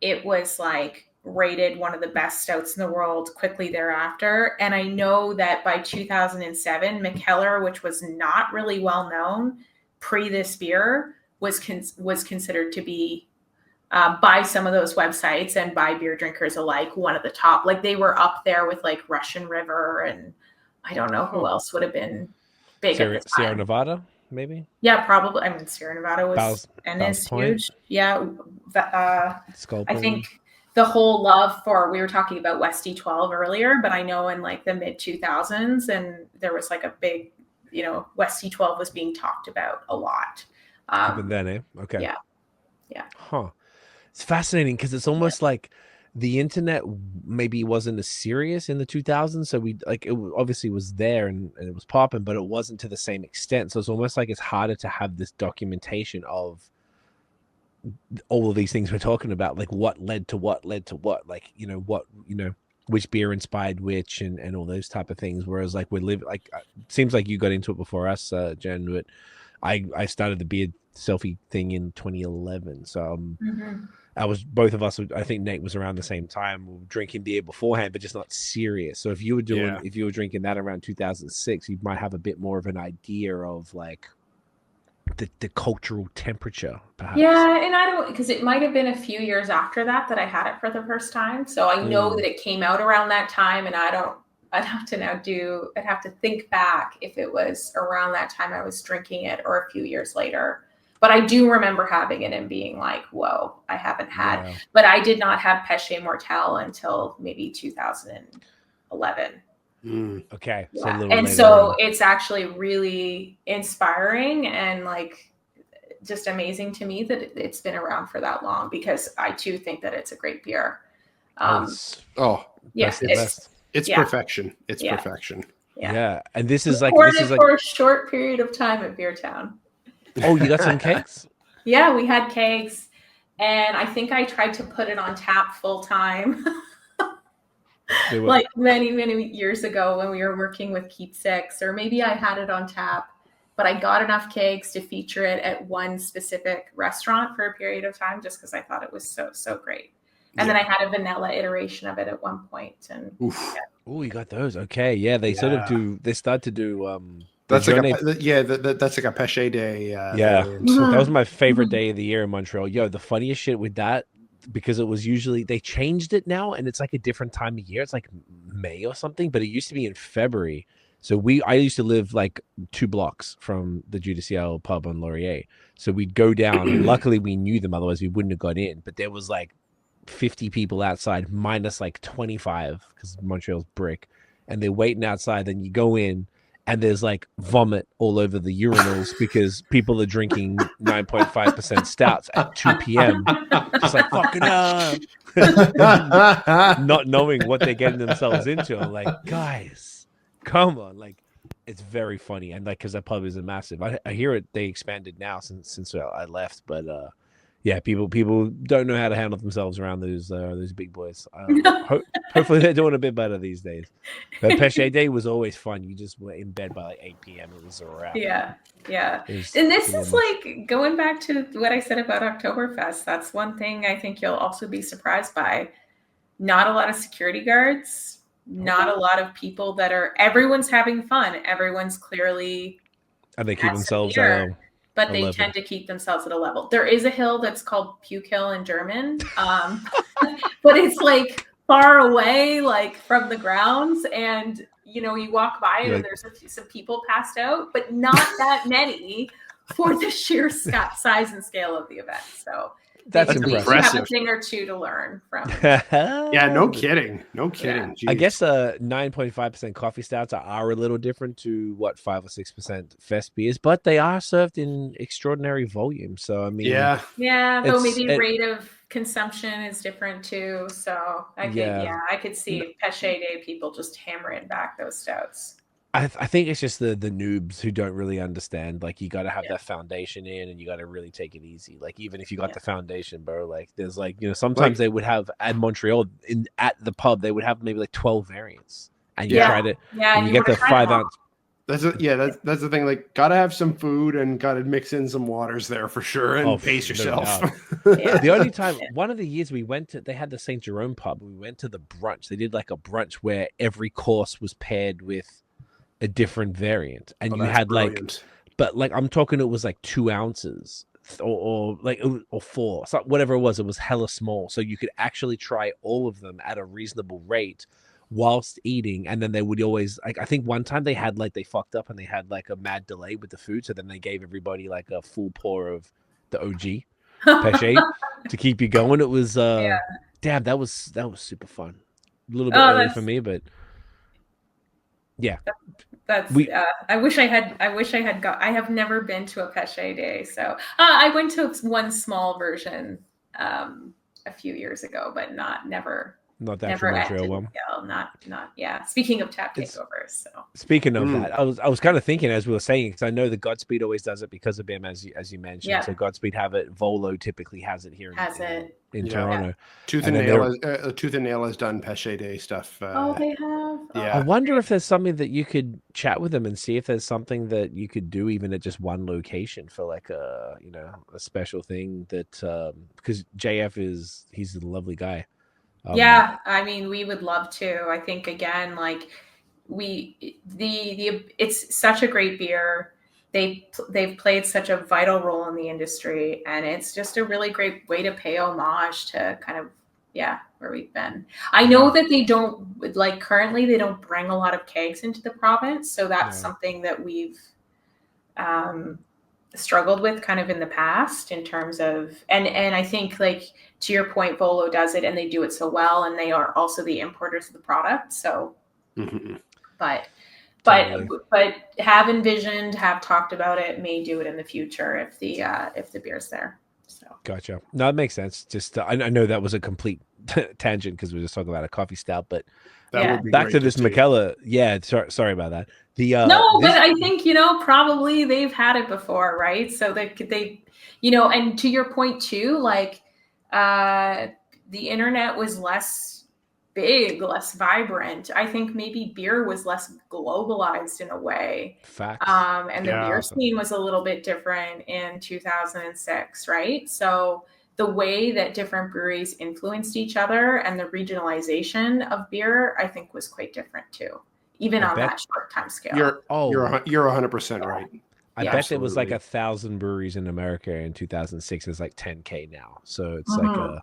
it was like rated one of the best stouts in the world quickly thereafter. And I know that by 2007, Mikkeller, which was not really well known pre this beer, was considered to be by some of those websites and by beer drinkers alike, one of the top. Like they were up there with like Russian River, and I don't know who else would have been big at the time. Sierra Nevada, maybe. Yeah, probably. I mean, Sierra Nevada was is huge. Yeah, I think the whole love for, we were talking about Westy 12 earlier, but I know in like the mid 2000s, and there was like a big, Westy 12 was being talked about a lot. Even then, eh? Okay. Yeah. Huh. It's fascinating because it's almost like the internet maybe wasn't as serious in the 2000s. So it obviously was there and it was popping, but it wasn't to the same extent. So it's almost like it's harder to have this documentation of all of these things we're talking about, like what led to what, like, which beer inspired which and all those type of things. Whereas like it seems like you got into it before us, Jen, but I started the beer selfie thing in 2011. So I was, both of us, I think Nate was around the same time, we were drinking beer beforehand, but just not serious. So if you were drinking that around 2006, you might have a bit more of an idea of like the cultural temperature, perhaps. Yeah, and I don't, because it might have been a few years after that I had it for the first time. So I know that it came out around that time, and I'd have to think back if it was around that time I was drinking it or a few years later. But I do remember having it and being like, whoa, I haven't had. Yeah. But I did not have Péché Mortel until maybe 2011. Okay. Yeah. So it's actually really inspiring and like just amazing to me that it's been around for that long, because I too think that it's a great beer. It's perfection. It's perfection. Yeah. And this is like for a short period of time at Beertown. Oh, you got some kegs? Yeah, we had kegs, and I think I tried to put it on tap full time. Like many, many years ago when we were working with Keep Six, or maybe I had it on tap, but I got enough kegs to feature it at one specific restaurant for a period of time just because I thought it was so great. And then I had a vanilla iteration of it at one point. And oh, you got those? Okay, yeah. They start to do. That's like that's like a Péché day. So that was my favorite day of the year in Montreal. Yo, the funniest shit with that because it was usually, they changed it now and it's like a different time of year. It's like May or something, but it used to be in February. So I used to live like 2 blocks from the Judicial pub on Laurier. So we'd go down and luckily we knew them, otherwise we wouldn't have got in. But there was like 50 people outside minus like 25 because Montreal's brick, and they're waiting outside. Then you go in and there's like vomit all over the urinals because people are drinking 9.5% stouts at 2 p.m. Just like fucking up. Not knowing what they're getting themselves into. I'm like, guys, come on. Like, it's very funny. And like, because that pub isn't massive. I hear it, they expanded now since I left. But yeah, people don't know how to handle themselves around those big boys. Hopefully they're doing a bit better these days. But Péché Day was always fun. You just were in bed by like 8 p.m. It was a wrap. Yeah. And this is like going back to what I said about Oktoberfest. That's one thing I think you'll also be surprised by. Not a lot of security guards. Not a lot of people everyone's having fun. Everyone's clearly, and they keep themselves but they tend to keep themselves at a level. There is a hill that's called Puke Hill in German, but it's like far away, like from the grounds, and you walk by and there's some people passed out, but not that many for the sheer size and scale of the event. So that's impressive. You have a thing or two to learn from. Yeah, no kidding. Yeah. I guess 9.5% coffee stouts are a little different to what 5 or 6% fest beers, but they are served in extraordinary volume. So I mean, though maybe rate of consumption is different too. So I could see Péché Day people just hammering back those stouts. I think it's just the noobs who don't really understand. Like, you got to have that foundation in, and you got to really take it easy. Like, even if you got the foundation, bro, like there's like, sometimes they would have at Montreal at the pub, they would have maybe like 12 variants, and you try to, and you get the 5 ounce. That's the thing. Like, gotta have some food and gotta mix in some waters there for sure, and pace yourself. The only time, one of the years we went to, they had the St. Jerome pub. We went to the brunch. They did like a brunch where every course was paired with a different variant, and you had brilliant. But like I'm talking, it was like 2 ounces or 4, so whatever it was hella small, so you could actually try all of them at a reasonable rate whilst eating. And then they would always, like, I think one time they fucked up and they had like a mad delay with the food, so then they gave everybody like a full pour of the OG Péché to keep you going. It was damn, that was super fun. A little bit early for me, but yeah. That's I wish I had got. I have never been to a Péché Day, so I went to one small version a few years ago, but never that Montreal one. Not. Speaking of tap takeovers, so speaking of that, I was kind of thinking as we were saying, because I know the Godspeed always does it because of BAM, as you mentioned. Yeah. So Godspeed have it. Volo typically has it here in Toronto. Yeah. Tooth and Nail has done Péché Day stuff. They have. Yeah. I wonder if there's something that you could chat with them and see if there's something that you could do even at just one location for like a special thing that because JF he's a lovely guy. I mean, we would love to. I think again, like it's such a great beer. They've played such a vital role in the industry, and it's just a really great way to pay homage to kind of where we've been. I know that they don't currently they don't bring a lot of kegs into the province, so that's something that we've struggled with kind of in the past in terms of and I think, like, to your point, Volo does it and they do it so well, and they are also the importers of the product. So but have envisioned, have talked about it, may do it in the future if the beer's there. So gotcha. No, it makes sense. Just I know that was a complete tangent because we were just talking about a coffee stout, but back to this Mikkeller. Yeah, sorry about that. But I think probably they've had it before, right? So they and to your point too, like the internet was less big, less vibrant. I think maybe beer was less globalized in a way. Facts. And the beer scene was a little bit different in 2006, right? So the way that different breweries influenced each other and the regionalization of beer, I think, was quite different too, even on that short time scale. You're 100% right. I bet there was like 1,000 breweries in America in 2006. It's like 10K now. So it's like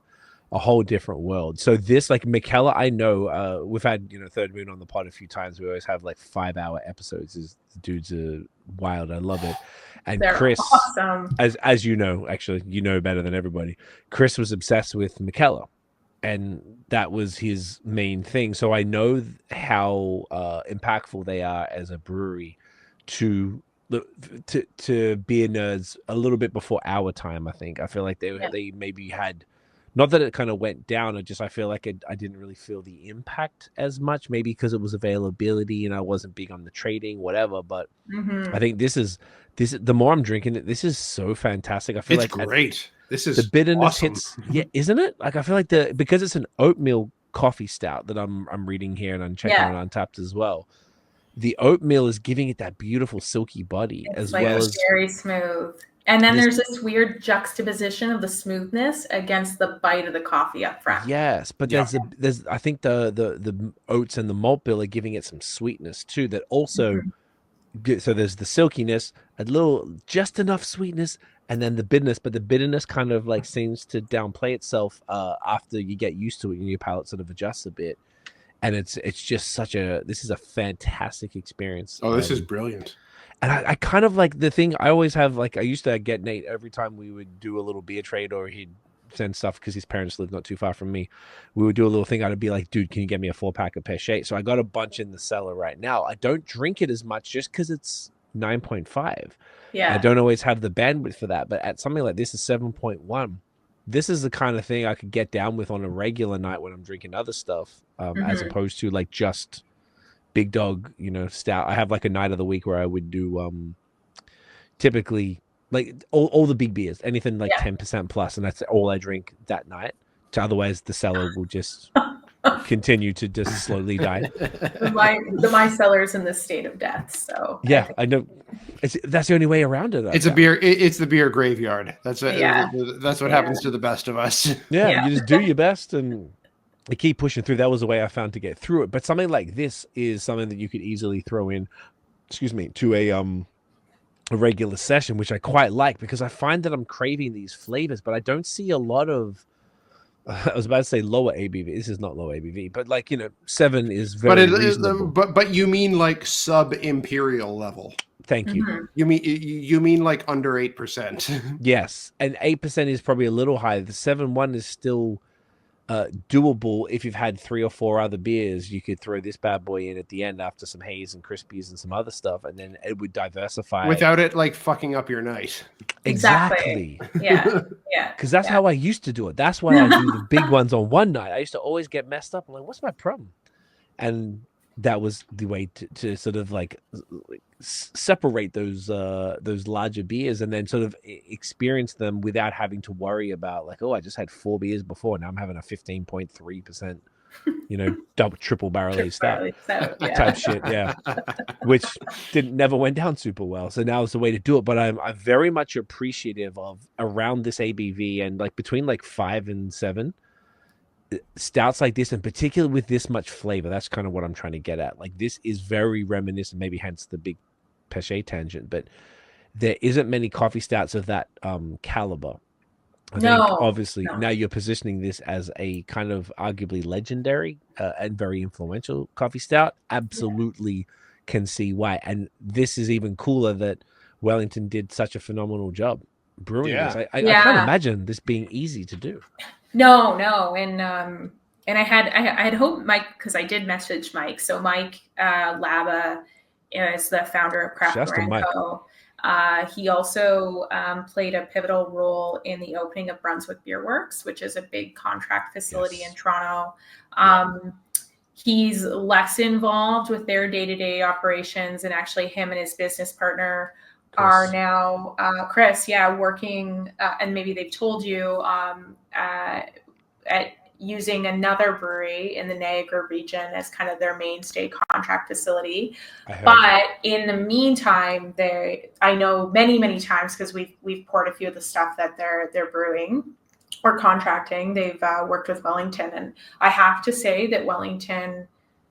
a whole different world. So this, like Mikkeller, I know we've had Third Moon on the pod a few times. We always have like 5-hour episodes. These dudes are wild. I love it. And They're Chris, awesome. as you know, actually, you know better than everybody. Chris was obsessed with Mikkeller, and that was his main thing. So I know how impactful they are as a brewery to beer nerds a little bit before our time. I think I feel like they maybe had, not that it kind of went down, I feel like I didn't really feel the impact as much, maybe because it was availability and I wasn't big on the trading, whatever. But I think this is the more I'm drinking it, this is so fantastic. I feel it's like great. This is the bitterness awesome. hits, yeah, isn't it? Like I feel like because it's an oatmeal coffee stout that I'm reading here, and I'm checking on Untappd as well. The oatmeal is giving it that beautiful silky body, it's as like well as very smooth. And then there's this weird juxtaposition of the smoothness against the bite of the coffee up front. Yes, but there's I think the oats and the malt bill are giving it some sweetness too. That also, so there's the silkiness, a little just enough sweetness, and then the bitterness. But the bitterness kind of like seems to downplay itself after you get used to it and your palate sort of adjusts a bit. And it's just this is a fantastic experience. Oh, this is brilliant. And I kind of like the thing I always have, like I used to get Nate every time we would do a little beer trade, or he'd send stuff because his parents lived not too far from me. We would do a little thing. I'd be like, dude, can you get me a 4-pack of Pechet? So I got a bunch in the cellar right now. I don't drink it as much just because it's 9.5. Yeah. I don't always have the bandwidth for that. But at something like this is 7.1. This is the kind of thing I could get down with on a regular night when I'm drinking other stuff, as opposed to like just big dog, stout. I have like a night of the week where I would do typically like all the big beers, anything like 10% plus, and that's all I drink that night. Otherwise, the cellar will just continue to just slowly die. My cellar's in this state of death. So yeah, I know. That's the only way around it. It's the beer graveyard. That's what happens to the best of us. Yeah, you just do your best and you keep pushing through. That was the way I found to get through it. But something like this is something that you could easily throw in, to a regular session, which I quite like because I find that I'm craving these flavors, but I don't see a lot of. I was about to say lower ABV. This is not low ABV, but 7 is very reasonable. But you mean like sub imperial level? Thank you. You mean like under 8%? Yes, and 8% is probably a little high. The 7.1 is still doable. If you've had 3 or 4 other beers, you could throw this bad boy in at the end after some haze and crispies and some other stuff, and then it would diversify without it like fucking up your night. Exactly. Yeah. Because that's how I used to do it. That's why I do the big ones on one night. I used to always get messed up. I'm like, what's my problem? And that was the way to sort of like separate those larger beers and then sort of experience them without having to worry about like, oh, I just had 4 beers before. Now I'm having a 15.3%, double triple barrel aged stout type shit. Yeah. Which never went down super well. So now is the way to do it. But I'm very much appreciative of around this ABV and like between like 5 and 7 stouts like this, in particular with this much flavor. That's kind of what I'm trying to get at. Like this is very reminiscent, maybe hence the big Pechet tangent, but there isn't many coffee stouts of that caliber. I think obviously now you're positioning this as a kind of arguably legendary and very influential coffee stout. Absolutely can see why. And this is even cooler that Wellington did such a phenomenal job brewing this. I can't imagine this being easy to do. No, and I had hoped Mike, because I did message Mike. So Mike Laba is the founder of Craft Brewing Co. He also played a pivotal role in the opening of Brunswick Beer Works, which is a big contract facility in Toronto. He's less involved with their day-to-day operations, and actually him and his business partner are now Chris, working, and maybe they've told you, at using another brewery in the Niagara region as kind of their mainstay contract facility. But in the meantime, I know many times, because we've poured a few of the stuff that they're brewing or contracting. They've worked with Wellington, and I have to say that Wellington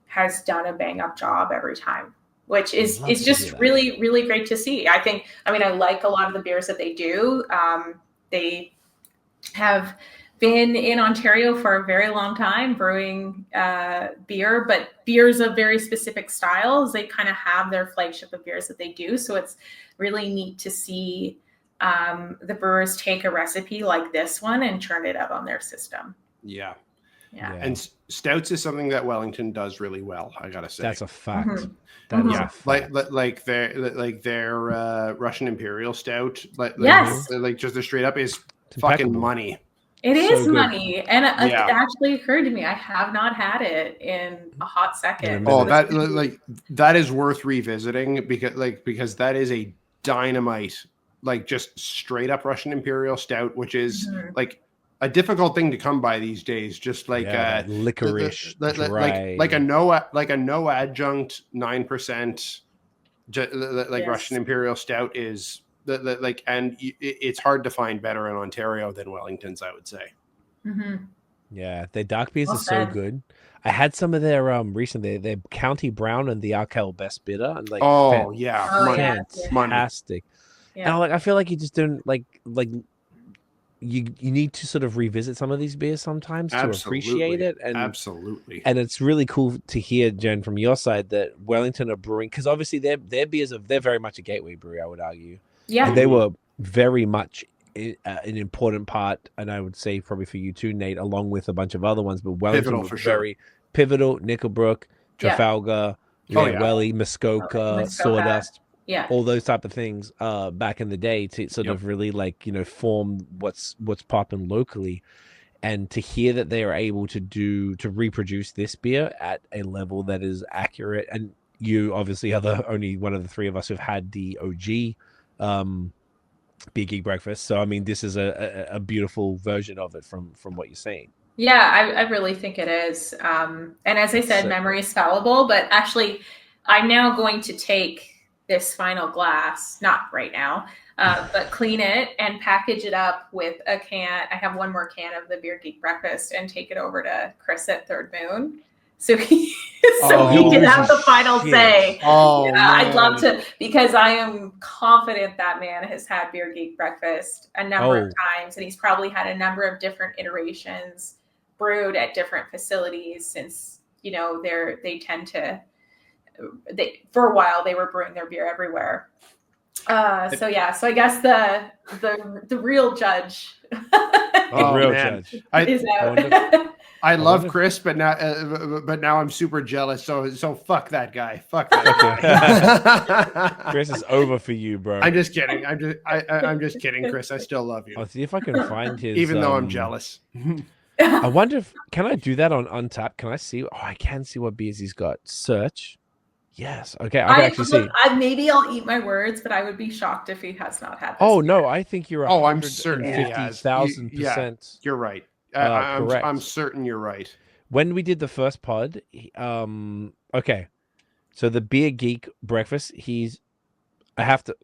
has done a bang up job every time, which is just really, really great to see. I like a lot of the beers that they do. They have been in Ontario for a very long time brewing beer, but beers of very specific styles. They kind of have their flagship of beers that they do. So it's really neat to see the brewers take a recipe like this one and churn it out on their system. Yeah. Yeah. And stouts is something that Wellington does really well, I gotta say. That's a fact. Mhm. That is Yeah, a fact. like their Russian Imperial Stout, Yes. like just the straight up is It's fucking impeccable. money. It So is good. money. And it Yeah. actually occurred to me, I have not had it in a hot second. Oh, That is worth revisiting because that is a dynamite, like just straight up Russian Imperial Stout, which is Mhm. like a difficult thing to come by these days. Just like that licorice, dry. like a no adjunct 9%, like Yes. Russian Imperial Stout is it's hard to find better in Ontario than Wellington's, I would say. Mhm. Yeah, their dark beers Well are so said. good. I had some of their recently, their County Brown and the Arkel Best Bitter, and like Oh yeah, Oh, money. yeah. fantastic. Yeah. And I feel like you just don't like you need to sort of revisit some of these beers sometimes to appreciate it, and Absolutely. and it's really cool to hear, Jen, from your side that Wellington are brewing, because obviously their beers they're very much a gateway brew, I would argue, Yeah. and they were very much an important part, and I would say probably for you too, Nate, along with a bunch of other ones, but Wellington Pivotal was for sure. very pivotal. Nickelbrook, Yeah. Trafalgar, Oh, yeah. Welly, Muskoka, Muskoka. Sawdust, Yeah. all those type of things back in the day to sort Yep. of really form what's popping locally, and to hear that they are able to reproduce this beer at a level that is accurate. And you obviously are the only one of the three of us who've had the OG Beer Geek Breakfast, so I mean this is a beautiful version of it from what you're saying. Yeah, I really think it is. And as I said, So- memory is fallible, but actually, I'm now going to take this final glass, not right now, but clean it and package it up with a can. I have one more can of the Beer Geek Breakfast and take it over to Chris at Third Moon. So he can have the final say. Oh, Yeah, I'd man. love to, because I am confident that man has had Beer Geek Breakfast a number of times, and he's probably had a number of different iterations brewed at different facilities since, they tend to, for a while they were brewing their beer everywhere. So I guess the real judge Oh, real man. judge. is out. I love wonder- Chris, but now I'm super jealous. So fuck that guy. Fuck that guy. Chris is over for you, bro. I'm just kidding. I'm just kidding, Chris. I still love you, I'll see if I can find his. even though I'm jealous. I wonder if can I do that on Untappd? Can I see? Oh, I can see what beers he's got. Search. Yes. Okay, I can actually see. Maybe I'll eat my words, but I would be shocked if he has not had this. Oh beer. no, I think you're. Oh, I'm certain he has. 50,000%. You're right. Correct. I'm certain you're right. When we did the first pod, okay, so the Beer Geek Breakfast, I have to.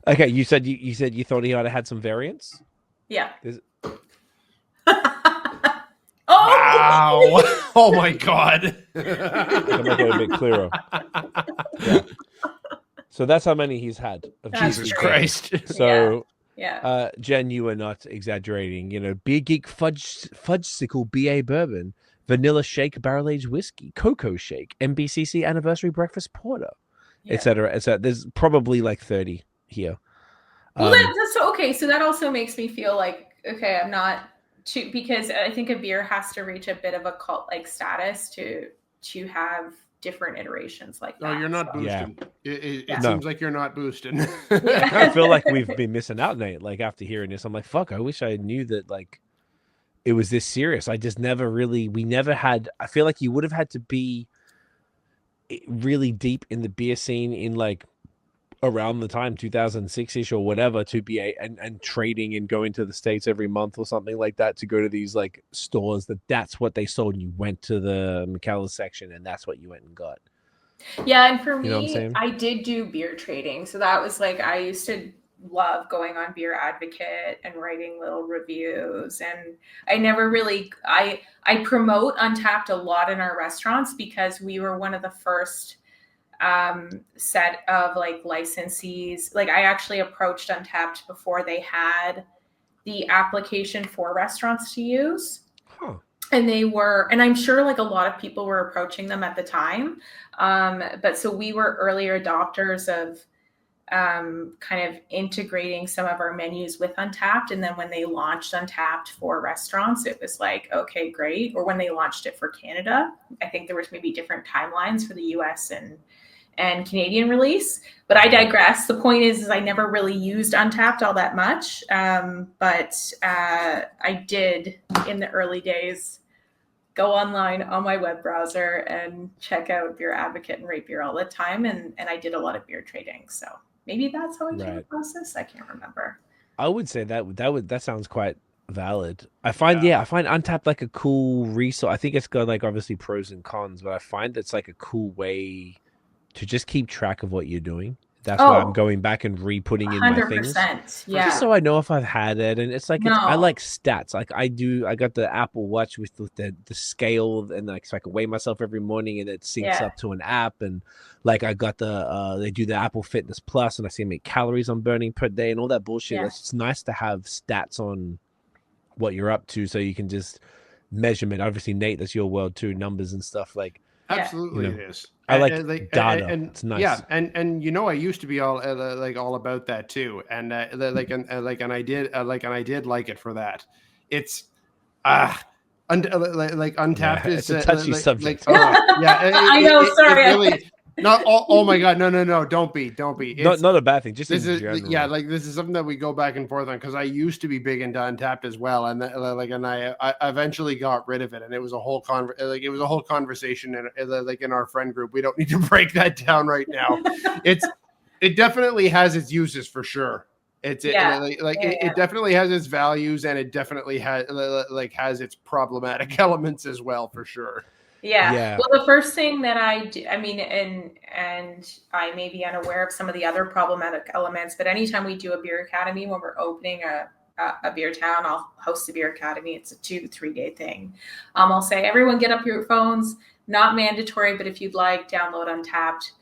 Okay, you said you thought he might have had some variants. Yeah. Wow! Oh my god! To make it a bit clearer. Yeah. So that's how many he's had. Of That's Jesus great. Christ! So, Yeah. Jen, you are not exaggerating. Beer Geek Fudgesicle BA Bourbon, Vanilla Shake Barrel Aged Whiskey, Cocoa Shake, MBCC Anniversary Breakfast Porter, Yeah. etc. There's probably like 30 here. Well, that's okay. So that also makes me feel like, okay, I'm not too, because I think a beer has to reach a bit of a cult-like status to have different iterations like that. Oh, you're not So- boosting. It Yeah. seems like you're not boosting. I feel like we've been missing out, Nate. Like after hearing this, I'm like, fuck, I wish I knew that like it was this serious. I just we never had, I feel like you would have had to be really deep in the beer scene in like around the time 2006ish or whatever to be and trading and going to the States every month or something like that to go to these like stores that's what they sold, and you went to the Mikkeller section and that's what you went and got. Yeah, and for me, You know what I'm saying? I did do beer trading. So that was like, I used to love going on Beer Advocate and writing little reviews. And I never really, I promote Untappd a lot in our restaurants because we were one of the first set of like licensees. Like I actually approached Untappd before they had the application for restaurants to use. Huh. And and I'm sure like a lot of people were approaching them at the time. But so we were early adopters of kind of integrating some of our menus with Untappd. And then when they launched Untappd for restaurants, it was like, okay, great. Or when they launched it for Canada, I think there was maybe different timelines for the US and Canadian release. But I digress. The point is I never really used Untappd all that much. But I did in the early days go online on my web browser and check out Beer Advocate and Rate Beer all the time. And I did a lot of beer trading. So maybe that's how I came across this. I can't remember. I would say that sounds quite valid. I find Untappd like a cool resource. I think it's got like obviously pros and cons, but I find it's like a cool way to just keep track of what you're doing. That's why I'm going back and re-putting in my things. 100%. Yeah. Just so I know if I've had it. And it's like, I like stats. Like I got the Apple Watch with the scale, and like, so I can weigh myself every morning, and it syncs up to an app. And like, I got they do the Apple Fitness Plus, and I see how many calories I'm burning per day and all that bullshit. Yeah. It's nice to have stats on what you're up to, so you can just measurement. Obviously, Nate, that's your world too, numbers and stuff like. Absolutely, it is. I like data. And it's nice. Yeah, and I used to be all about that too, and I did like it for that. It's Untappd is it's a touchy subject. I know. Sorry. Really, not. Oh my God! No! Don't be. It's, not a bad thing. Just this is general. like this is something that we go back and forth on, because I used to be big into Untappd as well, and I eventually got rid of it, and it was a whole conversation in our friend group. We don't need to break that down right now. It definitely has its uses for sure. It definitely has its values, and it definitely has its problematic elements as well, for sure. Yeah. Well, the first thing that I do, I mean, and I may be unaware of some of the other problematic elements, but anytime we do a beer academy, when we're opening a beer town, I'll host a beer academy. It's a 2 to 3 day thing. I'll say, everyone get up your phones, not mandatory, but if you'd like, download Untappd.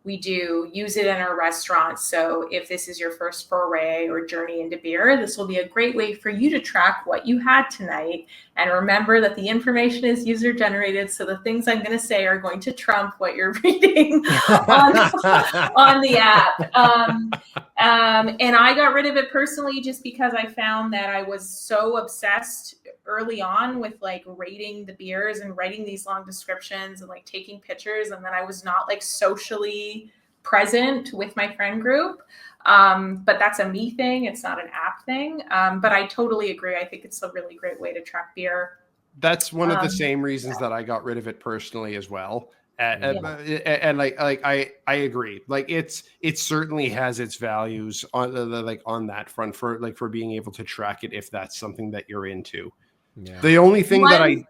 We do use it in our restaurants. So if this is your first foray or journey into beer, this will be a great way for you to track what you had tonight. And remember that the information is user generated. So the things I'm going to say are going to trump what you're reading on the app. And I got rid of it personally just because I found that I was so obsessed early on with like rating the beers and writing these long descriptions and like taking pictures, and then I was not like socially present with my friend group. But that's a me thing, it's not an app thing. But I totally agree. I think it's a really great way to track beer. That's one of the same reasons that I got rid of it personally as well. And I agree. Like it certainly has its values on that front for being able to track it if that's something that you're into. Yeah. The only thing sorry.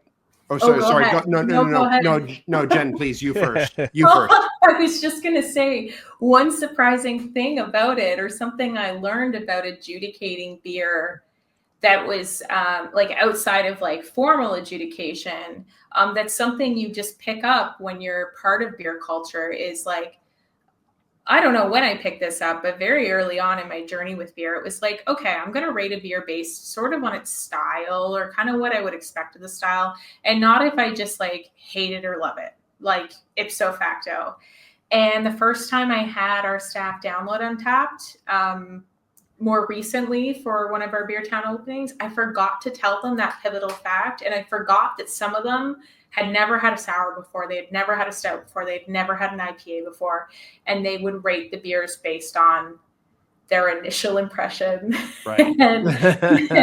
No, Jen, please, you first. I was just going to say, one surprising thing about it, or something I learned about adjudicating beer that was like outside of like formal adjudication, that's something you just pick up when you're part of beer culture, is like, I don't know when I picked this up, but very early on in my journey with beer, it was like, okay, I'm going to rate a beer based sort of on its style, or kind of what I would expect of the style, and not if I just like hate it or love it, like ipso facto. And the first time I had our staff download Untappd, more recently for one of our Beertown openings, I forgot to tell them that pivotal fact. And I forgot that some of them had never had a sour before. They had never had a stout before. They'd never had an IPA before. And they would rate the beers based on their initial impression. Right. and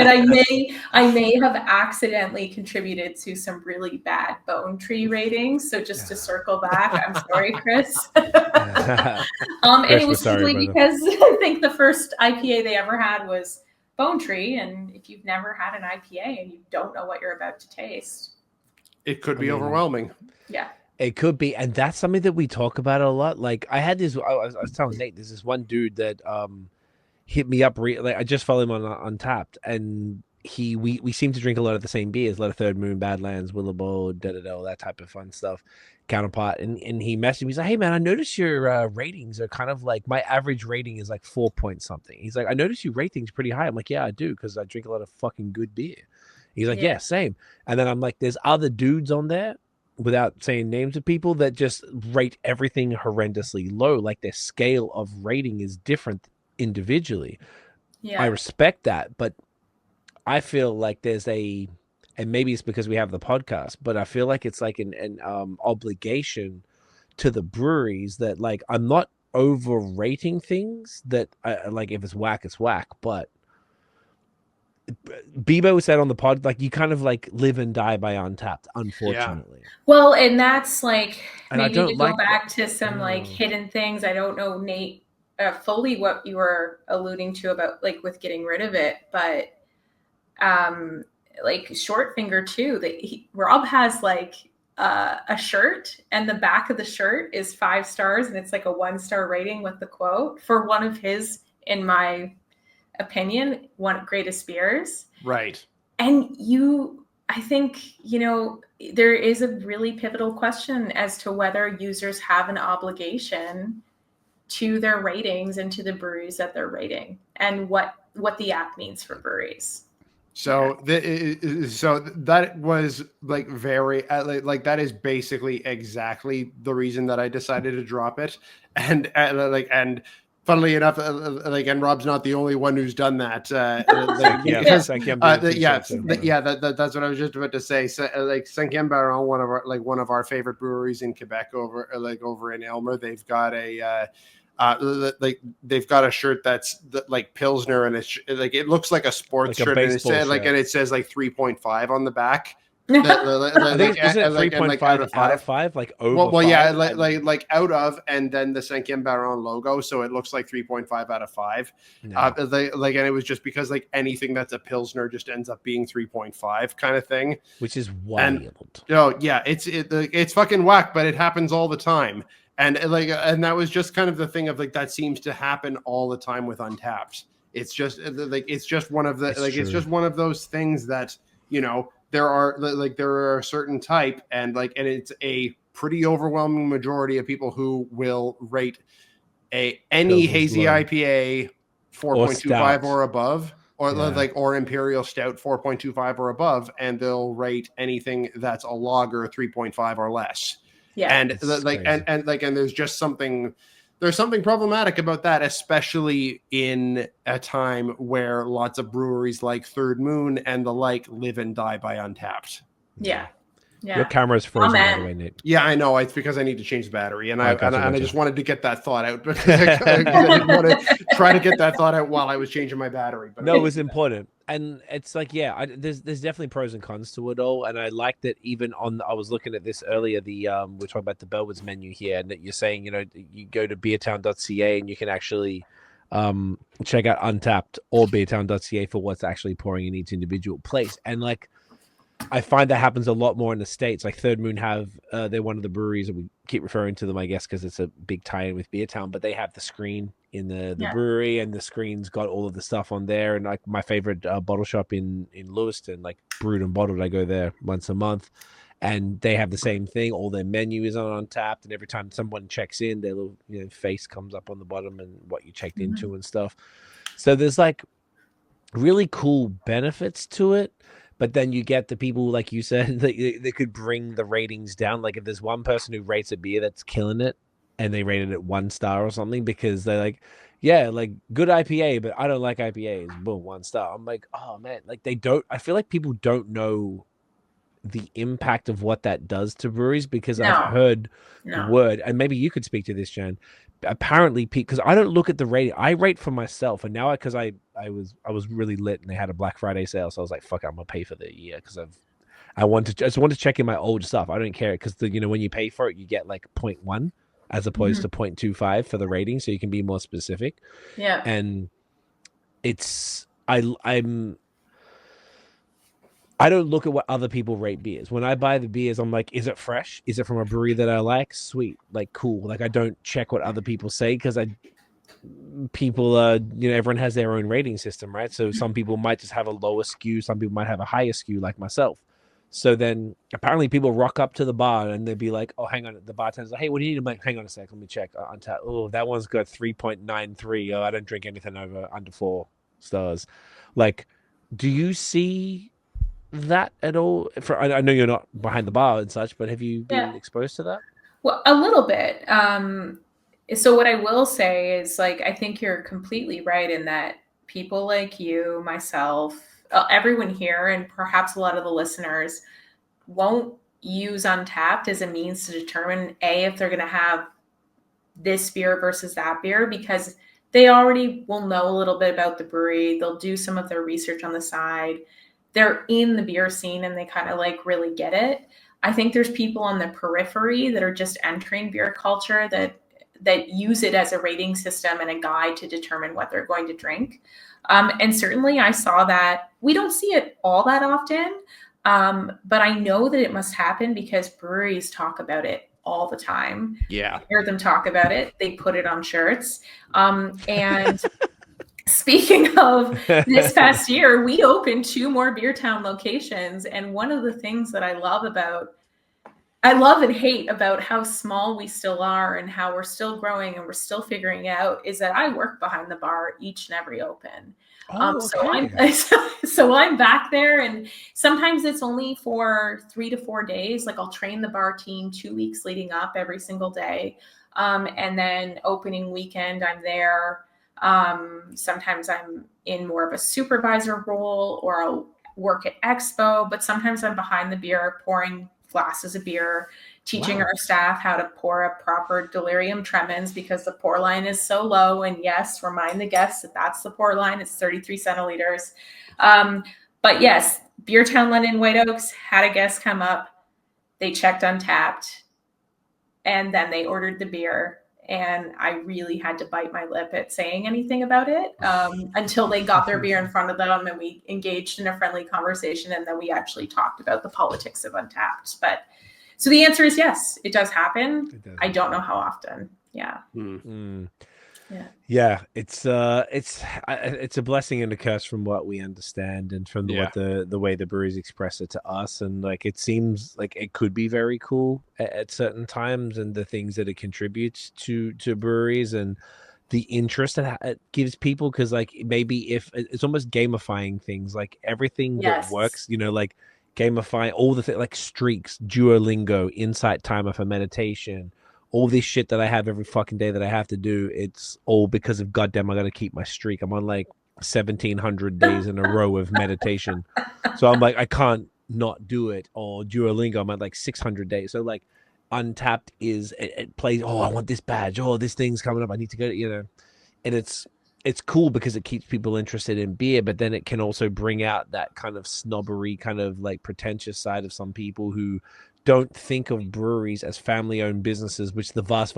I may have accidentally contributed to some really bad Bone Tree ratings. So just to circle back, I'm sorry, Chris. And it was simply because I think the first IPA they ever had was Bone Tree. And if you've never had an IPA and you don't know what you're about to taste, it could be overwhelming. Yeah. It could be. And that's something that we talk about a lot. Like I was telling Nate, there's this one dude that hit me up. I just follow him on Untappd, and we seem to drink a lot of the same beers, a lot of Third Moon, Badlands, Willowbow, all that type of fun stuff. Counterpart, and he messaged me. He's like, "Hey man, I noticed your ratings are kind of like my average rating is like 4 point something." He's like, "I noticed you rate things pretty high." I'm like, "Yeah, I do because I drink a lot of fucking good beer." He's like, "Yeah, same." And then I'm like, "There's other dudes on there." Without saying names of people that just rate everything horrendously low, like their scale of rating is different individually. I respect that, but I feel like there's and maybe it's because we have the podcast, but I feel like it's like an obligation to the breweries that like I'm not overrating things that I like. If it's whack, it's whack. But Bebo said on the pod, like you kind of like live and die by Untappd, unfortunately. Well, and that's like And I maybe don't to go like back to some like hidden things. I don't know, Nate, fully what you were alluding to about like with getting rid of it, but like Short Finger too. Rob has like a shirt, and the back of the shirt is 5 stars, and it's like a 1-star rating with the quote for one of his, in my opinion, one greatest beers. Right. And I think, there is a really pivotal question as to whether users have an obligation to their ratings and to the breweries that they're rating, and what the app means for breweries. So so that was like very like that is basically exactly the reason that I decided to drop it, and funnily enough, and Rob's not the only one who's done that. Because that's what I was just about to say. So, like Cinquième Baron, one of our favorite breweries in Quebec, over in Elmer, they've got they've got a shirt that's like Pilsner, and it's like it looks like a sports shirt, and it says like 3.5 on the back. I think isn't it 3.5 out of 5? Like over. Well, yeah, like out of, and then the Cinquième Baron logo, so it looks like 3.5 out of 5. No. And it was just because like anything that's a Pilsner just ends up being 3.5 kind of thing, which is wild. It's fucking whack, but it happens all the time. And that was just kind of the thing of like that seems to happen all the time with Untappd. It's just one of it's just one of those things that there are a certain type, and it's a pretty overwhelming majority of people who will rate any hazy IPA 4.25 or above, or Imperial Stout 4.25 or above, and they'll rate anything that's a lager 3.5 or less. Yeah, and there's just something problematic about that, especially in a time where lots of breweries like Third Moon and the like live and die by Untappd. Yeah. Your camera's frozen, by the way, Nate. Yeah, I know. It's because I need to change the battery, and I just wanted to get that thought out. But I didn't want to try to get that thought out while I was changing my battery. But no, it was important, and it's like, there's definitely pros and cons to it all, and I like that. Even I was looking at this earlier. We're talking about the Bellwoods menu here, and that you're saying, you go to beertown.ca and you can actually check out Untappd or beertown.ca for what's actually pouring in each individual place, and like. I find that happens a lot more in the States. Like Third Moon they're one of the breweries, and we keep referring to them, I guess, because it's a big tie-in with Beertown, but they have the screen in the brewery, and the screen's got all of the stuff on there. And like my favorite bottle shop in Lewiston, like Brewed and Bottled, I go there once a month, and they have the same thing. All their menu is on Untappd, and every time someone checks in, their little face comes up on the bottom and what you checked into and stuff. So there's like really cool benefits to it. But then you get the people, like you said, that could bring the ratings down. Like if there's one person who rates a beer that's killing it, and they rated it 1 star or something because they're like, yeah, like good IPA, but I don't like IPAs. Boom, 1 star. I'm like, oh man, like I feel like people don't know the impact of what that does to breweries, because I've heard the word, and maybe you could speak to this, Jan. Apparently, because I don't look at the rating, I rate for myself, and now because I was really lit, and they had a Black Friday sale, so I was like, fuck it, I'm gonna pay for the year because I just want to check in my old stuff. I don't care because when you pay for it, you get like 0.1 as opposed to 0.25 for the rating, so you can be more specific. Yeah, and I don't look at what other people rate beers. When I buy the beers, I'm like, is it fresh? Is it from a brewery that I like? Sweet. Like, cool. Like, I don't check what other people say because people everyone has their own rating system, right? So some people might just have a lower skew, some people might have a higher skew, like myself. So then apparently people rock up to the bar and they'd be like, oh, hang on, the bartender's like, hey, what do you need? I'm like, hang on a sec, let me check. Untappd. Oh, that one's got 3.93. Oh, I don't drink anything under 4 stars. Like, do you see that at all? I know you're not behind the bar and such, but have you been exposed to that? Well, a little bit. So what I will say is, like, I think you're completely right in that people like you, myself, everyone here, and perhaps a lot of the listeners won't use Untappd as a means to determine if they're going to have this beer versus that beer, because they already will know a little bit about the brewery. They'll do some of their research on the side. They're in the beer scene and they kind of like really get it. I think there's people on the periphery that are just entering beer culture that use it as a rating system and a guide to determine what they're going to drink. And certainly I saw that. We don't see it all that often, but I know that it must happen because breweries talk about it all the time. Yeah. I hear them talk about it. They put it on shirts. And speaking of this past year, we opened 2 more Beertown locations. And one of the things that I love and hate about how small we still are and how we're still growing and we're still figuring out is that I work behind the bar each and every open. So I'm back there, and sometimes it's only for 3 to 4 days. Like, I'll train the bar team 2 weeks leading up every single day. And then opening weekend, I'm there. Sometimes I'm in more of a supervisor role, or I'll work at Expo, but sometimes I'm behind the beer pouring glasses of beer, teaching our staff how to pour a proper delirium tremens because the pour line is so low. And yes, remind the guests that that's the pour line. It's 33 centiliters. But yes, Beertown London White Oaks had a guest come up. They checked Untappd and then they ordered the beer. And I really had to bite my lip at saying anything about it until they got their beer in front of them and we engaged in a friendly conversation. And then we actually talked about the politics of Untappd. But so the answer is yes, it does happen. I don't know how often. Yeah. Mm-hmm. Yeah. It's a blessing and a curse from what we understand and from the way the breweries express it to us. And like, it seems like it could be very cool at certain times, and the things that it contributes to breweries and the interest that it gives people. Cause like, maybe if it's almost gamifying things, like everything that works, like gamify all the things like streaks, Duolingo, insight timer for meditation, all this shit that I have every fucking day that I have to do. It's all because of goddamn, I got to keep my streak. I'm on like 1,700 days in a row of meditation. So I'm like, I can't not do it. Or Duolingo, I'm at like 600 days. So like Untappd it plays, oh, I want this badge. Oh, this thing's coming up. I need to go, and it's cool because it keeps people interested in beer, but then it can also bring out that kind of snobbery, kind of like pretentious side of some people who don't think of breweries as family-owned businesses, which the vast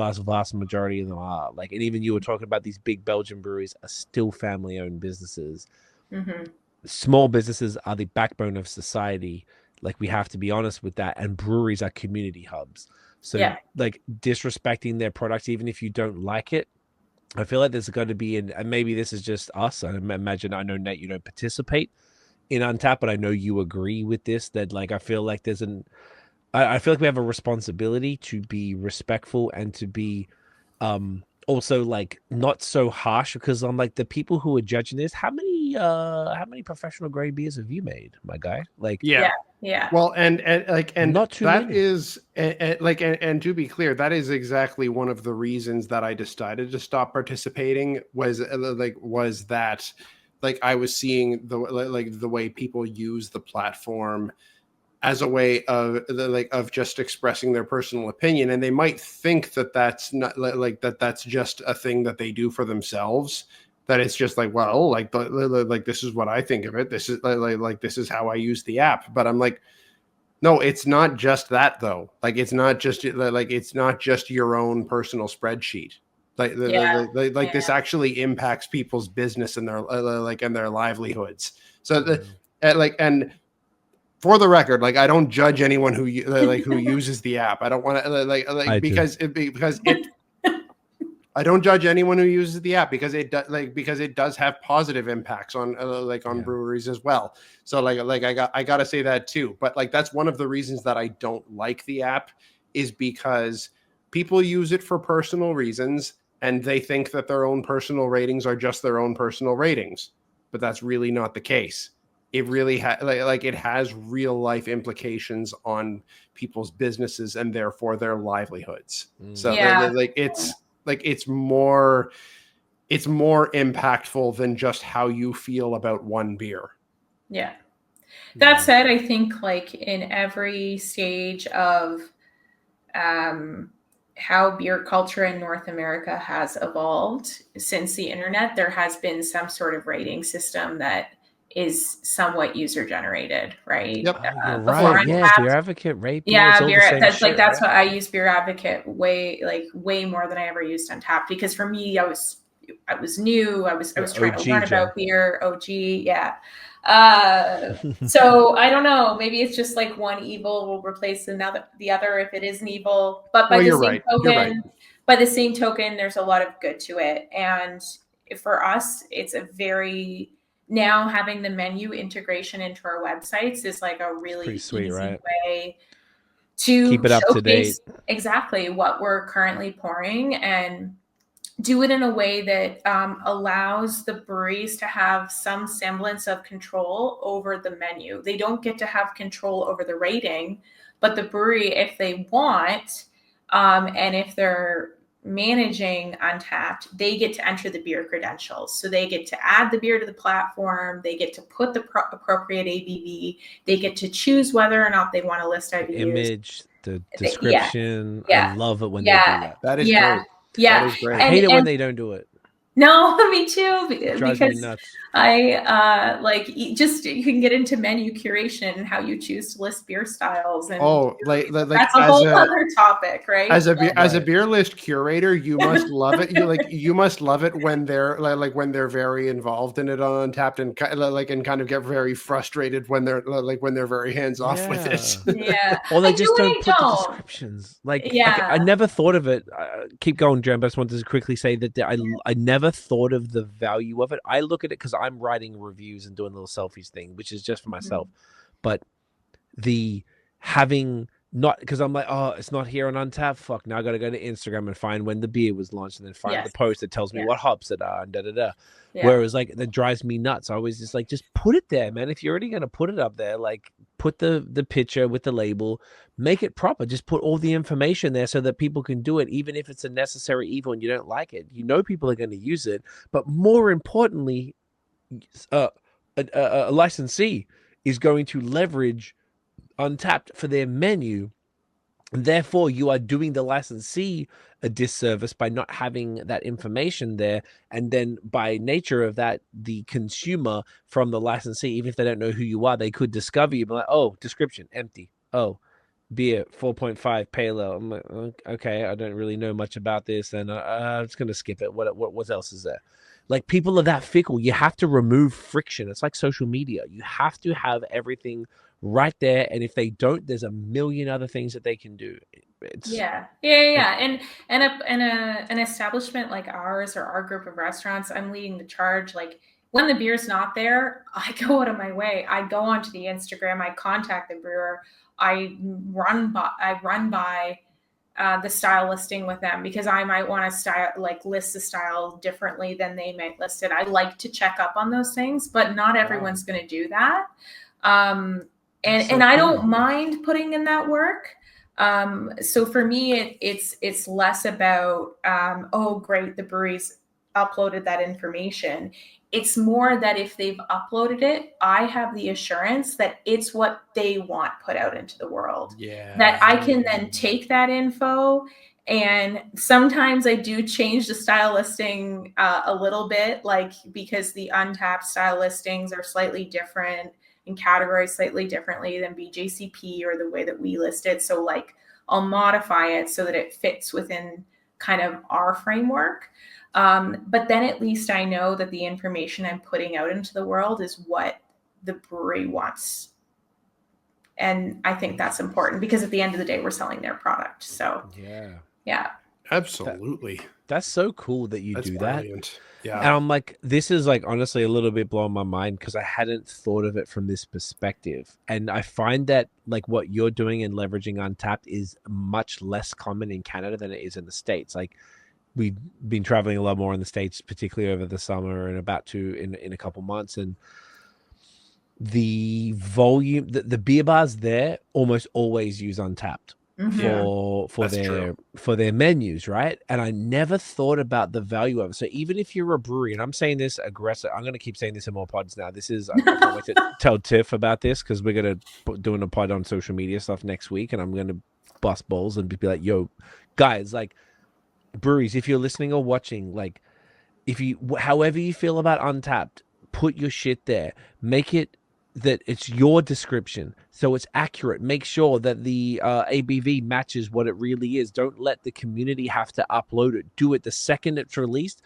majority of them are. Like, and even you were talking about these big Belgian breweries are still family-owned businesses. Mm-hmm. Small businesses are the backbone of society. Like, we have to be honest with that. And breweries are community hubs. So, like, disrespecting their products, even if you don't like it, I feel like there's got to be, and maybe this is just us. I imagine, I know, Nate, you don't participate in Untappd, but I know you agree with this, that like, I feel like I feel like we have a responsibility to be respectful and to be also like not so harsh, because I'm like, the people who are judging this, how many professional grade beers have you made, my guy? Like, yeah. Well, and not too that many. is and to be clear, that is exactly one of the reasons that I decided to stop participating was that like I was seeing the way people use the platform as a way of just expressing their personal opinion, and they might think that that's not that's just a thing that they do for themselves. That it's just like, well, like this is what I think of it. This is like this is how I use the app. But I'm like, no, it's not just that though. Like, it's not just your own personal spreadsheet. This actually impacts people's business and their and their livelihoods. So and for the record, like, I don't judge anyone who who uses the app. I don't want to because it I don't judge anyone who uses the app because it does have positive impacts on on breweries as well. So like I gotta say that too. But like that's one of the reasons that I don't like the app is because people use it for personal reasons and they think that their own personal ratings are just their own personal ratings. But that's really not the case. It really it has real life implications on people's businesses and therefore their livelihoods. So it's more impactful than just how you feel about one beer. Yeah. That said, I think like in every stage of how beer culture in North America has evolved since the internet, there has been some sort of rating system that is somewhat user generated, right? Yep. You're right. Yeah, Beer Advocate, rate beer. Yeah, that's like that's what I use Beer Advocate way more than I ever used Untappd, because for me, I was new. I was trying to learn about beer. OG, yeah. So I don't know. Maybe it's just like one evil will replace the other if it is an evil. But by by the same token, there's a lot of good to it. And for us, it's a very now having the menu integration into our websites is like a really sweet, easy right? way to keep it up to date. Exactly what we're currently pouring and do it in a way that allows the breweries to have some semblance of control over the menu. They don't get to have control over the rating, but the brewery, if they want, and if they're managing Untappd, they get to enter the beer credentials. So they get to add the beer to the platform. They get to put the appropriate ABV. They get to choose whether or not they want to list IBUs. The image, the description. I love it when they do that. That is great. Yeah. That is great. I hate it when they don't do it. No, me too. It drives me nuts. I you can get into menu curation and how you choose to list beer styles, and that's a whole other topic, right? As a beer list curator, you must love it. You must love it when they're when they're very involved in it on Untappd and kind of get very frustrated when they're very hands off with it. Yeah, or they just don't put the descriptions. I never thought of it. Keep going, Jen. But I just wanted to quickly say that I never thought of the value of it. I look at it because I'm writing reviews and doing a little selfies thing, which is just for myself. But the having not, because I'm like, oh, it's not here on Untappd. Fuck, now I got to go to Instagram and find when the beer was launched and then find the post that tells me what hops it are and da-da-da. Yeah. Whereas that drives me nuts. I always just put it there, man. If you're already going to put it up there, put the picture with the label, make it proper. Just put all the information there so that people can do it, even if it's a necessary evil and you don't like it. You know people are going to use it. But more importantly, a licensee is going to leverage Untappd for their menu. And therefore, you are doing the licensee a disservice by not having that information there. And then by nature of that, the consumer from the licensee, even if they don't know who you are, they could discover you. But like, oh, description, empty. Oh, beer, 4.5 pale ale. I'm like, okay, I don't really know much about this. And I'm just going to skip it. What else is there? Like, people are that fickle. You have to remove friction. It's like social media. You have to have everything right there, and if they don't, there's a million other things that they can do. And an establishment like ours or our group of restaurants, I'm leading the charge. Like, when the beer's not there, I go out of my way. I go onto the Instagram, I contact the brewer, I run by the style listing with them, because I might want to list the style differently than they might list it. I like to check up on those things, but not everyone's going to do that. And I don't mind putting in that work. So for me, it's less about, oh, great, the brewery's uploaded that information. It's more that if they've uploaded it, I have the assurance that it's what they want put out into the world. Yeah. That I can then take that info, and sometimes I do change the style listing a little bit, because the Untappd style listings are slightly different and categorized slightly differently than BJCP or the way that we list it. So I'll modify it so that it fits within kind of our framework. But then at least I know that the information I'm putting out into the world is what the brewery wants. And I think that's important, because at the end of the day, we're selling their product. So yeah. Absolutely. That's so cool that you That's do that. brilliant. And Yeah. I'm like, this is like honestly a little bit blowing my mind because I hadn't thought of it from this perspective. And I find that like what you're doing and leveraging Untappd is much less common in Canada than it is in the States. Like we've been traveling a lot more in the States, particularly over the summer and about to in a couple months. And the volume, the beer bars there almost always use Untappd Mhm. for That's true. their menus, right? And I never thought about the value of it. So even if you're a brewery, and I'm saying this aggressive, I'm going to keep saying this in more pods now. This is I can't wait to tell Tiff about this because we're going to doing a pod on social media stuff next week, and I'm going to bust balls and be like, "Yo, guys, like breweries, if you're listening or watching, like if you however you feel about Untappd, put your shit there. Make it that it's your description so it's accurate. Make sure that the ABV matches what it really is. Don't let the community have to upload it. Do it the second it's released.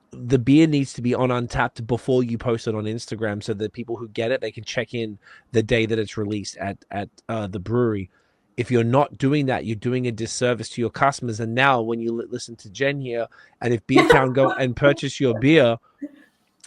The beer needs to be on Untappd before you post it on Instagram so that people who get it, they can check in the day that it's released at the brewery. If you're not doing that, you're doing a disservice to your customers. And now when you listen to Jen here, and if Beertown go and purchase your beer,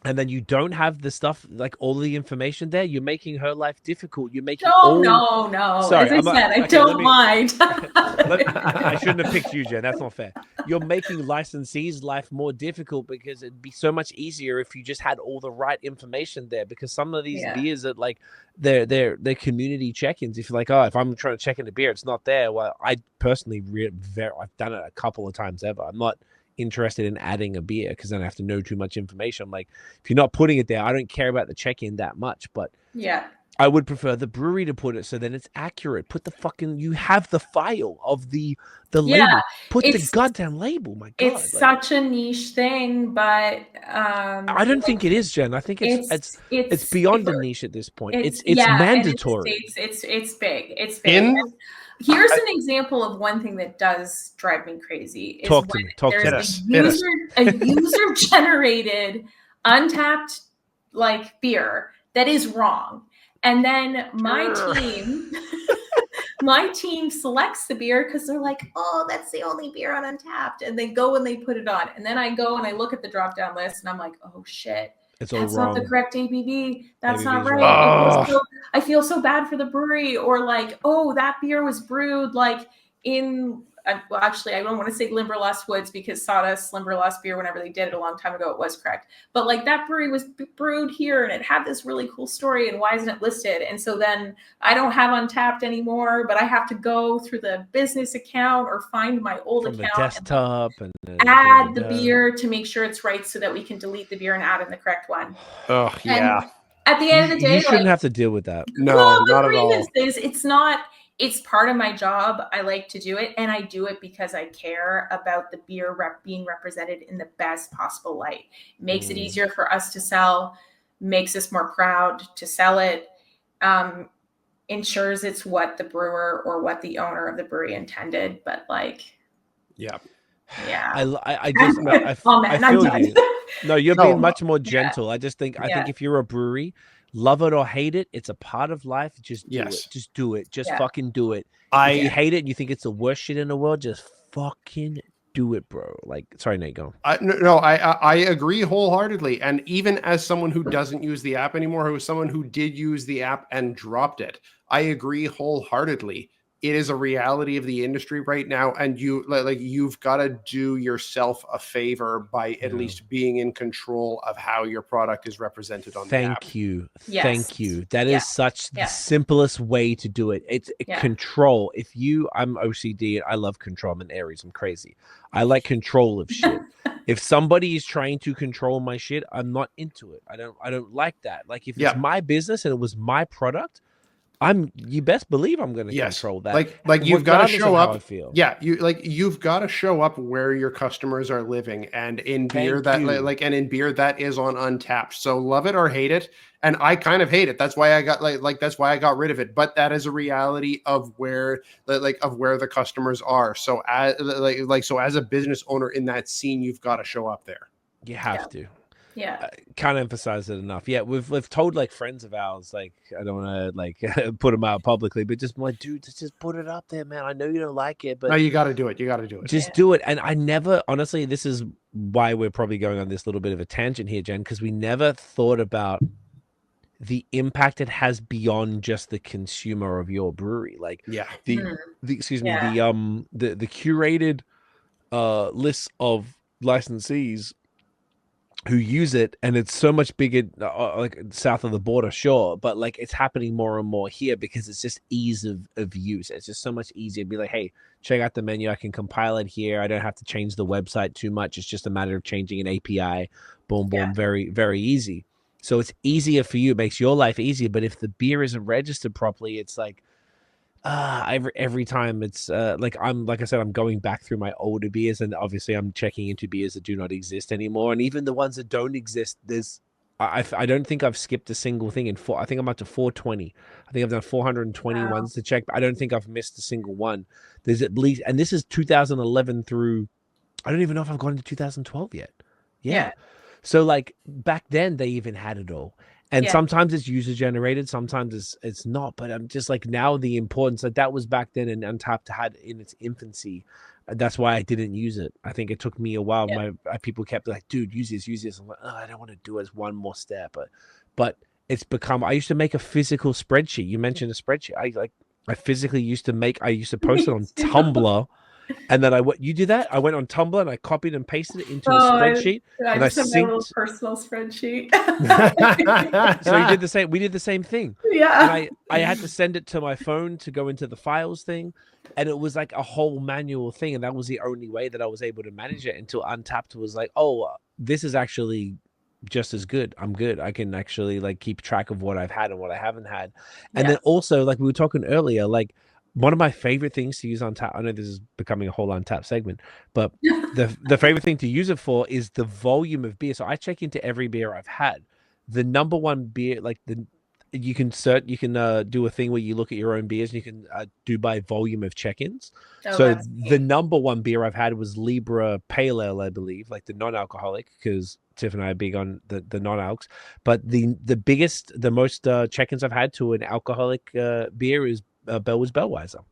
and then you don't have the stuff like all the information there, you're making her life difficult. You're making No. Sorry, As I I'm said, I okay, don't mind. I shouldn't have picked you, Jen. That's not fair. You're making licensees' life more difficult because it'd be so much easier if you just had all the right information there. Because some of these Yeah. beers that like they're community check-ins. If you're like, oh, if I'm trying to check in a beer, it's not there. Well, I personally I've done it a couple of times ever. I'm not interested in adding a beer because then I have to know too much information. I'm like, if you're not putting it there, I don't care about the check-in that much, but Yeah. I would prefer the brewery to put it so then it's accurate. Put the fucking you have the file of the label. Put the It's goddamn label. My God, it's such a niche thing, but I don't think it is, Jen. I think it's beyond a niche at this point. It's yeah, and mandatory. it's big. It's big. In And here's an example of one thing that does drive me crazy is Talk to when me. Talk to there's me. a user generated Untappd like beer that is wrong. And then my team selects the beer because they're like, oh, that's the only beer on Untappd. And they go and they put it on. And then I go and I look at the drop down list and I'm like, oh shit. It's all That's wrong. not the correct ABV. That's ABV not is right. wrong. I feel so bad for the brewery. Or like, oh, that beer was brewed like in well, actually, I don't want to say Limberlost Woods because Sawdust Limberlost beer, whenever they did it a long time ago, it was correct. But like that brewery was brewed here and it had this really cool story, and why isn't it listed? And so then I don't have Untappd anymore, but I have to go through the business account or find my old account, the desktop, and add the beer to make sure it's right so that we can delete the beer and add in the correct one. Oh yeah. And at the end of the day, you shouldn't have to deal with that. No, not the at all. grievance is it's part of my job. I like to do it, and I do it because I care about the beer being represented in the best possible light. It makes it easier for us to sell, makes us more proud to sell it, ensures it's what the brewer or what the owner of the brewery intended. But like, yeah. I feel you. No, you're being much more gentle. I just think if you're a brewery, love it or hate it, it's a part of life. Just do it. Just do it. Just fucking do it. If you hate it and you think it's the worst shit in the world, just fucking do it, bro. Like, sorry, Nate, go. I agree wholeheartedly. And even as someone who doesn't use the app anymore, who is someone who did use the app and dropped it, I agree wholeheartedly. It is a reality of the industry right now, and you've got to do yourself a favor by at least being in control of how your product is represented on the app. Thank you. Yes. That is such the simplest way to do it. It's control. I'm OCD. I love control. I'm an Aries. I'm crazy. I like control of shit. If somebody is trying to control my shit, I'm not into it. I don't like that. Like if it's my business and it was my product, you best believe I'm going to control that. Like you've got to show up. Yeah, you've got to show up where your customers are living, and in beer that is on Untappd. So love it or hate it, and I kind of hate it. That's why I got that's why I got rid of it. But that is a reality of where the customers are. So as a business owner in that scene, you've got to show up there. You have to. Yeah. Can't emphasize it enough. Yeah, we've told like friends of ours, like I don't want to like put them out publicly, but just like, dude, just put it up there, man. I know you don't like it, No, but you got to do it. You got to do it. just do it. And I never, honestly, this is why we're probably going on this little bit of a tangent here, Jen, because we never thought about the impact it has beyond just the consumer of your brewery. Like Yeah. the excuse me, Yeah. the curated list of licensees who use it, and it's so much bigger like south of the border, sure, but like it's happening more and more here because it's just ease of use. It's just so much easier to be like, hey, check out the menu, I can compile it here, I don't have to change the website too much, it's just a matter of changing an API, boom boom, very very easy. So it's easier for you, it makes your life easier. But if the beer isn't registered properly, it's like every time it's like I said, I'm going back through my older beers, and obviously I'm checking into beers that do not exist anymore, and even the ones that don't exist, there's I don't think I've skipped a single thing I think I'm up to 420. I think I've done 420 ones to check, but I don't think I've missed a single one. There's at least, and this is 2011 through, I don't even know if I've gone into 2012 yet. Yeah. So like back then they even had it all. And sometimes it's user generated, sometimes it's not. But I'm just like, now the importance that was back then, and Untappd had in its infancy. That's why I didn't use it. I think it took me a while. My people kept like, dude, use this. I'm like, oh, I don't want to do it as one more step. But it's become. I used to make a physical spreadsheet. You mentioned a spreadsheet. I physically used to post it on Tumblr. And then you did that? I went on Tumblr and I copied and pasted it into a spreadsheet. I and just have my little synced. personal spreadsheet. So you did the same. We did the same thing. Yeah. And I had to send it to my phone to go into the files thing. And it was like a whole manual thing. And that was the only way that I was able to manage it until Untappd was like, oh, this is actually just as good. I'm good. I can actually like keep track of what I've had and what I haven't had. And then also, like we were talking earlier, like, one of my favorite things to use on tap, I know this is becoming a whole Untappd segment, but the favorite thing to use it for is the volume of beer. So I check into every beer I've had. The number one beer, like you can do a thing where you look at your own beers and you can do by volume of check-ins. So the number one beer I've had was Libra Pale Ale, I believe, like the non-alcoholic, because Tiff and I are big on the non-alcs. But the most check-ins I've had to an alcoholic beer is Bellwoods Bellweiser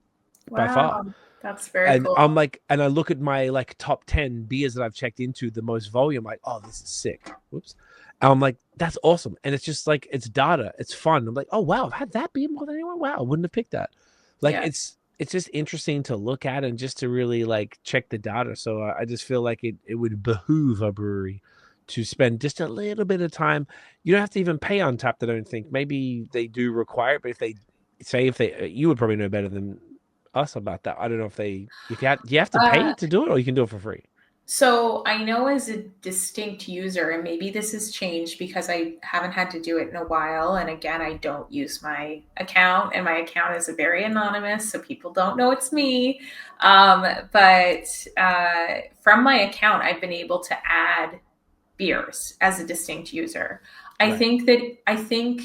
by far. That's very cool. I'm like, and I look at my like top 10 beers that I've checked into the most volume, like, oh, this is sick. Whoops. And I'm like, that's awesome. And it's just like, it's data. It's fun. I'm like, oh wow, I've had that beer more than anyone. Wow, I wouldn't have picked that. Like it's just interesting to look at and just to really like check the data. So I just feel like it would behoove a brewery to spend just a little bit of time. You don't have to even pay Untappd, I don't think. Maybe they do require it, but if they you would probably know better than us about that. I don't know do you have to pay to do it, or you can do it for free? So I know as a distinct user, and maybe this has changed because I haven't had to do it in a while. And again, I don't use my account, and my account is very anonymous, so people don't know it's me. But from my account, I've been able to add beers as a distinct user. I think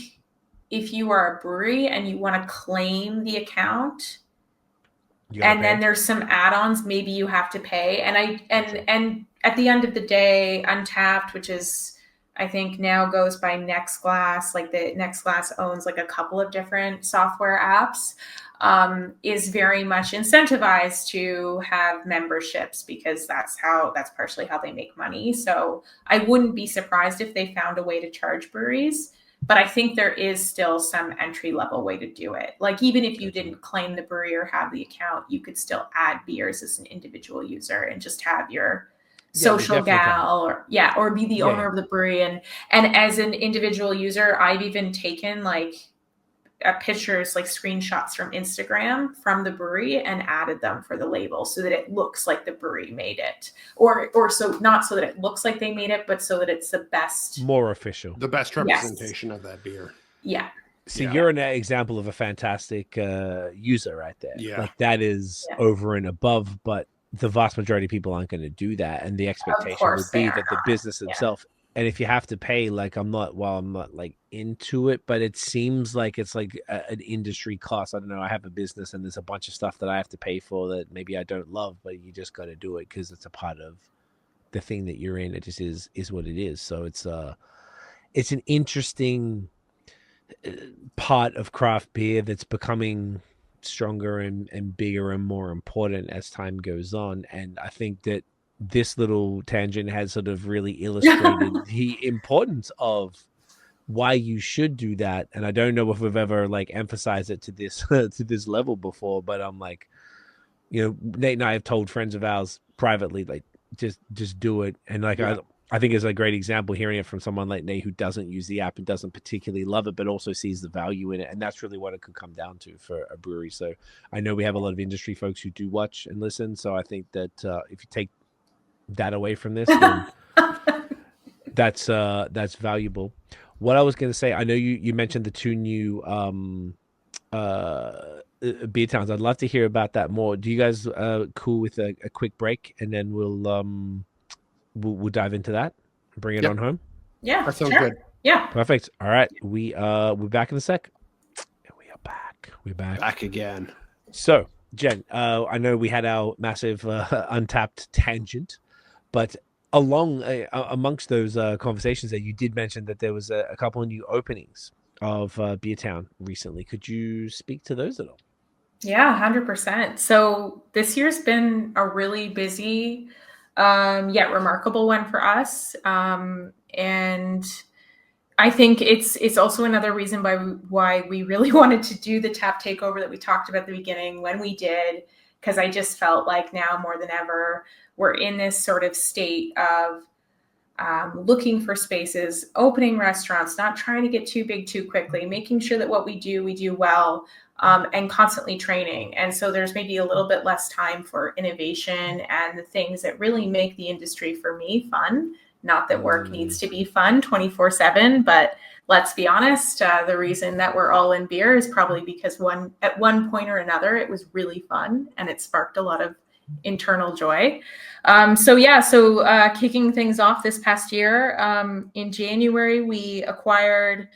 if you are a brewery and you want to claim the account, and then there's some add-ons, maybe you have to pay. And at the end of the day, Untappd, which is, I think now goes by Nextglass, like the Nextglass owns like a couple of different software apps, is very much incentivized to have memberships because that's partially how they make money. So I wouldn't be surprised if they found a way to charge breweries. But I think there is still some entry-level way to do it. Like, even if you didn't claim the brewery or have the account, you could still add beers as an individual user and just have your social gal or be the owner of the brewery. And as an individual user, I've even taken like pictures, like screenshots from Instagram from the brewery and added them for the label so that it looks like the brewery made it, or so not so that it looks like they made it, but so that it's the best, more official, the best representation of that beer. Yeah. See, you're an example of a fantastic user right there. Yeah, like that is over and above, but the vast majority of people aren't going to do that, and the expectation would be that the business itself. And if you have to pay, like I'm not like into it, but it seems like it's like an industry cost. I don't know. I have a business and there's a bunch of stuff that I have to pay for that maybe I don't love, but you just got to do it because it's a part of the thing that you're in. It just is what it is. So it's an interesting part of craft beer that's becoming stronger and bigger and more important as time goes on. And I think that this little tangent has sort of really illustrated the importance of why you should do that. And I don't know if we've ever like emphasized it to this to this level before, but I'm like, you know, Nate and I have told friends of ours privately, like, just do it. And like, I think it's a great example hearing it from someone like Nate who doesn't use the app and doesn't particularly love it, but also sees the value in it. And that's really what it could come down to for a brewery. So I know we have a lot of industry folks who do watch and listen. So I think that if you take that away from this, then that's valuable. What I was going to say, I know you mentioned the 2 new beer towns. I'd love to hear about that more. Do you guys cool with a quick break, and then we'll dive into that and bring it on home? Yeah, that sounds good. Yeah, perfect. All right, we're back in a sec. We are back. We're back again. So, Jen, I know we had our massive Untappd tangent, but along amongst those conversations that you did mention that there was a couple of new openings of Beertown recently. Could you speak to those at all? Yeah, 100%. So this year's been a really busy yet remarkable one for us. And I think it's also another reason why we really wanted to do the tap takeover that we talked about at the beginning when we did, because I just felt like now more than ever, we're in this sort of state of looking for spaces, opening restaurants, not trying to get too big too quickly, making sure that what we do well, and constantly training. And so there's maybe a little bit less time for innovation and the things that really make the industry, for me, fun. Not that work needs to be fun 24/7, but let's be honest, the reason that we're all in beer is probably because at one point or another, it was really fun and it sparked a lot of internal joy. So kicking things off this past year, in January, we acquired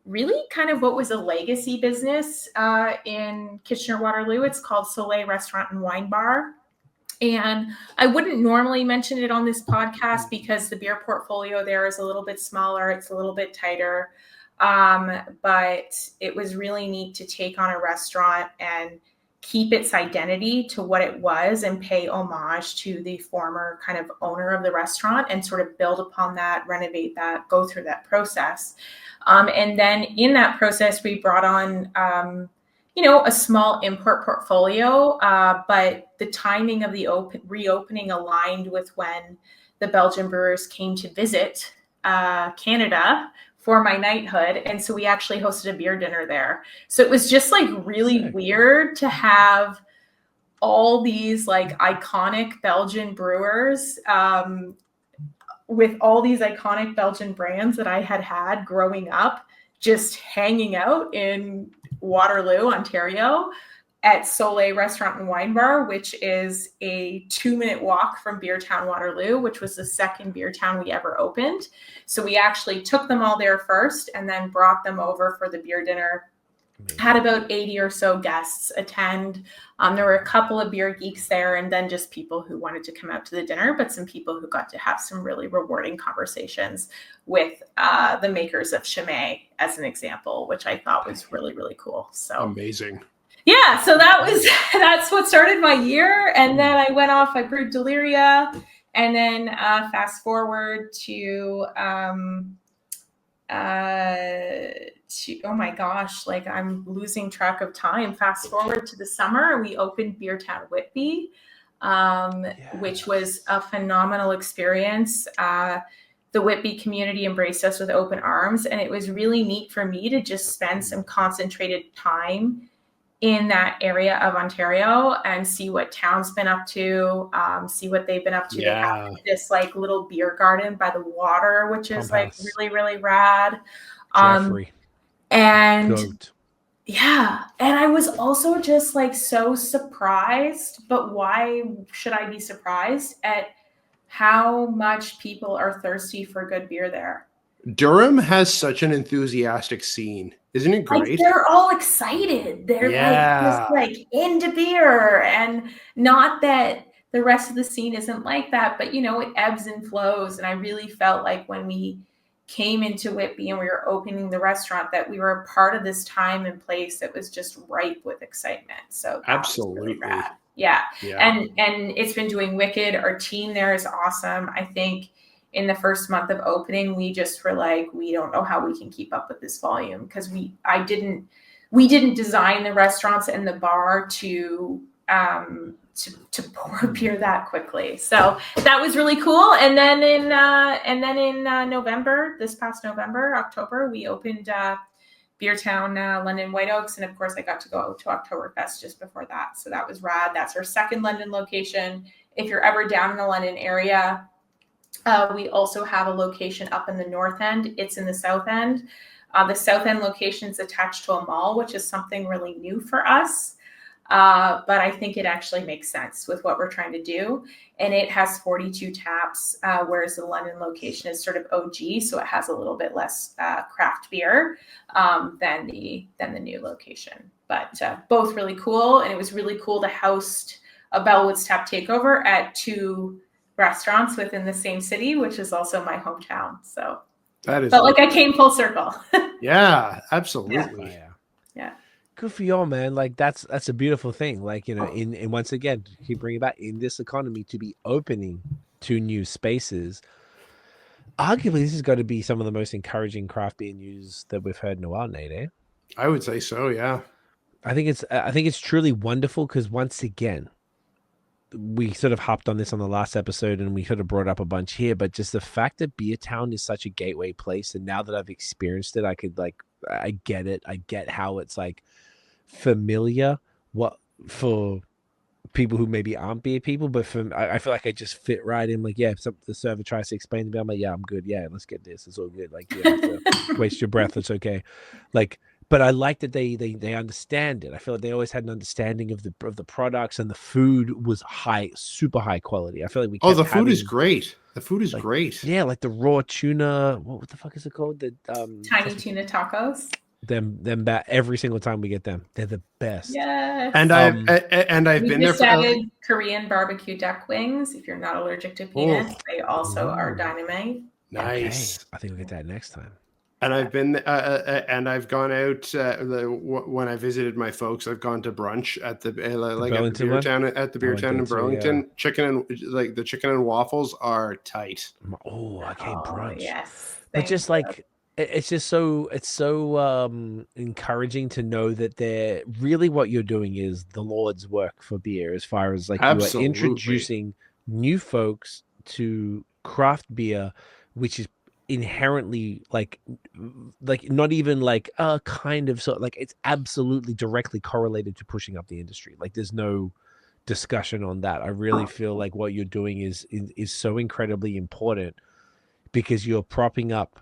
really kind of what was a legacy business in Kitchener-Waterloo. It's called Soleil Restaurant and Wine Bar. And I wouldn't normally mention it on this podcast because the beer portfolio there is a little bit smaller. It's a little bit tighter. But it was really neat to take on a restaurant and keep its identity to what it was and pay homage to the former kind of owner of the restaurant and sort of build upon that, renovate that, go through that process. And then in that process, we brought on, a small import portfolio, but the timing of the reopening aligned with when the Belgian Brewers came to visit Canada for my knighthood. And so we actually hosted a beer dinner there. So it was just like really weird to have all these like iconic Belgian brewers with all these iconic Belgian brands that I had growing up, just hanging out in Waterloo, Ontario, at Soleil Restaurant and Wine Bar, which is a 2-minute walk from Beertown, Waterloo, which was the second beer town we ever opened. So we actually took them all there first and then brought them over for the beer dinner. Had about 80 or so guests attend. There were a couple of beer geeks there and then just people who wanted to come out to the dinner, but some people who got to have some really rewarding conversations with the makers of Chimay, as an example, which I thought was really, really cool. So amazing. Yeah, so that's what started my year. And then I went off, I brewed Deliria, and then fast forward to oh my gosh, like I'm losing track of time. Fast forward to the summer, we opened Beertown Whitby, which was a phenomenal experience. The Whitby community embraced us with open arms, and it was really neat for me to just spend some concentrated time in that area of Ontario and see what town's been up to, see what they've been up to. Yeah. They have this like little beer garden by the water, which is like really, really rad. Jeffrey. And Goat. yeah. And I was also just like so surprised, but why should I be surprised at how much people are thirsty for good beer there? Durham has such an enthusiastic scene. Isn't it great? Like they're all excited. They're like just like into beer, and not that the rest of the scene isn't like that. But, you know, it ebbs and flows. And I really felt like when we came into Whitby and we were opening the restaurant, that we were a part of this time and place that was just ripe with excitement. So that was really Absolutely. rad. Yeah. Yeah. And it's been doing wicked. Our team there is awesome. I think in the first month of opening, we just were like, we don't know how we can keep up with this volume, because we didn't design the restaurants and the bar to pour beer that quickly. So that was really cool. And then in November, this past October, we opened Beertown, London White Oaks. And of course I got to go to Oktoberfest just before that. So that was rad. That's our second London location. If you're ever down in the London area, we also have a location up in the north end. It's in the south end. The south end location is attached to a mall, which is something really new for us. But I think it actually makes sense with what we're trying to do. And it has 42 taps, whereas the London location is sort of OG. So it has a little bit less craft beer than the new location. But both really cool. And it was really cool to host a Bellwoods tap takeover at 2 restaurants within the same city, which is also my hometown. So that is, but like I came full circle. Yeah, absolutely. Yeah. Good for y'all, man. Like that's a beautiful thing. Like, you know, in once again, keep bringing it back, in this economy, to be opening 2 new spaces. Arguably, this has got to be some of the most encouraging craft beer news that we've heard in a while, Nate. Eh? I would say so. Yeah. I think it's truly wonderful, because once again, we sort of hopped on this on the last episode and we sort of brought up a bunch here, but just the fact that Beertown is such a gateway place, and now that I've experienced it, I get it. I get how it's like familiar what for people who maybe aren't beer people, but I feel like I just fit right in. Like, yeah, if the server tries to explain to me, I'm like, yeah, I'm good. Yeah, let's get this. It's all good. Like, you don't have to waste your breath. It's okay. Like, but I like that they understand it. I feel like they always had an understanding of the products, and the food was super high quality. I feel like we kept the food is great. The food is great. Yeah, like the raw tuna. What the fuck is it called? The tiny tuna tacos. Them every single time we get them, they're the best. Yes. And I've been there. Added Korean barbecue duck wings. If you're not allergic to peanuts, they also are dynamite. Nice. Okay. I think we'll get that next time. And I've been and I've gone out when I visited my folks. I've gone to brunch at the Beertown in Burlington. Yeah. Chicken and the chicken and waffles are tight. Oh, okay, brunch. Yes, but just like it's so encouraging to know that they're really, what you're doing is the Lord's work for beer, as far as like you are introducing new folks to craft beer, which is inherently like not even like a kind of, so like it's absolutely directly correlated to pushing up the industry. Like there's no discussion on that. I really feel like what you're doing is so incredibly important, because you're propping up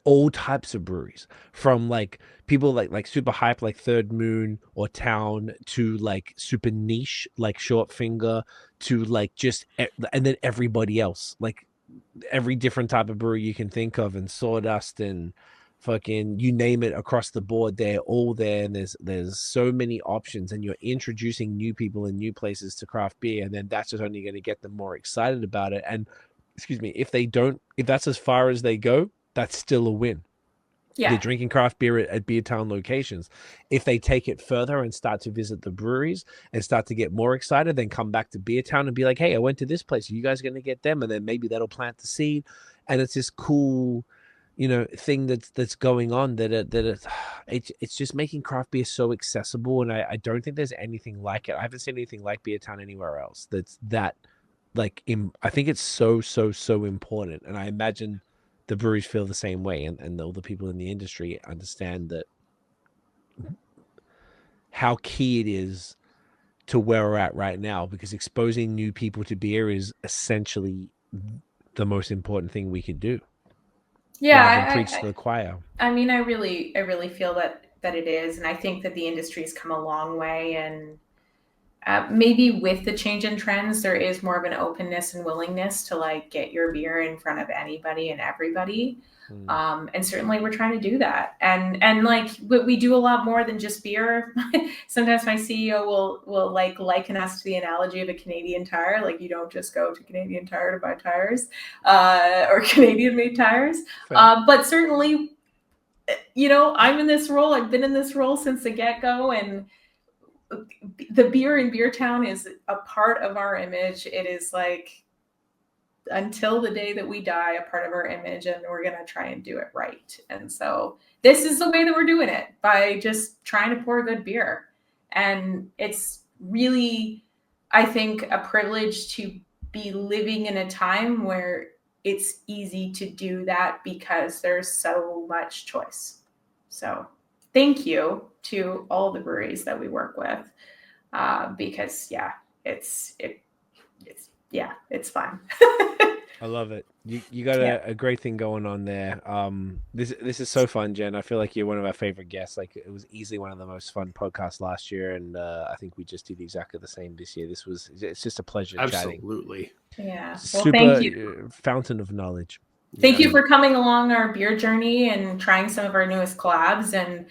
all types of breweries, from like people like super hype like Third Moon or Town, to like super niche like Short Finger, to like just, and then everybody else, like every different type of brewery you can think of, and Sawdust and fucking you name it across the board. They're all there, and there's so many options, and you're introducing new people and new places to craft beer, and then that's just only going to get them more excited about it. And excuse me, if that's as far as they go, that's still a win. Yeah. They're drinking craft beer at Beertown locations. If they take it further and start to visit the breweries and start to get more excited, then come back to Beertown and be like, hey, I went to this place. Are you guys going to get them? And then maybe that'll plant the seed. And it's this cool, you know, thing that's going on it's just making craft beer so accessible. And I don't think there's anything like it. I haven't seen anything like Beertown anywhere else. I think it's so important. And I imagine the breweries feel the same way, and all the people in the industry understand that how key it is to where we're at right now, because exposing new people to beer is essentially the most important thing we could do. Yeah, I preach to the choir. I mean, I really feel that it is, and I think that the industry's come a long way, and maybe with the change in trends, there is more of an openness and willingness to like get your beer in front of anybody and everybody. And certainly we're trying to do that. And like we do a lot more than just beer. Sometimes my CEO will like liken us to the analogy of a Canadian Tire. Like you don't just go to Canadian Tire to buy tires or Canadian made tires. But certainly, you know, I'm in this role. I've been in this role since the get-go, and the beer in Beertown is a part of our image. It is like until the day that we die, a part of our image, and we're going to try and do it right. And so this is the way that we're doing it, by just trying to pour good beer. And it's really, I think, a privilege to be living in a time where it's easy to do that because there's so much choice. So thank you to all the breweries that we work with, because it's fun. I love it. You got a great thing going on there. This is so fun, Jen. I feel like you're one of our favorite guests. Like it was easily one of the most fun podcasts last year, and I think we just did exactly the same this year. It's just a pleasure chatting. Absolutely. Yeah. Well, Super thank you. Fountain of knowledge. Thank you for coming along our beer journey and trying some of our newest collabs, and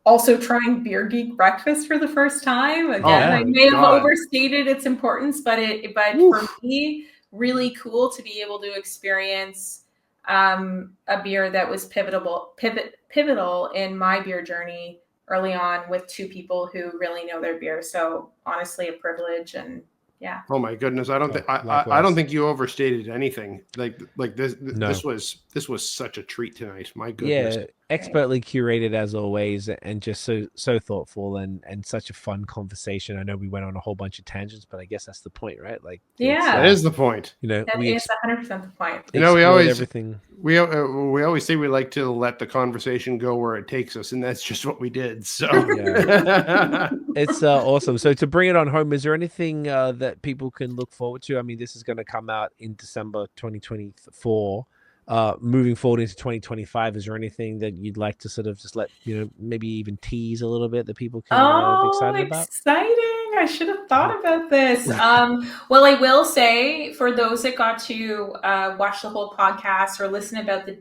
also trying Beer Geek Breakfast for the first time. Again, I may have overstated its importance, but for me, really cool to be able to experience a beer that was pivotal in my beer journey early on with two people who really know their beer. So honestly, a privilege. And yeah. Oh my goodness. I don't think you overstated anything. Like this was such a treat tonight. My goodness. Yeah, expertly curated as always, and just so thoughtful and such a fun conversation. I know we went on a whole bunch of tangents, but I guess that's the point, right? Like, that is the point. You know, that is 100% the point. You know, we always say we like to let the conversation go where it takes us, and that's just what we did. So it's awesome. So to bring it on home, is there anything that people can look forward to? I mean, this is going to come out in December 2024. Moving forward into 2025, is there anything that you'd like to sort of just let, you know, maybe even tease a little bit that people can be excited about? Exciting. I should have thought about this. Well, I will say, for those that got to watch the whole podcast or listen about the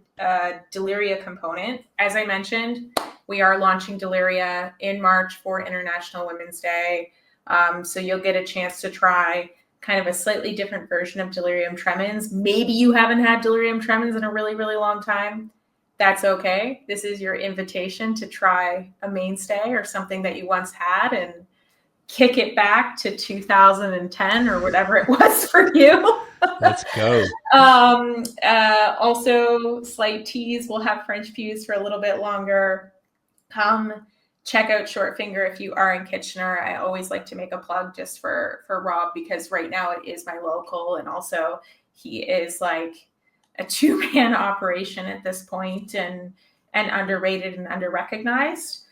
Deliria component, as I mentioned, we are launching Deliria in March for International Women's Day. So you'll get a chance to try kind of a slightly different version of Delirium Tremens. Maybe you haven't had Delirium Tremens in a really, really long time. That's okay. This is your invitation to try a mainstay or something that you once had and kick it back to 2010 or whatever it was for you. Let's go. Also, slight tease, we'll have French Fuse for a little bit longer. Check out Shortfinger if you are in Kitchener. I always like to make a plug just for Rob, because right now it is my local, and also he is like a two-man operation at this point, and underrated and underrecognized.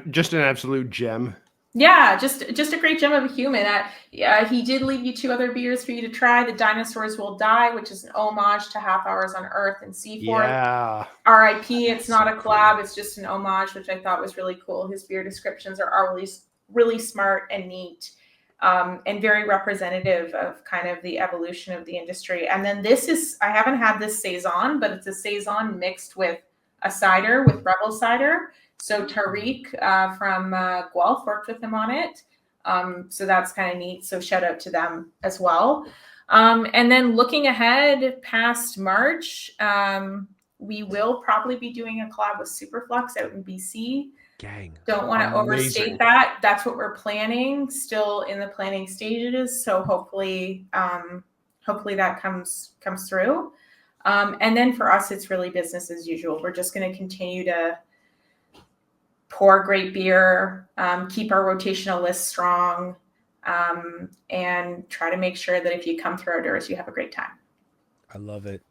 Just an absolute gem. Yeah, just a great gem of a human. He did leave you 2 other beers for you to try. The Dinosaurs Will Die, which is an homage to Half Hours on Earth and Seaford. Yeah. R.I.P. It's not a collab. It's just an homage, which I thought was really cool. His beer descriptions are always really smart and neat, and very representative of kind of the evolution of the industry. And then I haven't had this Saison, but it's a Saison mixed with a cider, with Rebel cider. So Tariq from Guelph worked with him on it. So that's kind of neat. So shout out to them as well. And then looking ahead past March, we will probably be doing a collab with Superflux out in BC. Gang. Don't want to overstate that. That's what we're planning. Still in the planning stages. So hopefully that comes through. And then for us, it's really business as usual. We're just going to continue to pour great beer, keep our rotational list strong, and try to make sure that if you come through our doors, you have a great time. I love it.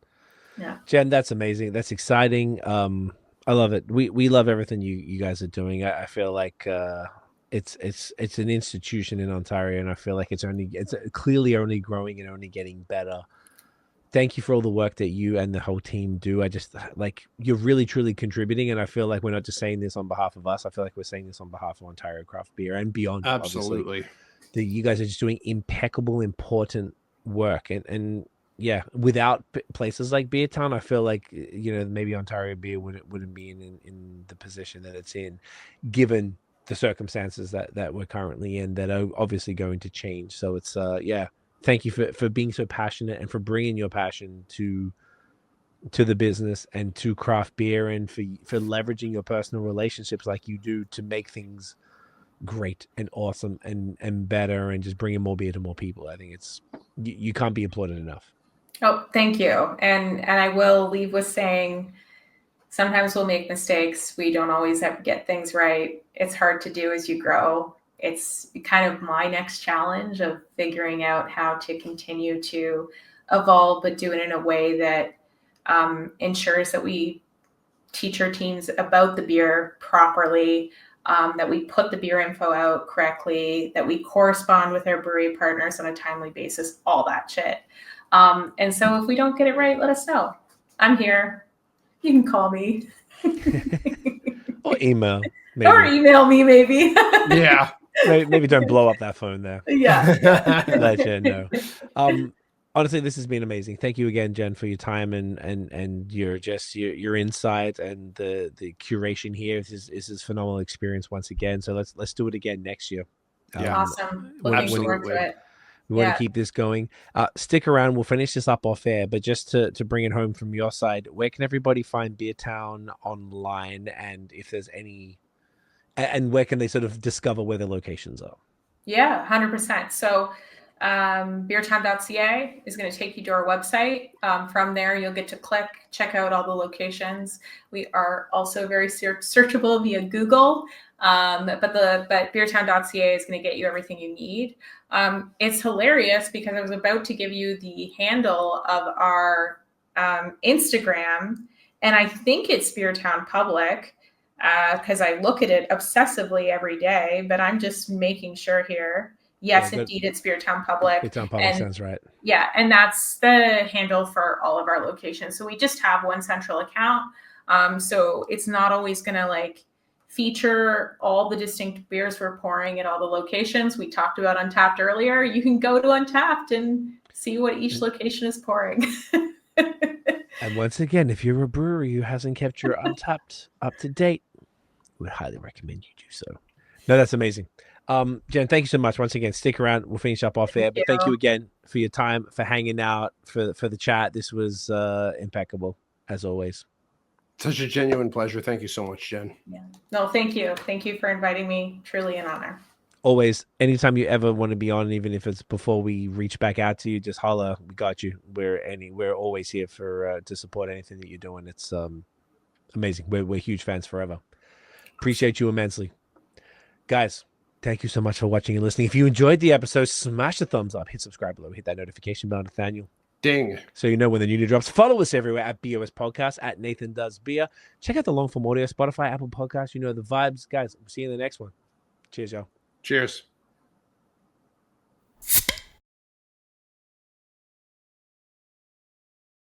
Yeah. Jen, that's amazing. That's exciting. I love it. We love everything you guys are doing. I feel like it's an institution in Ontario, and I feel like it's clearly only growing and only getting better. Thank you for all the work that you and the whole team do. I just like, you're really truly contributing, and I feel like we're not just saying this on behalf of us. I feel like we're saying this on behalf of Ontario craft beer and beyond. Absolutely. Obviously. that you guys are just doing impeccable, important work. And yeah, without places like Beertown, I feel like, you know, maybe Ontario Beer wouldn't be in the position that it's in, given the circumstances that we're currently in, that are obviously going to change. So it's yeah, thank you for being so passionate and for bringing your passion to the business and to craft beer, and for leveraging your personal relationships like you do to make things great and awesome and better, and just bringing more beer to more people. I think it's you can't be applauded enough. Oh, thank you. And I will leave with saying, sometimes we'll make mistakes. We don't always have to get things right. It's hard to do as you grow. It's kind of my next challenge of figuring out how to continue to evolve, but do it in a way that ensures that we teach our teams about the beer properly, that we put the beer info out correctly, that we correspond with our brewery partners on a timely basis, all that shit. And so if we don't get it right, let us know. I'm here. You can call me. Or email. Maybe. Or email me, maybe. Yeah. Maybe don't blow up that phone there. Yeah. Let Jen know. Honestly, this has been amazing. Thank you again, Jen, for your time and your insight and the curation here. This is phenomenal experience once again. So let's do it again next year. Yeah. Awesome. Looking forward to it. We want to keep this going. Stick around. We'll finish this up off air, but just to bring it home from your side, where can everybody find Beertown online, and if there's any, and where can they sort of discover where the locations are? Yeah, 100%. So beertown.ca is going to take you to our website. From there, you'll get to check out all the locations. We are also very searchable via Google, but beertown.ca is going to get you everything you need. It's hilarious because I was about to give you the handle of our Instagram, and I think it's Beertown Public because I look at it obsessively every day, but I'm just making sure here. Yes, indeed, it's Beertown Public. Beertown Public sounds right. Yeah, and that's the handle for all of our locations. So we just have one central account. So it's not always going to like feature all the distinct beers we're pouring at all the locations. We talked about Untappd earlier. You can go to Untappd and see what each location is pouring. And once again, if you're a brewery who hasn't kept your Untappd up to date, we would highly recommend you do so. No, that's amazing. Jen, thank you so much. Once again, stick around. We'll finish up off air. But thank you again for your time, for hanging out, for the chat. This was impeccable, as always. Such a genuine pleasure. Thank you so much, Jen. Yeah. No, thank you. Thank you for inviting me. Truly an honor. Always. Anytime you ever want to be on, even if it's before we reach back out to you, just holla. We got you. We're always here for to support anything that you're doing. It's amazing. We're huge fans forever. Appreciate you immensely. Guys, thank you so much for watching and listening. If you enjoyed the episode, smash the thumbs up, hit subscribe below, hit that notification bell, Nathaniel. Ding. So you know when the new drops. Follow us everywhere at BOS Podcast, at Nathan Does Beer. Check out the long form audio, Spotify, Apple Podcasts. You know the vibes. Guys, we'll see you in the next one. Cheers, y'all. Cheers.